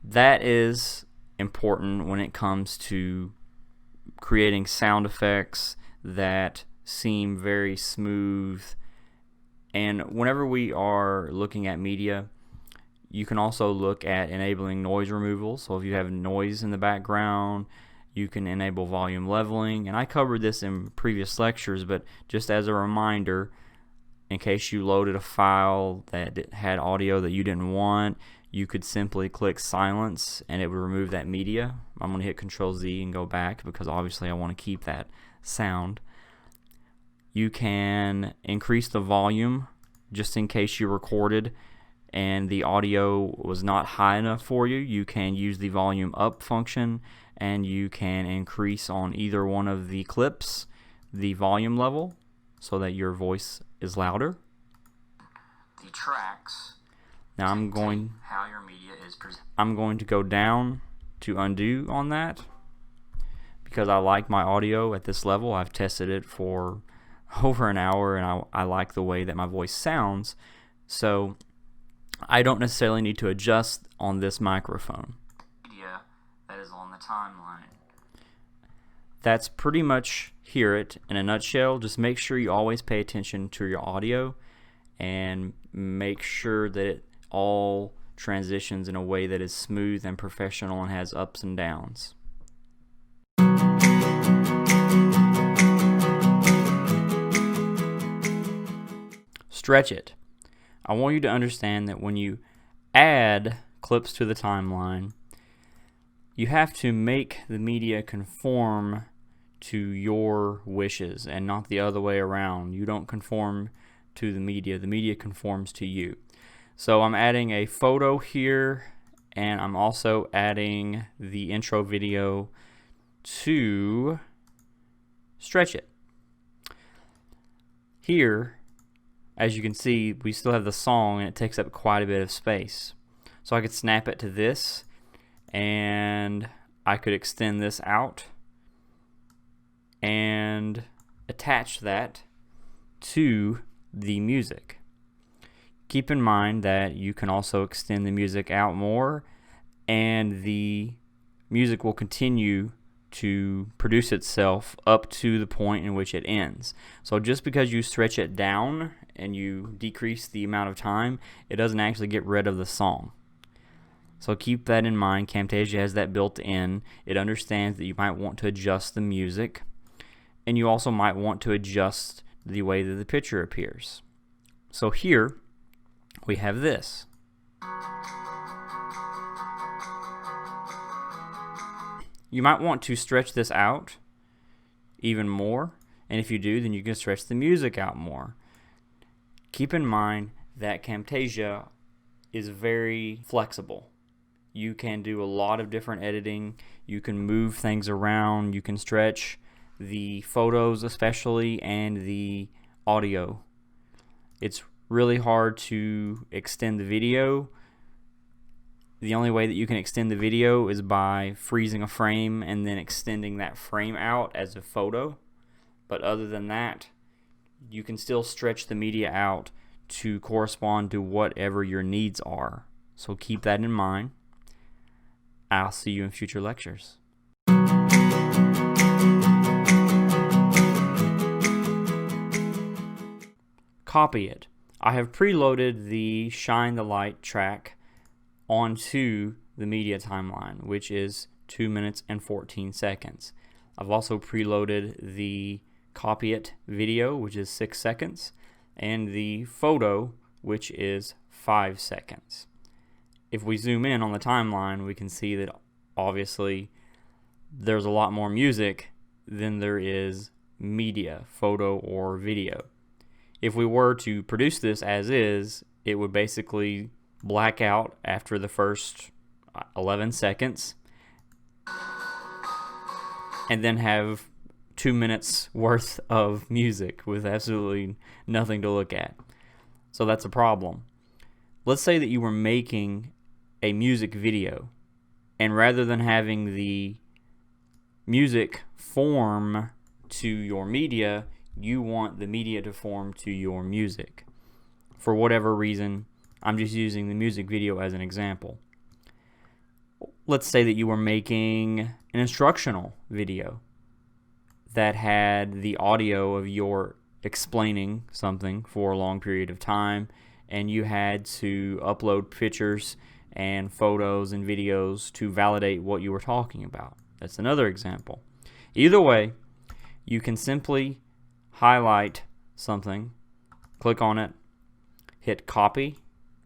That is important when it comes to creating sound effects that seem very smooth. And whenever we are looking at media, you can also look at enabling noise removal. So if you have noise in the background, you can enable volume leveling, and I covered this in previous lectures, but just as a reminder, in case you loaded a file that had audio that you didn't want, you could simply click silence and it would remove that media. I'm going to hit Control Z and go back because obviously I want to keep that sound. You can increase the volume just in case you recorded and the audio was not high enough for you. You can use the volume up function and you can increase on either one of the clips the volume level so that your voice is louder. The tracks. Now I'm going to go down to undo on that because I like my audio at this level. I've tested it for over an hour and I like the way that my voice sounds, so I don't necessarily need to adjust on this microphone. That is on the timeline. That's pretty much hear it in a nutshell. Just make sure you always pay attention to your audio and make sure that it all transitions in a way that is smooth and professional and has ups and downs. Stretch it. I want you to understand that when you add clips to the timeline, you have to make the media conform to your wishes and not the other way around. You don't conform to the media conforms to you. So I'm adding a photo here, and I'm also adding the intro video to stretch it. Here, as you can see, we still have the song and it takes up quite a bit of space. So I could snap it to this and I could extend this out and attach that to the music. Keep in mind that you can also extend the music out more and the music will continue to produce itself up to the point in which it ends. So just because you stretch it down and you decrease the amount of time, it doesn't actually get rid of the song. So keep that in mind. Camtasia has that built in. It understands that you might want to adjust the music, and you also might want to adjust the way that the picture appears. So here we have this. You might want to stretch this out even more, and if you do, then you can stretch the music out more. Keep in mind that Camtasia is very flexible. You can do a lot of different editing. You can move things around. You can stretch the photos especially, and the audio. It's really hard to extend the video. The only way that you can extend the video is by freezing a frame and then extending that frame out as a photo. But other than that, you can still stretch the media out to correspond to whatever your needs are. So keep that in mind. I'll see you in future lectures. Copy it. I have preloaded the Shine the Light track onto the media timeline, which is 2 minutes and 14 seconds. I've also preloaded the Copy It video, which is 6 seconds, and the photo, which is 5 seconds. If we zoom in on the timeline, we can see that obviously there's a lot more music than there is media, photo or video. If we were to produce this as is, it would basically black out after the first 11 seconds and then have 2 minutes worth of music with absolutely nothing to look at. So that's a problem. Let's say that you were making a music video, and rather than having the music form to your media, you want the media to form to your music. For whatever reason, I'm just using the music video as an example. Let's say that you were making an instructional video that had the audio of your explaining something for a long period of time, and you had to upload pictures and photos and videos to validate what you were talking about. That's another example. Either way, you can simply highlight something, click on it, hit copy,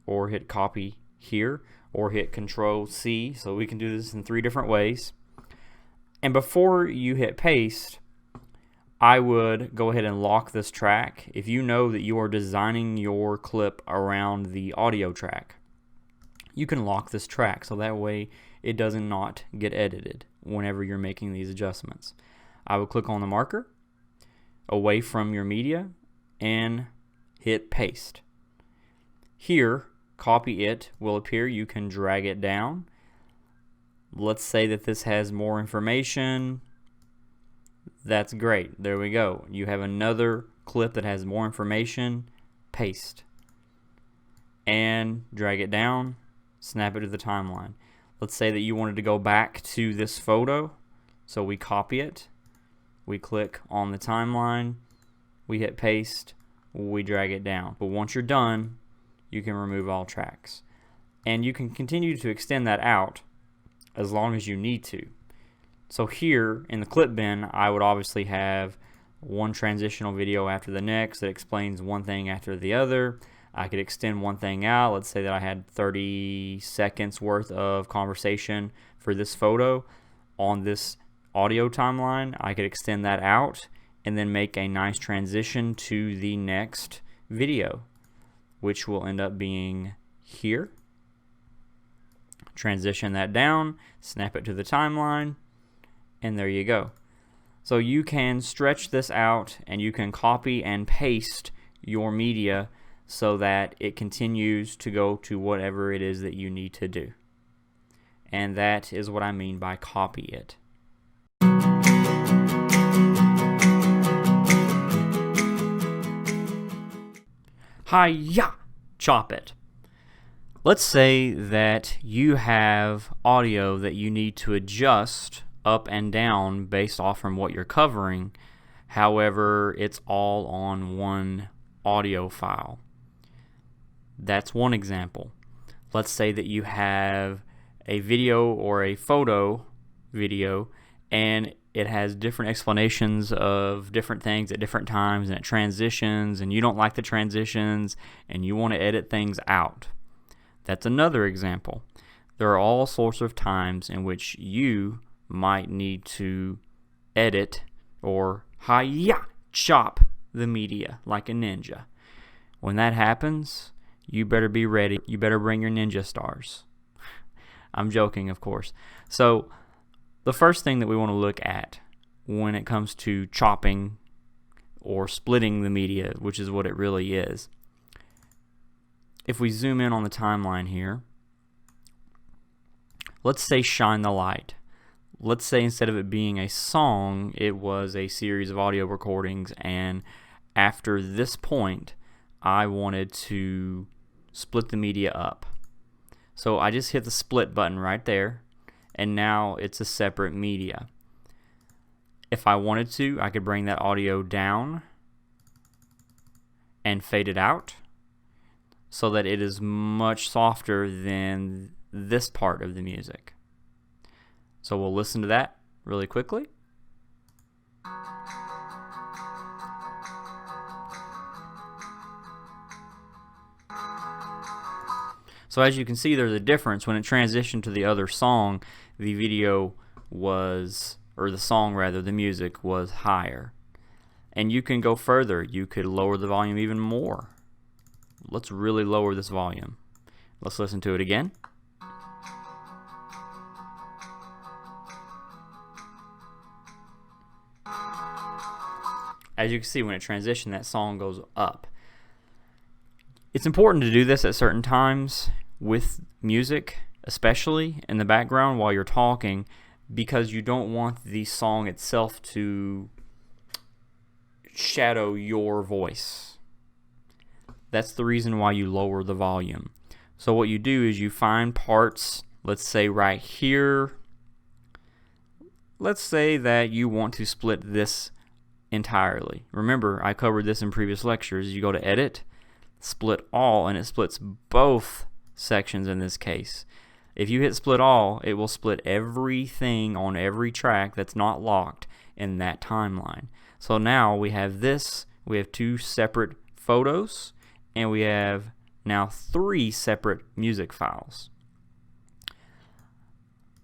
or hit copy here, or hit Control C. So we can do this in 3 different ways. And before you hit paste, I would go ahead and lock this track if you know that you are designing your clip around the audio track. You can lock this track so that way it does not get edited whenever you're making these adjustments. I would click on the marker away from your media and hit paste. Here, Copy It will appear. You can drag it down. Let's say that this has more information. That's great. There we go. You have another clip that has more information. Paste. And drag it down. Snap it to the timeline. Let's say that you wanted to go back to this photo. So we copy it. We click on the timeline. We hit paste. We drag it down. But once you're done, you can remove all tracks. And you can continue to extend that out as long as you need to. So here in the clip bin, I would obviously have one transitional video after the next that explains one thing after the other. I could extend one thing out. Let's say that I had 30 seconds worth of conversation for this photo on this audio timeline. I could extend that out and then make a nice transition to the next video, which will end up being here. Transition that down, snap it to the timeline, and there you go. So you can stretch this out and you can copy and paste your media so that it continues to go to whatever it is that you need to do. And that is what I mean by copy it. Hi-ya! Chop it. Let's say that you have audio that you need to adjust up and down based off from what you're covering. However, it's all on one audio file. That's one example. Let's say that you have a video or a photo video, and it has different explanations of different things at different times, and it transitions, and you don't like the transitions and you want to edit things out. That's another example. There are all sorts of times in which you might need to edit or chop the media like a ninja. When that happens, you better be ready. You better bring your ninja stars. I'm joking, of course. So the first thing that we want to look at when it comes to chopping or splitting the media, which is what it really is, if we zoom in on the timeline here, let's say Shine the Light. Let's say instead of it being a song, it was a series of audio recordings, and after this point, I wanted to split the media up. So I just hit the split button right there, and now it's a separate media. If I wanted to, I could bring that audio down and fade it out so that it is much softer than this part of the music. So we'll listen to that really quickly. So as you can see, there's a difference. When it transitioned to the other song, the video was, or the song rather, the music was higher. And you can go further. You could lower the volume even more. Let's really lower this volume. Let's listen to it again. As you can see, when it transitions, that song goes up. It's important to do this at certain times with music, especially in the background while you're talking, because you don't want the song itself to shadow your voice. That's the reason why you lower the volume. So what you do is you find parts, let's say right here. Let's say that you want to split this entirely. Remember, I covered this in previous lectures. You go to Edit, Split All, and it splits both sections in this case. If you hit Split All, it will split everything on every track that's not locked in that timeline. So now we have this, we have two separate photos, and we have now three separate music files.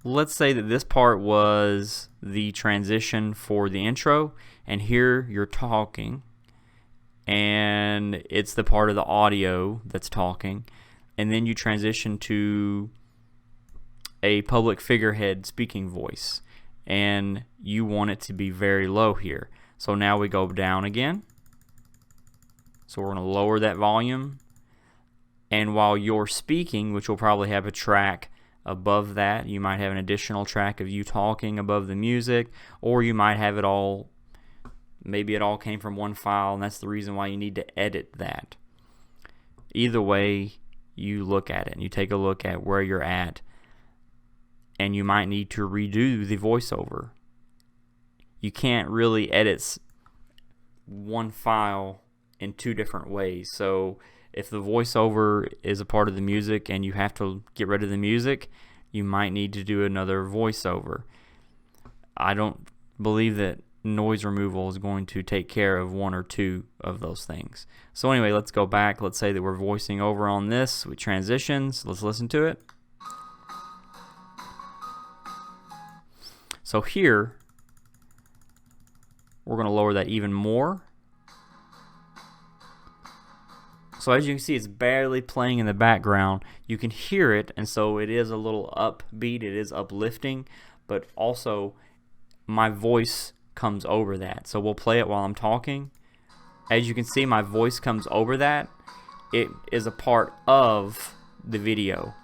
Let's say that this part was the transition for the intro, and here you're talking, and it's the part of the audio that's talking, and then you transition to a public figurehead speaking voice, and you want it to be very low here. So now we go down again. So we're going to lower that volume, and while you're speaking, which will probably have a track above that, you might have an additional track of you talking above the music, or you might have it all, maybe it all came from one file, and that's the reason why you need to edit that. Either way, you look at it and you take a look at where you're at, and you might need to redo the voiceover. You can't really edit one file in two different ways. So if the voiceover is a part of the music and you have to get rid of the music, you might need to do another voiceover. I don't believe that noise removal is going to take care of one or two of those things. So anyway, let's go back. Let's say that we're voicing over on this with transitions. Let's listen to it. So here, we're going to lower that even more. So as you can see, it's barely playing in the background. You can hear it, and so it is a little upbeat, it is uplifting, but also my voice comes over that. So we'll play it while I'm talking. As you can see, my voice comes over that. It is a part of the video.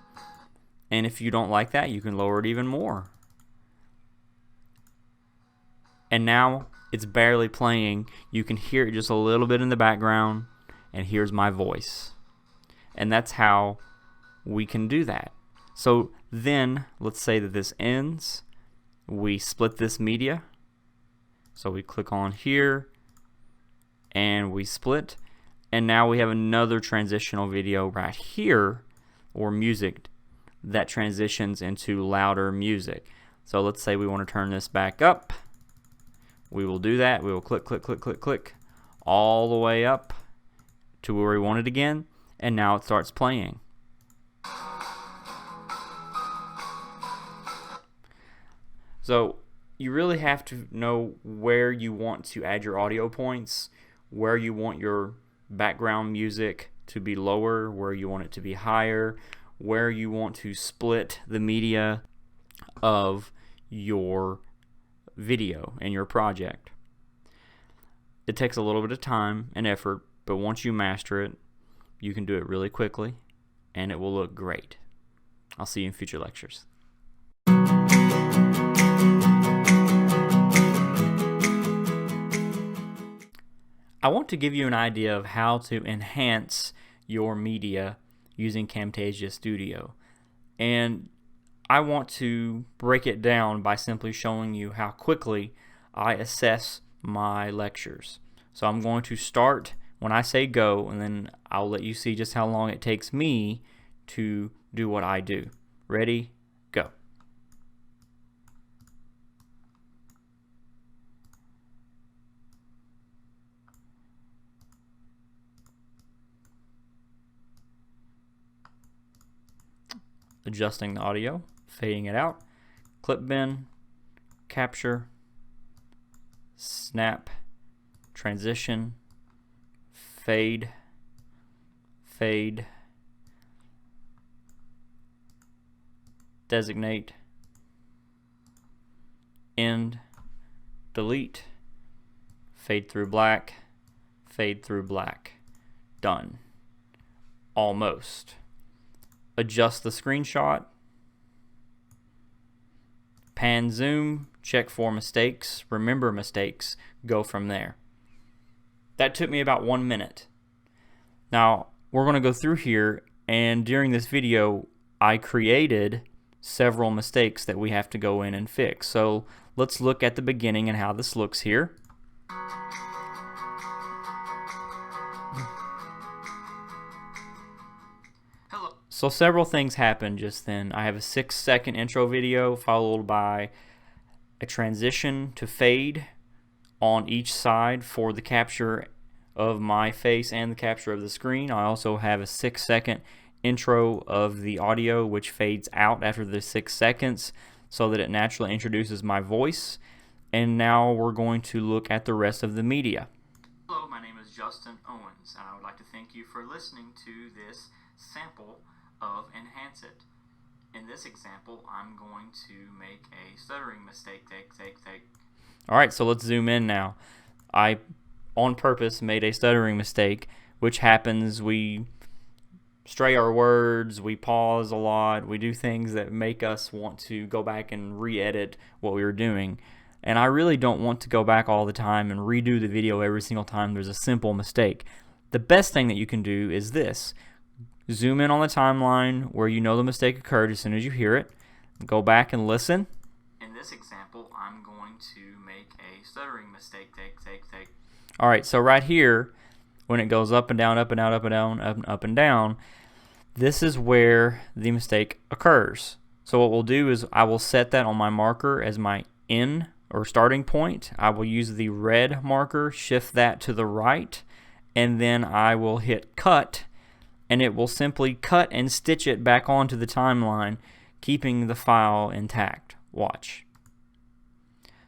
And if you don't like that, you can lower it even more. And now it's barely playing. You can hear it just a little bit in the background, and here's my voice. And that's how we can do that. So then, let's say that this ends. We split this media. So we click on here, and we split. And now we have another transitional video right here, or music, that transitions into louder music. So let's say we want to turn this back up. We will do that. We will click, click, click, click, click all the way up to where we want it again, and now it starts playing. So you really have to know where you want to add your audio points, where you want your background music to be lower, where you want it to be higher, where you want to split the media of your video and your project. It takes a little bit of time and effort, but once you master it, you can do it really quickly and it will look great. I'll see you in future lectures. I want to give you an idea of how to enhance your media using Camtasia Studio, and I want to break it down by simply showing you how quickly I assess my lectures. So I'm going to start when I say go, and then I'll let you see just how long it takes me to do what I do. Ready? Go. Adjusting the audio, fading it out, clip bin, capture, snap, transition, fade, fade, designate, end, delete, fade through black, done. Almost. Adjust the screenshot, pan zoom, check for mistakes, remember mistakes, go from there. That took me about 1 minute. Now we're going to go through here, and during this video I created several mistakes that we have to go in and fix. So let's look at the beginning and how this looks here. So several things happened just then. I have a 6-second intro video followed by a transition to fade on each side for the capture of my face and the capture of the screen. I also have a 6-second intro of the audio which fades out after the 6 seconds so that it naturally introduces my voice. And now we're going to look at the rest of the media. Hello, my name is Justin Owens, and I would like to thank you for listening to this sample of Enhance It. In this example, I'm going to make a stuttering mistake. Alright, so let's zoom in now. I, on purpose, made a stuttering mistake, which happens. We stray our words, we pause a lot, we do things that make us want to go back and re-edit what we were doing. And I really don't want to go back all the time and redo the video every single time there's a simple mistake. The best thing that you can do is this. Zoom in on the timeline where you know the mistake occurred as soon as you hear it. Go back and listen. In this example, I'm going to make a stuttering mistake. Alright, so right here, when it goes up and down, up and down, up and down, up and down, this is where the mistake occurs. So what we'll do is I will set that on my marker as my end or starting point. I will use the red marker, shift that to the right, and then I will hit cut, and it will simply cut and stitch it back onto the timeline, keeping the file intact. Watch.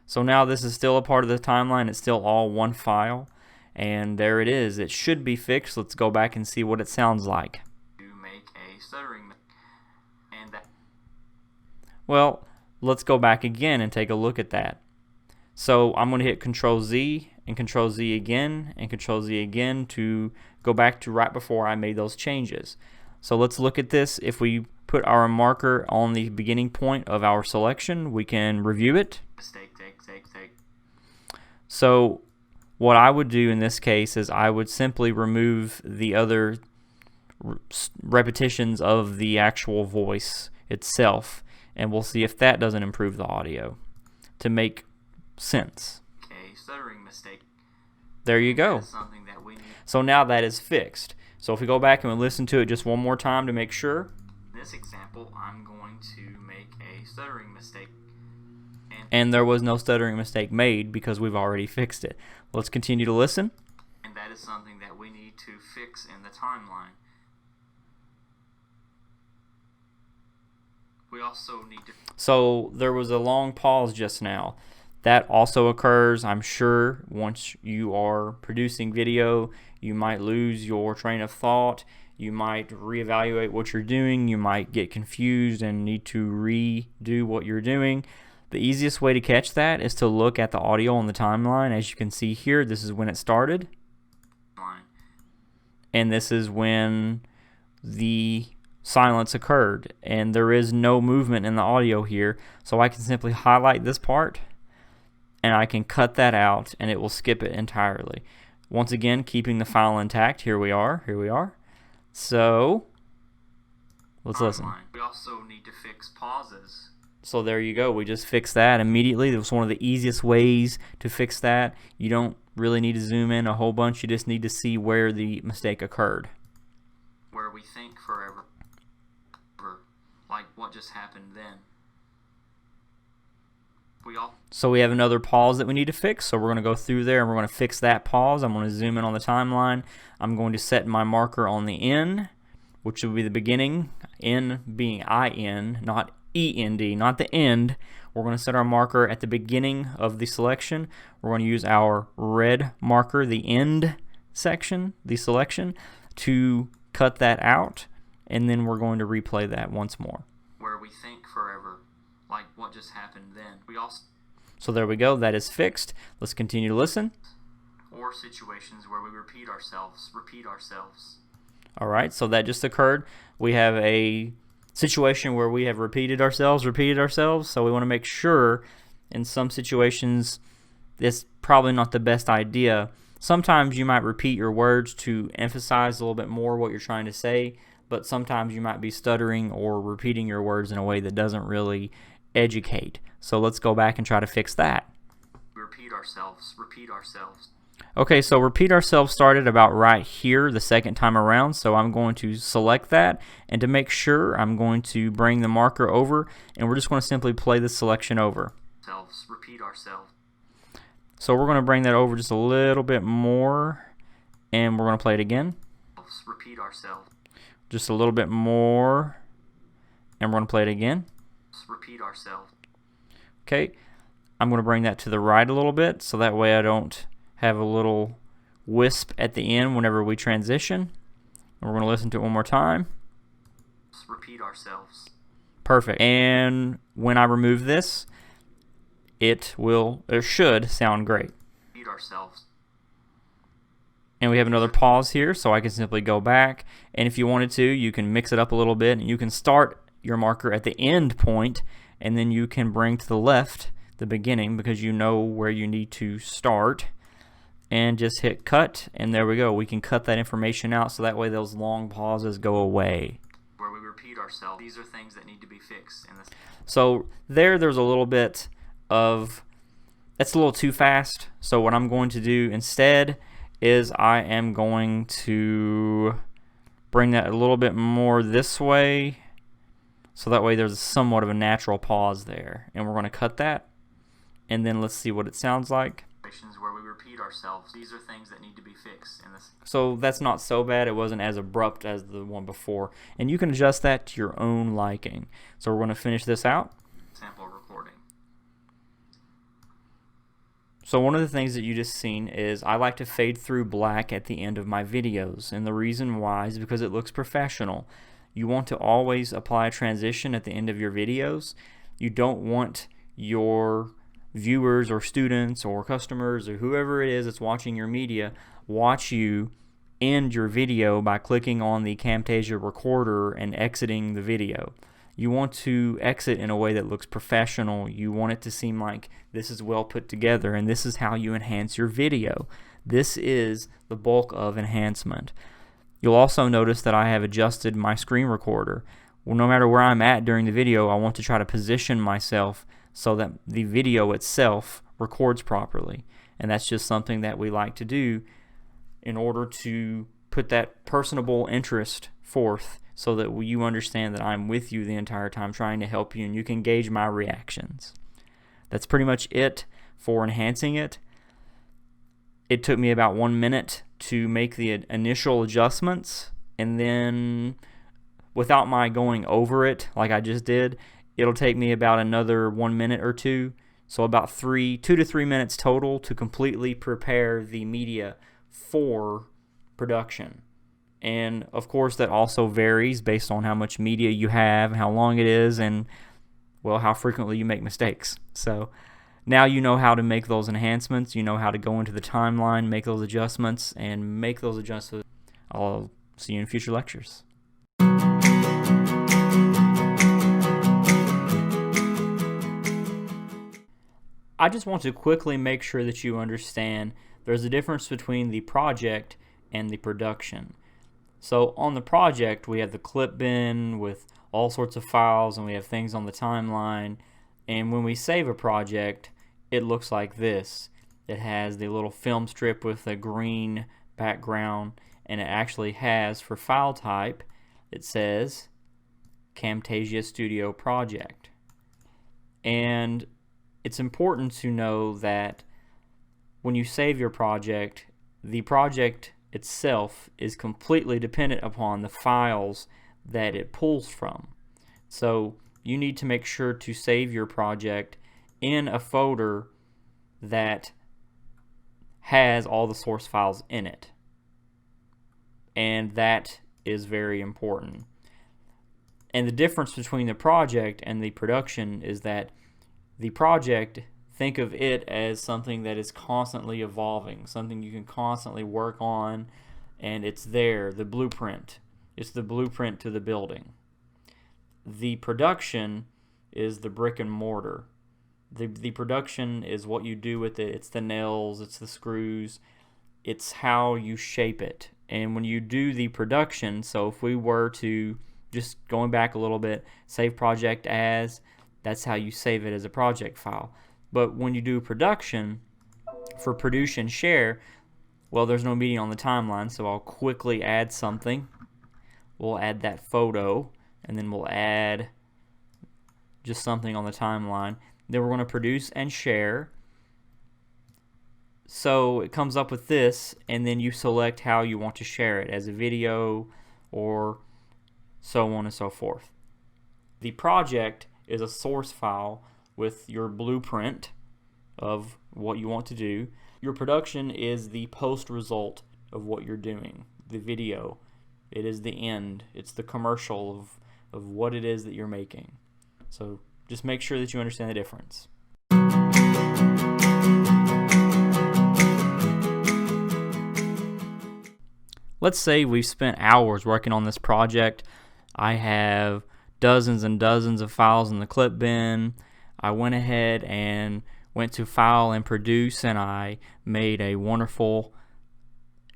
So now this is still a part of the timeline. It's still all one file, and there it is. It should be fixed. Let's go back and see what it sounds like. Well, let's go back again and take a look at that. So I'm going to hit Control Z and Control Z again and Control Z again to go back to right before I made those changes. So let's look at this. If we put our marker on the beginning point of our selection, we can review it. So what I would do in this case is I would simply remove the other repetitions of the actual voice itself, and we'll see if that doesn't improve the audio to make sense. Okay, stuttering mistake. There you go. So now that is fixed. So if we go back and we listen to it just one more time to make sure. this example, I'm going to make a stuttering mistake. And there was no stuttering mistake made because we've already fixed it. Let's continue to listen. And that is something that we need to fix in the timeline. We also need to... So there was a long pause just now. That also occurs, I'm sure, once you are producing video. You might lose your train of thought. You might reevaluate what you're doing. You might get confused and need to redo what you're doing. The easiest way to catch that is to look at the audio on the timeline. As you can see here, this is when it started. And this is when the silence occurred. And there is no movement in the audio here. So I can simply highlight this part and I can cut that out and it will skip it entirely. Once again, keeping the file intact. Here we are. So let's listen. We also need to fix pauses. So there you go. We just fixed that immediately. It was one of the easiest ways to fix that. You don't really need to zoom in a whole bunch. You just need to see where the mistake occurred. Where we think forever, like what just happened then. So we have another pause that we need to fix. So we're going to go through there and we're going to fix that pause. I'm going to zoom in on the timeline. I'm going to set my marker on the N, which will be the beginning. N being IN, not END, not the end. We're going to set our marker at the beginning of the selection. We're going to use our red marker, the end section, the selection, to cut that out. And then we're going to replay that once more. Where we think forever, like what just happened then. So there we go, that is fixed. Let's continue to listen. Or situations where we repeat ourselves. Alright, so that just occurred. We have a situation where we have repeated ourselves, so we want to make sure in some situations it's probably not the best idea. Sometimes you might repeat your words to emphasize a little bit more what you're trying to say, but sometimes you might be stuttering or repeating your words in a way that doesn't really educate. So let's go back and try to fix that. Repeat ourselves. Okay, so repeat ourselves started about right here the second time around, so I'm going to select that, and to make sure I'm going to bring the marker over, and we're just going to simply play the selection over. Repeat ourselves. So we're going to bring that over just a little bit more, and we're going to play it again. Repeat ourselves. Just a little bit more, and we're going to play it again. Repeat ourselves. Okay, I'm going to bring that to the right a little bit so that way I don't have a little wisp at the end whenever we transition. And we're going to listen to it one more time. Repeat ourselves. Perfect. And when I remove this, it should sound great. Repeat ourselves. And we have another pause here, so I can simply go back. And if you wanted to, you can mix it up a little bit, and you can start your marker at the end point, and then you can bring to the left the beginning because you know where you need to start, and just hit cut, and there we go. We can cut that information out so that way those long pauses go away. Where we repeat ourselves. These are things that need to be fixed. So there's a little bit of, that's a little too fast. So what I'm going to do instead is I am going to bring that a little bit more this way. So that way there's somewhat of a natural pause there. And we're going to cut that. And then let's see what it sounds like. Where we repeat ourselves. These are things that need to be fixed. So that's not so bad. It wasn't as abrupt as the one before. And you can adjust that to your own liking. So we're going to finish this out. Sample recording. So one of the things that you just seen is I like to fade through black at the end of my videos. And the reason why is because it looks professional. You want to always apply a transition at the end of your videos. You don't want your viewers or students or customers or whoever it is that's watching your media watch you end your video by clicking on the Camtasia recorder and exiting the video. You want to exit in a way that looks professional. You want it to seem like this is well put together, and this is how you enhance your video. This is the bulk of enhancement. You'll also notice that I have adjusted my screen recorder. Well, no matter where I'm at during the video, I want to try to position myself so that the video itself records properly. And that's just something that we like to do in order to put that personable interest forth so that you understand that I'm with you the entire time trying to help you and you can gauge my reactions. That's pretty much it for enhancing it. It took me about 1 minute to make the initial adjustments, and then without my going over it like I just did, it'll take me about another 1 minute or two. So about 2 to 3 minutes total to completely prepare the media for production. And of course that also varies based on how much media you have, how long it is, and well, how frequently you make mistakes. So now you know how to make those enhancements, you know how to go into the timeline, make those adjustments, and make those adjustments. I'll see you in future lectures. I just want to quickly make sure that you understand there's a difference between the project and the production. So on the project, we have the clip bin with all sorts of files, and we have things on the timeline. And when we save a project, it looks like this. It has the little film strip with a green background, and it actually has, for file type, it says Camtasia Studio Project. And it's important to know that when you save your project, the project itself is completely dependent upon the files that it pulls from. So you need to make sure to save your project in a folder that has all the source files in it. And that is very important. And the difference between the project and the production is that the project, think of it as something that is constantly evolving, something you can constantly work on, and it's there, the blueprint. It's the blueprint to the building. The production is the brick and mortar. The production is what you do with it. It's the nails, it's the screws, it's how you shape it. And when you do the production, so if we were to, just going back a little bit, save project as, that's how you save it as a project file. But when you do production, for produce and share, well, there's no media on the timeline, so I'll quickly add something. We'll add that photo, and then we'll add just something on the timeline. Then we're going to produce and share. So it comes up with this, and then you select how you want to share it, as a video or so on and so forth. The project is a source file with your blueprint of what you want to do. Your production is the post result of what you're doing, the video. It is the end. It's the commercial of what it is that you're making. So just make sure that you understand the difference. Let's say we've spent hours working on this project. I have dozens and dozens of files in the clip bin. I went ahead and went to File and Produce, and I made a wonderful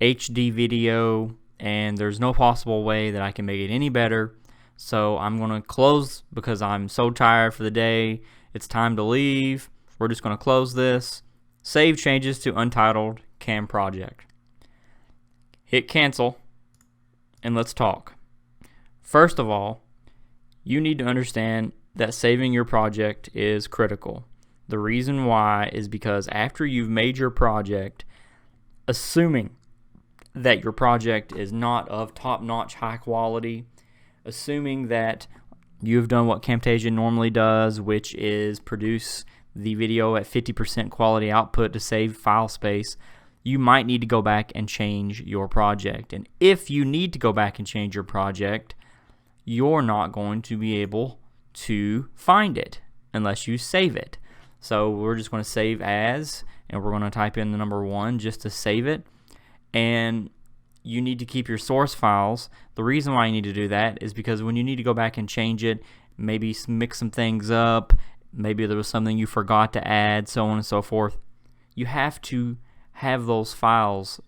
HD video, and there's no possible way that I can make it any better. So I'm going to close because I'm so tired for the day. It's time to leave. We're just going to close this. Save changes to Untitled Cam Project. Hit cancel, and let's talk. First of all, you need to understand that saving your project is critical. The reason why is because after you've made your project, assuming that your project is not of top-notch high quality, assuming that you've done what Camtasia normally does, which is produce the video at 50% quality output to save file space, you might need to go back and change your project. And if you need to go back and change your project, you're not going to be able to find it unless you save it. So we're just going to save as, and we're going to type in the number 1 just to save it. And you need to keep your source files. The reason why you need to do that is because when you need to go back and change it, maybe mix some things up, maybe there was something you forgot to add, so on and so forth, you have to have those files.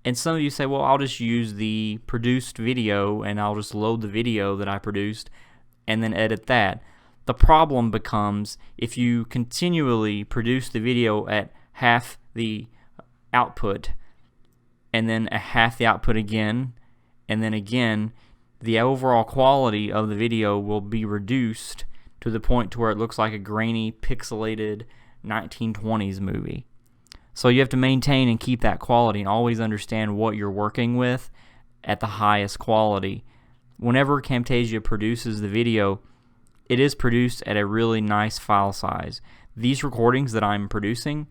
And some of you say, well, I'll just use the produced video and I'll just load the video that I produced and then edit that. The problem becomes if you continually produce the video at half the output and then at half the output again and then again, the overall quality of the video will be reduced to the point to where it looks like a grainy, pixelated 1920s movie. So you have to maintain and keep that quality and always understand what you're working with at the highest quality. Whenever Camtasia produces the video, it is produced at a really nice file size. These recordings that I'm producing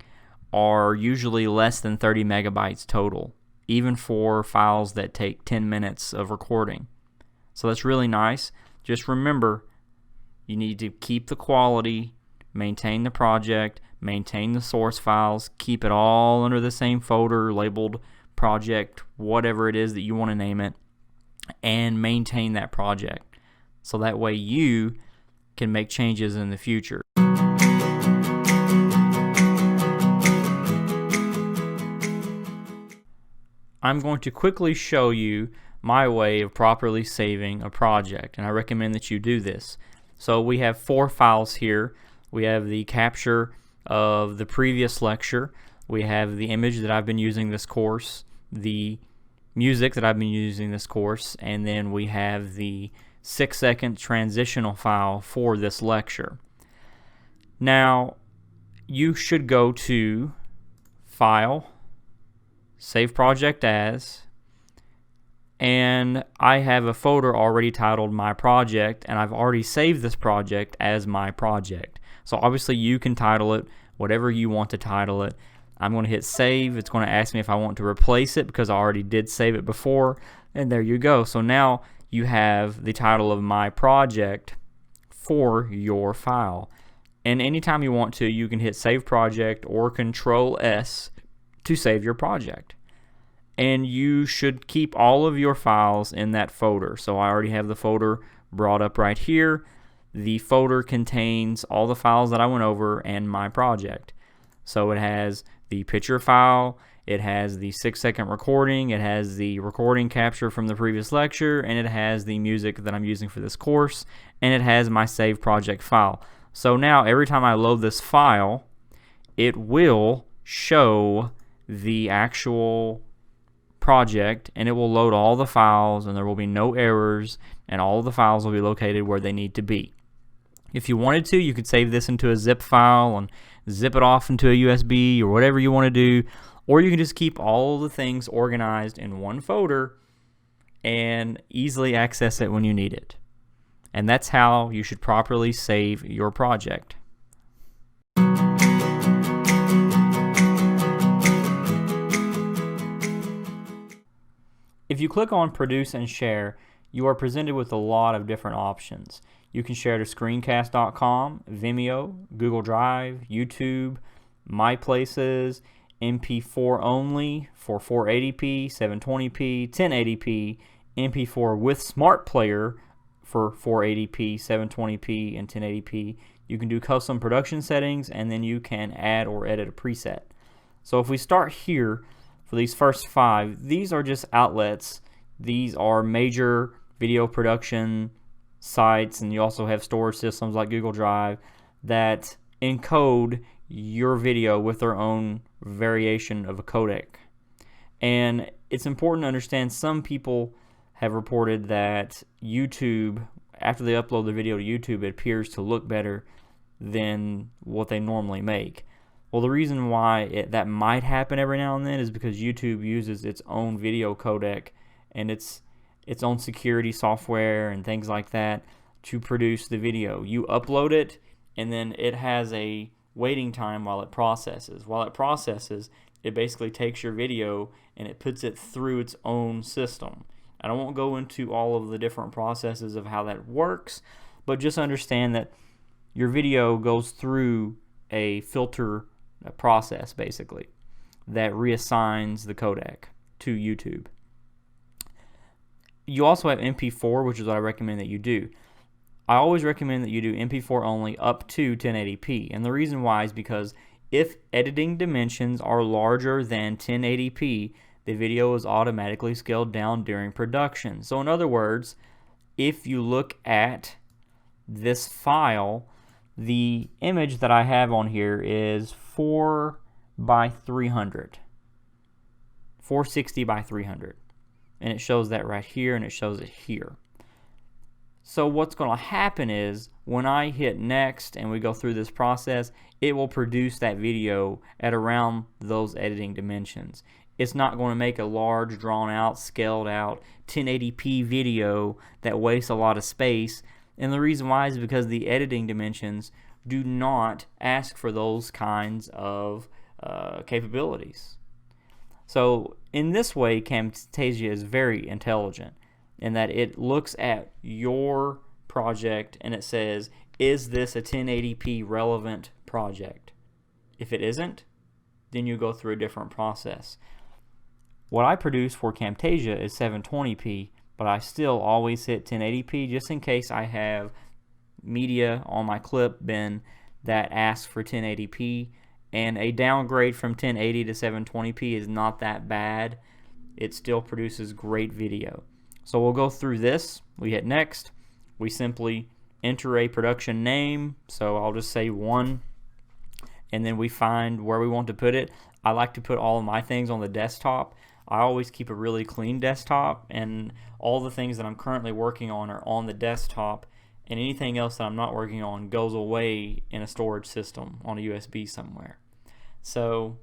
are usually less than 30 megabytes total, even for files that take 10 minutes of recording. So that's really nice. Just remember, you need to keep the quality, maintain the project, maintain the source files, keep it all under the same folder labeled project, whatever it is that you want to name it, and maintain that project. So that way you can make changes in the future. I'm going to quickly show you my way of properly saving a project, and I recommend that you do this. So we have 4 files here. We have the capture of the previous lecture, we have the image that I've been using this course, the music that I've been using this course, and then we have the 6-second transitional file for this lecture. Now, you should go to File, Save Project As, and I have a folder already titled My Project, and I've already saved this project as My Project. So obviously you can title it whatever you want to title it. I'm going to hit save. It's going to ask me if I want to replace it because I already did save it before, and there you go. So now you have the title of My Project for your file. And anytime you want to, you can hit Save Project or Control S to save your project. And you should keep all of your files in that folder. So I already have the folder brought up right here. The folder contains all the files that I went over and my project. So it has the picture file, it has the 6-second recording, it has the recording capture from the previous lecture, and it has the music that I'm using for this course, and it has my save project file. So now every time I load this file, it will show the actual project, and it will load all the files, and there will be no errors, and all of the files will be located where they need to be. If you wanted to, you could save this into a zip file and zip it off into a USB or whatever you want to do, or you can just keep all of the things organized in one folder and easily access it when you need it. And that's how you should properly save your project. If you click on Produce and Share, you are presented with a lot of different options. You can share to screencast.com, Vimeo, Google Drive, YouTube, My Places, MP4 only for 480p, 720p, 1080p, MP4 with Smart Player for 480p, 720p, and 1080p. You can do custom production settings, and then you can add or edit a preset. So if we start here for these first 5, these are just outlets. These are major video production sites, and you also have storage systems like Google Drive that encode your video with their own variation of a codec. And it's important to understand, some people have reported that YouTube, after they upload the video to YouTube, it appears to look better than what they normally make. Well, the reason why that might happen every now and then is because YouTube uses its own video codec and its own security software and things like that to produce the video. You upload it, and then it has a waiting time while it processes. While it processes, it basically takes your video and it puts it through its own system. And I won't go into all of the different processes of how that works, but just understand that your video goes through a filter process, basically, that reassigns the codec to YouTube. You also have MP4, which is what I recommend that you do. I always recommend that you do MP4 only up to 1080p, and the reason why is because if editing dimensions are larger than 1080p, the video is automatically scaled down during production. So in other words, if you look at this file, the image that I have on here is 4 by 300, 460 by 300. And it shows that right here, and it shows it here. So what's going to happen is when I hit next and we go through this process, it will produce that video at around those editing dimensions. It's not going to make a large, drawn out, scaled out 1080p video that wastes a lot of space. And the reason why is because the editing dimensions do not ask for those kinds of capabilities. So in this way, Camtasia is very intelligent in that it looks at your project and it says, is this a 1080p relevant project? If it isn't, then you go through a different process. What I produce for Camtasia is 720p, but I still always hit 1080p just in case I have media on my clip bin that asks for 1080p, and a downgrade from 1080 to 720p is not that bad. It still produces great video. So we'll go through this. We hit next. We simply enter a production name. So I'll just say 1, and then we find where we want to put it. I like to put all of my things on the desktop. I always keep a really clean desktop, and all the things that I'm currently working on are on the desktop, and anything else that I'm not working on goes away in a storage system on a USB somewhere. So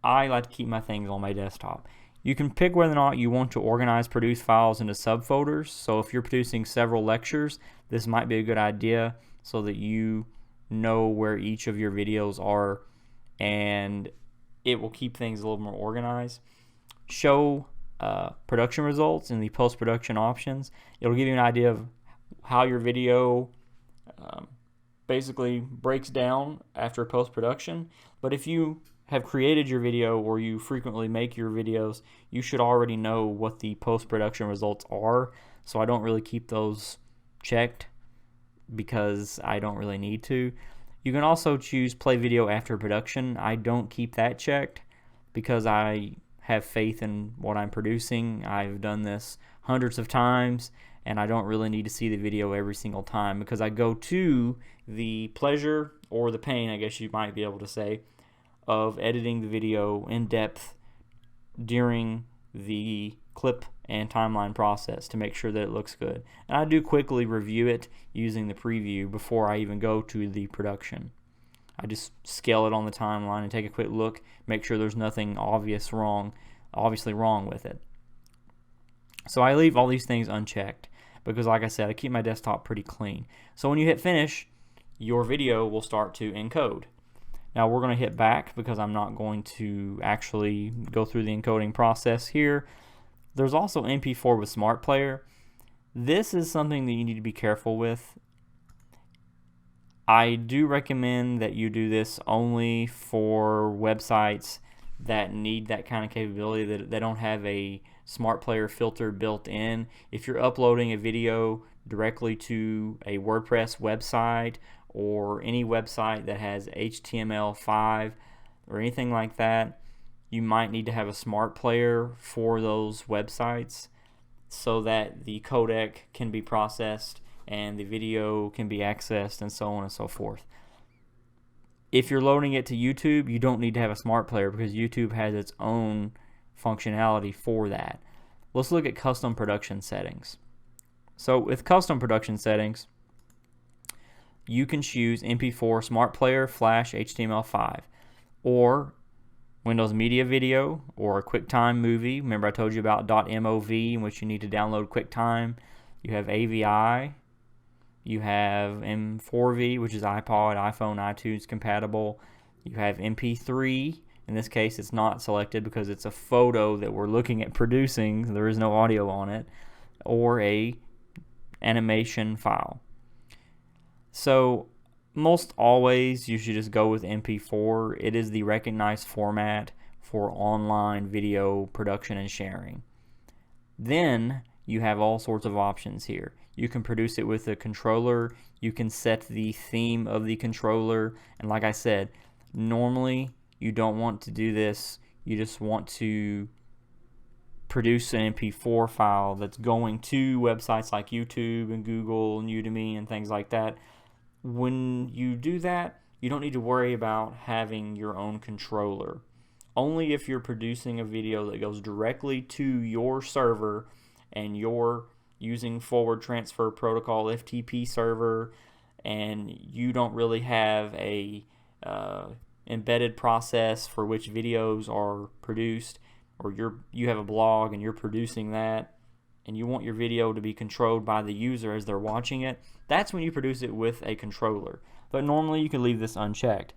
I like to keep my things on my desktop. You can pick whether or not you want to organize produced files into subfolders. So if you're producing several lectures, this might be a good idea so that you know where each of your videos are, and it will keep things a little more organized. Show production results in the post-production options. It'll give you an idea of how your video basically breaks down after post-production. But if you have created your video or you frequently make your videos, you should already know what the post-production results are. So I don't really keep those checked because I don't really need to. You can also choose play video after production. I don't keep that checked because I have faith in what I'm producing. I've done this hundreds of times, and I don't really need to see the video every single time because I go to the pleasure, or the pain, I guess you might be able to say, of editing the video in depth during the clip and timeline process to make sure that it looks good. And I do quickly review it using the preview before I even go to the production. I just scale it on the timeline and take a quick look, make sure there's nothing obviously wrong with it. So I leave all these things unchecked because, like I said, I keep my desktop pretty clean. So when you hit finish, your video will start to encode. Now we're going to hit back because I'm not going to actually go through the encoding process here. There's also MP4 with Smart Player. This is something that you need to be careful with. I do recommend that you do this only for websites that need that kind of capability, that they don't have a Smart Player filter built in. If you're uploading a video directly to a WordPress website or any website that has HTML5 or anything like that, you might need to have a Smart Player for those websites so that the codec can be processed and the video can be accessed and so on and so forth. If you're loading it to YouTube, you don't need to have a Smart Player because YouTube has its own functionality for that. Let's look at custom production settings. So with custom production settings, you can choose MP4, Smart Player, Flash, HTML5, or Windows Media Video, or a QuickTime Movie. Remember I told you about .mov, in which you need to download QuickTime. You have AVI. You have M4V, which is iPod, iPhone, iTunes compatible. You have MP3. In this case, it's not selected because it's a photo that we're looking at producing. There is no audio on it. Or a animation file. So most always you should just go with MP4. It is the recognized format for online video production and sharing. Then you have all sorts of options here. You can produce it with a controller. You can set the theme of the controller. And like I said, normally you don't want to do this. You just want to produce an MP4 file that's going to websites like YouTube and Google and Udemy and things like that. When you do that, you don't need to worry about having your own controller. Only if you're producing a video that goes directly to your server and your using forward transfer protocol FTP server, and you don't really have a embedded process for which videos are produced, or you have a blog and you're producing that, and you want your video to be controlled by the user as they're watching it, that's when you produce it with a controller. But normally you can leave this unchecked.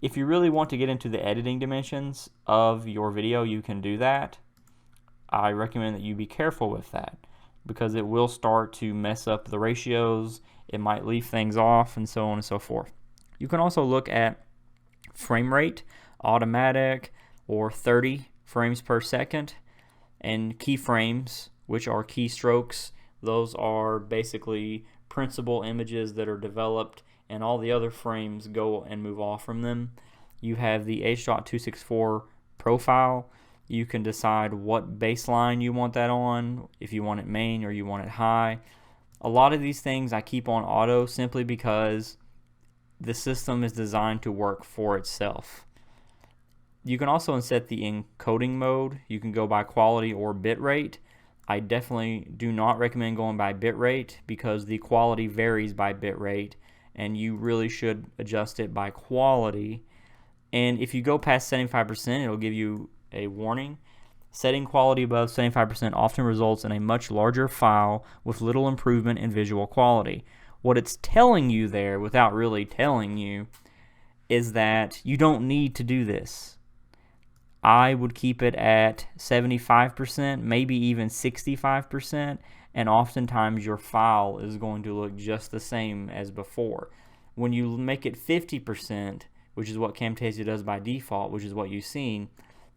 If you really want to get into the editing dimensions of your video, you can do that. I recommend that you be careful with that, because it will start to mess up the ratios, it might leave things off, and so on and so forth. You can also look at frame rate, automatic, or 30 frames per second, and keyframes, which are keystrokes. Those are basically principal images that are developed, and all the other frames go and move off from them. You have the H.264 profile. You can decide what baseline you want that on, if you want it main or you want it high. A lot of these things I keep on auto simply because the system is designed to work for itself. You can also set the encoding mode. You can go by quality or bitrate. I definitely do not recommend going by bitrate because the quality varies by bitrate, and you really should adjust it by quality. And if you go past 75%, it'll give you a warning. Setting quality above 75% often results in a much larger file with little improvement in visual quality. What it's telling you there, without really telling you, is that you don't need to do this. I would keep it at 75%, maybe even 65%, and oftentimes your file is going to look just the same as before. When you make it 50%, which is what Camtasia does by default, which is what you've seen,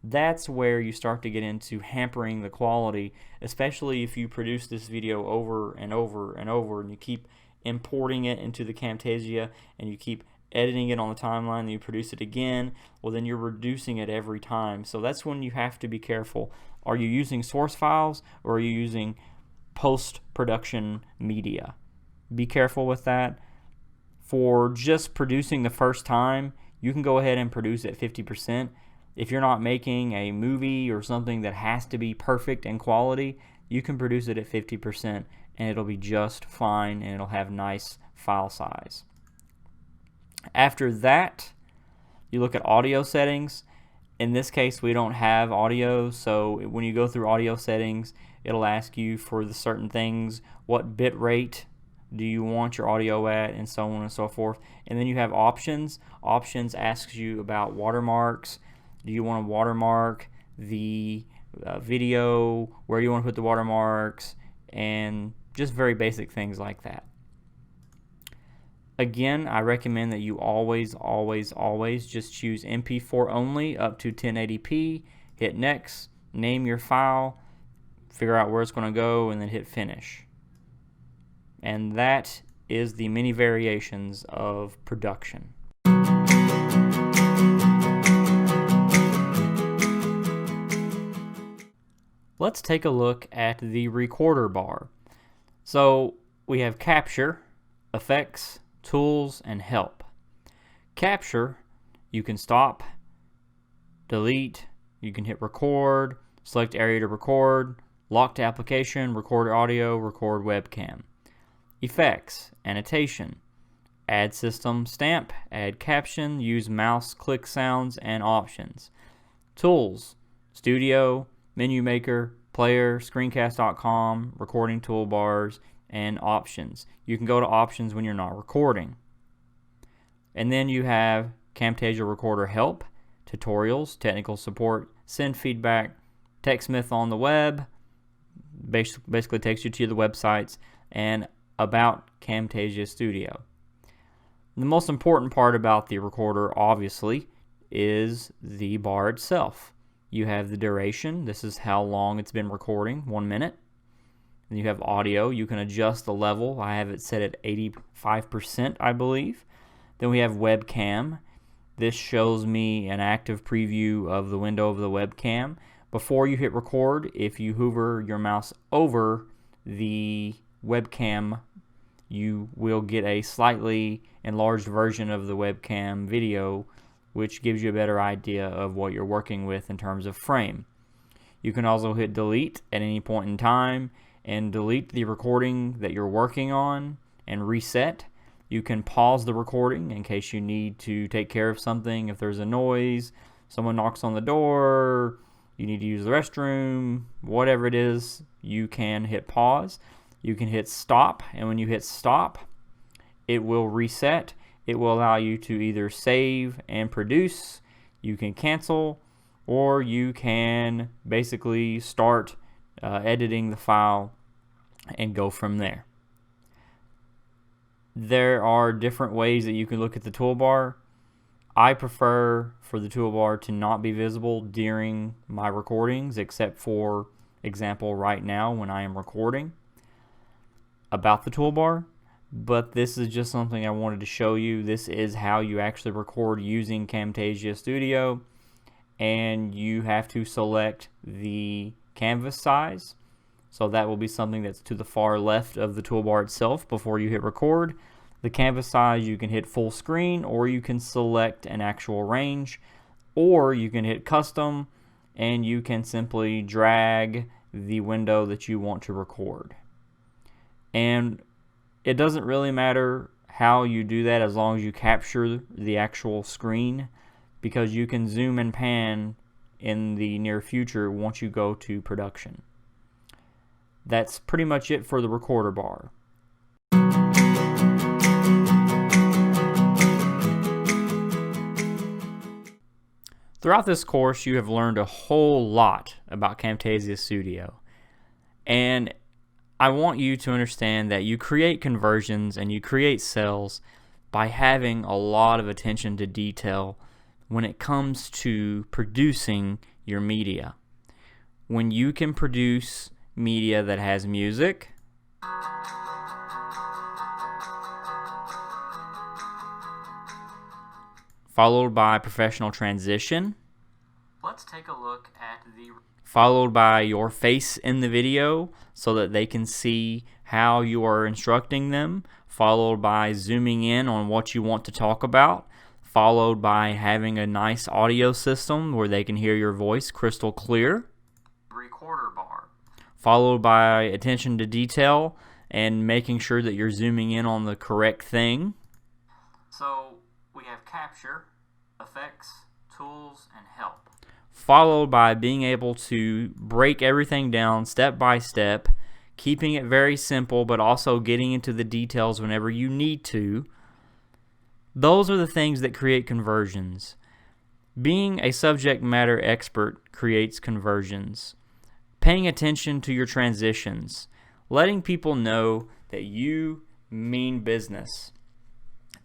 that's where you start to get into hampering the quality, especially if you produce this video over and over and over, and you keep importing it into the Camtasia, and you keep editing it on the timeline, and you produce it again. Well, then you're reducing it every time. So that's when you have to be careful. Are you using source files, or are you using post-production media? Be careful with that. For just producing the first time, you can go ahead and produce at 50%. If you're not making a movie or something that has to be perfect in quality, you can produce it at 50%, and it'll be just fine, and it'll have nice file size. After that, you look at audio settings. In this case, we don't have audio, so when you go through audio settings, it'll ask you for the certain things, what bit rate do you want your audio at, and so on and so forth. And then you have options. Options asks you about watermarks. Do you want to watermark the video, where you want to put the watermarks, and just very basic things like that. Again, I recommend that you always just choose MP4 only up to 1080p, hit next, name your file, figure out where it's going to go, and then hit finish. And that is the many variations of production. Let's take a look at the recorder bar. So we have capture, effects, tools, and help. Capture, you can stop, delete, you can hit record, select area to record, lock to application, record audio, record webcam. Effects, annotation, add system stamp, add caption, use mouse click sounds and options. Tools, studio, menu maker, player, screencast.com, recording toolbars, and options. You can go to options when you're not recording. And then you have Camtasia Recorder Help, tutorials, technical support, send feedback, TechSmith on the web, basically takes you to the websites, and about Camtasia Studio. The most important part about the recorder, obviously, is the bar itself. You have the duration. This is how long it's been recording, 1 minute. And you have audio. You can adjust the level. I have it set at 85%, I believe. Then we have webcam. This shows me an active preview of the window of the webcam. Before you hit record, if you hover your mouse over the webcam, you will get a slightly enlarged version of the webcam video, which gives you a better idea of what you're working with in terms of frame. You can also hit delete at any point in time, and delete the recording that you're working on and reset. You can pause the recording in case you need to take care of something. If there's a noise, someone knocks on the door, you need to use the restroom, whatever it is, you can hit pause. You can hit stop, and when you hit stop, it will reset. It will allow you to either save and produce, you can cancel, or you can basically start editing the file and go from there. There are different ways that you can look at the toolbar. I prefer for the toolbar to not be visible during my recordings, except for example right now when I am recording about the toolbar. But this is just something I wanted to show you. This is how you actually record using Camtasia Studio, and you have to select the canvas size. So that will be something that's to the far left of the toolbar itself before you hit record. The canvas size, you can hit full screen, or you can select an actual range, or you can hit custom, and you can simply drag the window that you want to record. And it doesn't really matter how you do that as long as you capture the actual screen, because you can zoom and pan in the near future once you go to production. That's pretty much it for the recorder bar. Throughout this course, you have learned a whole lot about Camtasia Studio, and I want you to understand that you create conversions and you create sales by having a lot of attention to detail when it comes to producing your media. When you can produce media that has music, followed by professional transition, let's take a look at followed by your face in the video so that they can see how you are instructing them, followed by zooming in on what you want to talk about, followed by having a nice audio system where they can hear your voice crystal clear, recorder bar, followed by attention to detail and making sure that you're zooming in on the correct thing. So we have capture, effects, tools, and help, followed by being able to break everything down step by step, keeping it very simple but also getting into the details whenever you need to. Those are the things that create conversions. Being a subject matter expert creates conversions. Paying attention to your transitions, letting people know that you mean business,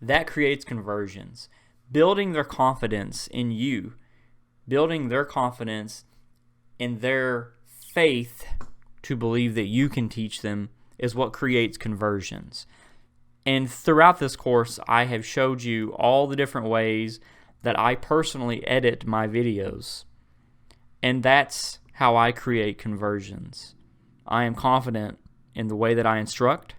that creates conversions. Building their confidence in you, building their confidence in their faith to believe that you can teach them is what creates conversions. And throughout this course, I have showed you all the different ways that I personally edit my videos. And that's how I create conversions. I am confident in the way that I instruct.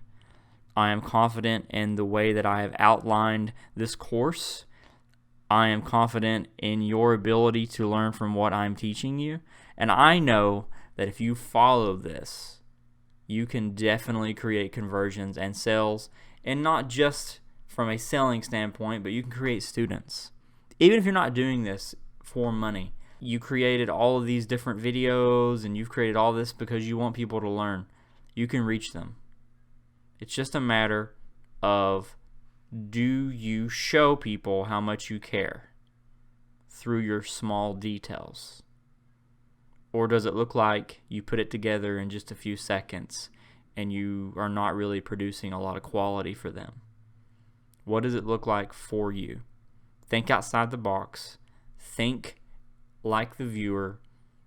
I am confident in the way that I have outlined this course. I am confident in your ability to learn from what I'm teaching you. And I know that if you follow this, you can definitely create conversions and sales, and not just from a selling standpoint, but you can create students. Even if you're not doing this for money, you created all of these different videos and you've created all this because you want people to learn. You can reach them. It's just a matter of, do you show people how much you care through your small details? Or does it look like you put it together in just a few seconds and you are not really producing a lot of quality for them? What does it look like for you? Think outside the box. Think like the viewer.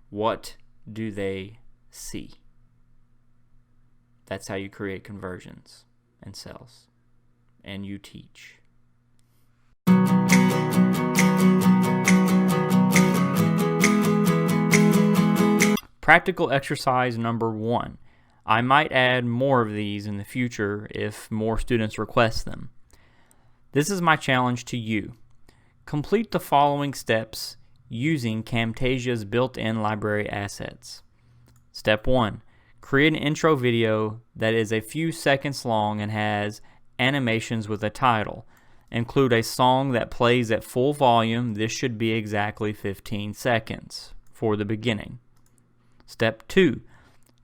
What do they see? That's how you create conversions and sales. And you teach. Practical exercise number 1. I might add more of these in the future if more students request them. This is my challenge to you. Complete the following steps using Camtasia's built-in library assets. Step 1. Create an intro video that is a few seconds long and has animations with a title. Include a song that plays at full volume. This should be exactly 15 seconds for the beginning. Step 2.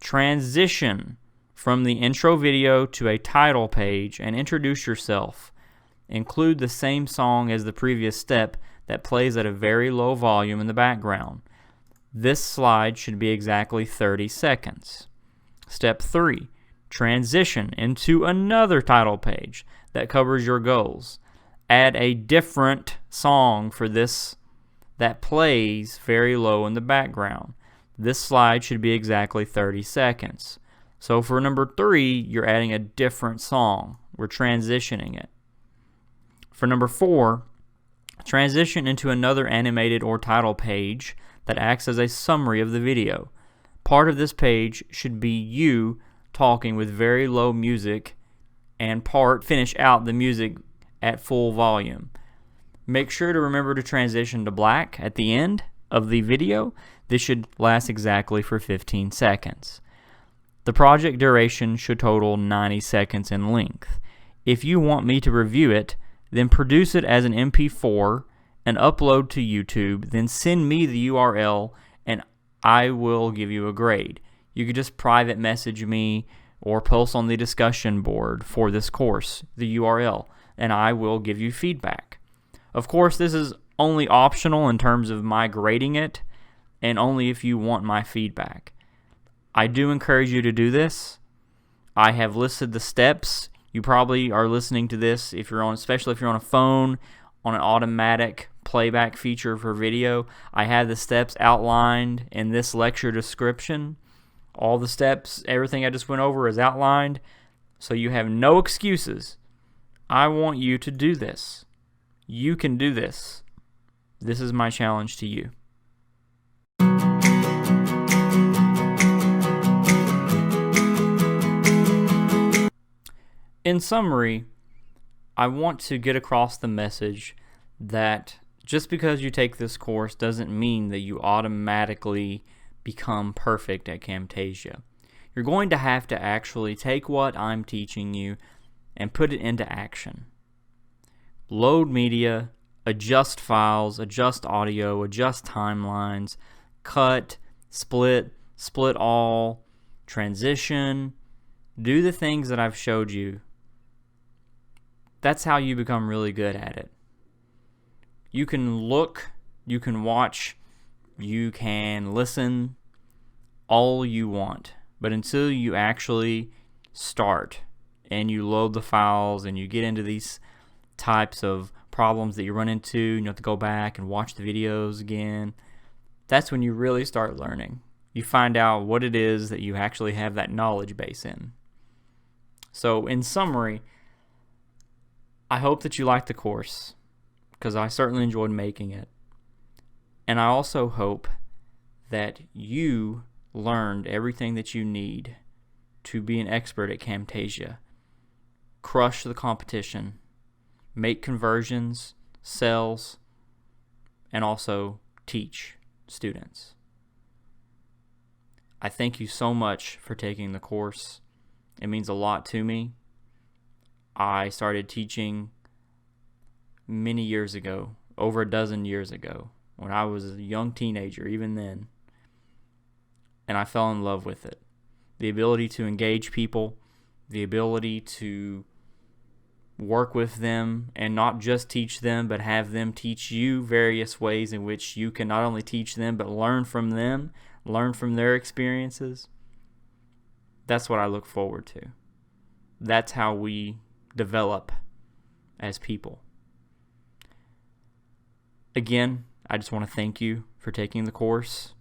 Transition from the intro video to a title page and introduce yourself. Include the same song as the previous step that plays at a very low volume in the background. This slide should be exactly 30 seconds. Step 3. Transition into another title page that covers your goals. Add a different song for this that plays very low in the background. This slide should be exactly 30 seconds. So for number 3, you're adding a different song. We're transitioning it. For number 4, transition into another animated or title page that acts as a summary of the video. Part of this page should be you talking with very low music, and finish out the music at full volume. Make sure to remember to transition to black at the end of the video. This should last exactly for 15 seconds. The project duration should total 90 seconds in length. If you want me to review it, then produce it as an MP4 and upload to YouTube, then send me the URL and I will give you a grade. You could just private message me or post on the discussion board for this course, the URL, and I will give you feedback. Of course, this is only optional in terms of my grading it, and only if you want my feedback. I do encourage you to do this. I have listed the steps. You probably are listening to this especially if you're on a phone, on an automatic playback feature for video. I have the steps outlined in this lecture description. All the steps, everything I just went over is outlined, so you have no excuses. I want you to do this. You can do this. This is my challenge to you. In summary, I want to get across the message that just because you take this course doesn't mean that you automatically become perfect at Camtasia. You're going to have to actually take what I'm teaching you and put it into action. Load media, adjust files, adjust audio, adjust timelines, cut, split all, transition. Do the things that I've showed you. That's how you become really good at it. You can look, you can watch, you can listen all you want, but until you actually start and you load the files and you get into these types of problems that you run into, you have to go back and watch the videos again, that's when you really start learning. You find out what it is that you actually have that knowledge base in. So in summary, I hope that you like the course, because I certainly enjoyed making it. And I also hope that you learned everything that you need to be an expert at Camtasia. Crush the competition, make conversions, sales, and also teach students. I thank you so much for taking the course. It means a lot to me. I started teaching many years ago, over a dozen years ago, when I was a young teenager, even then. And I fell in love with it. The ability to engage people, the ability to work with them and not just teach them, but have them teach you various ways in which you can not only teach them, but learn from them, learn from their experiences. That's what I look forward to. That's how we develop as people. Again, I just want to thank you for taking the course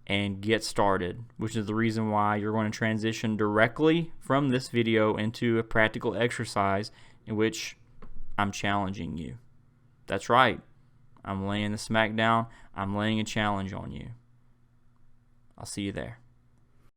and get started, which is the reason why you're going to transition directly from this video into a practical exercise in which I'm challenging you. That's right. I'm laying the smack down. I'm laying a challenge on you. I'll see you there.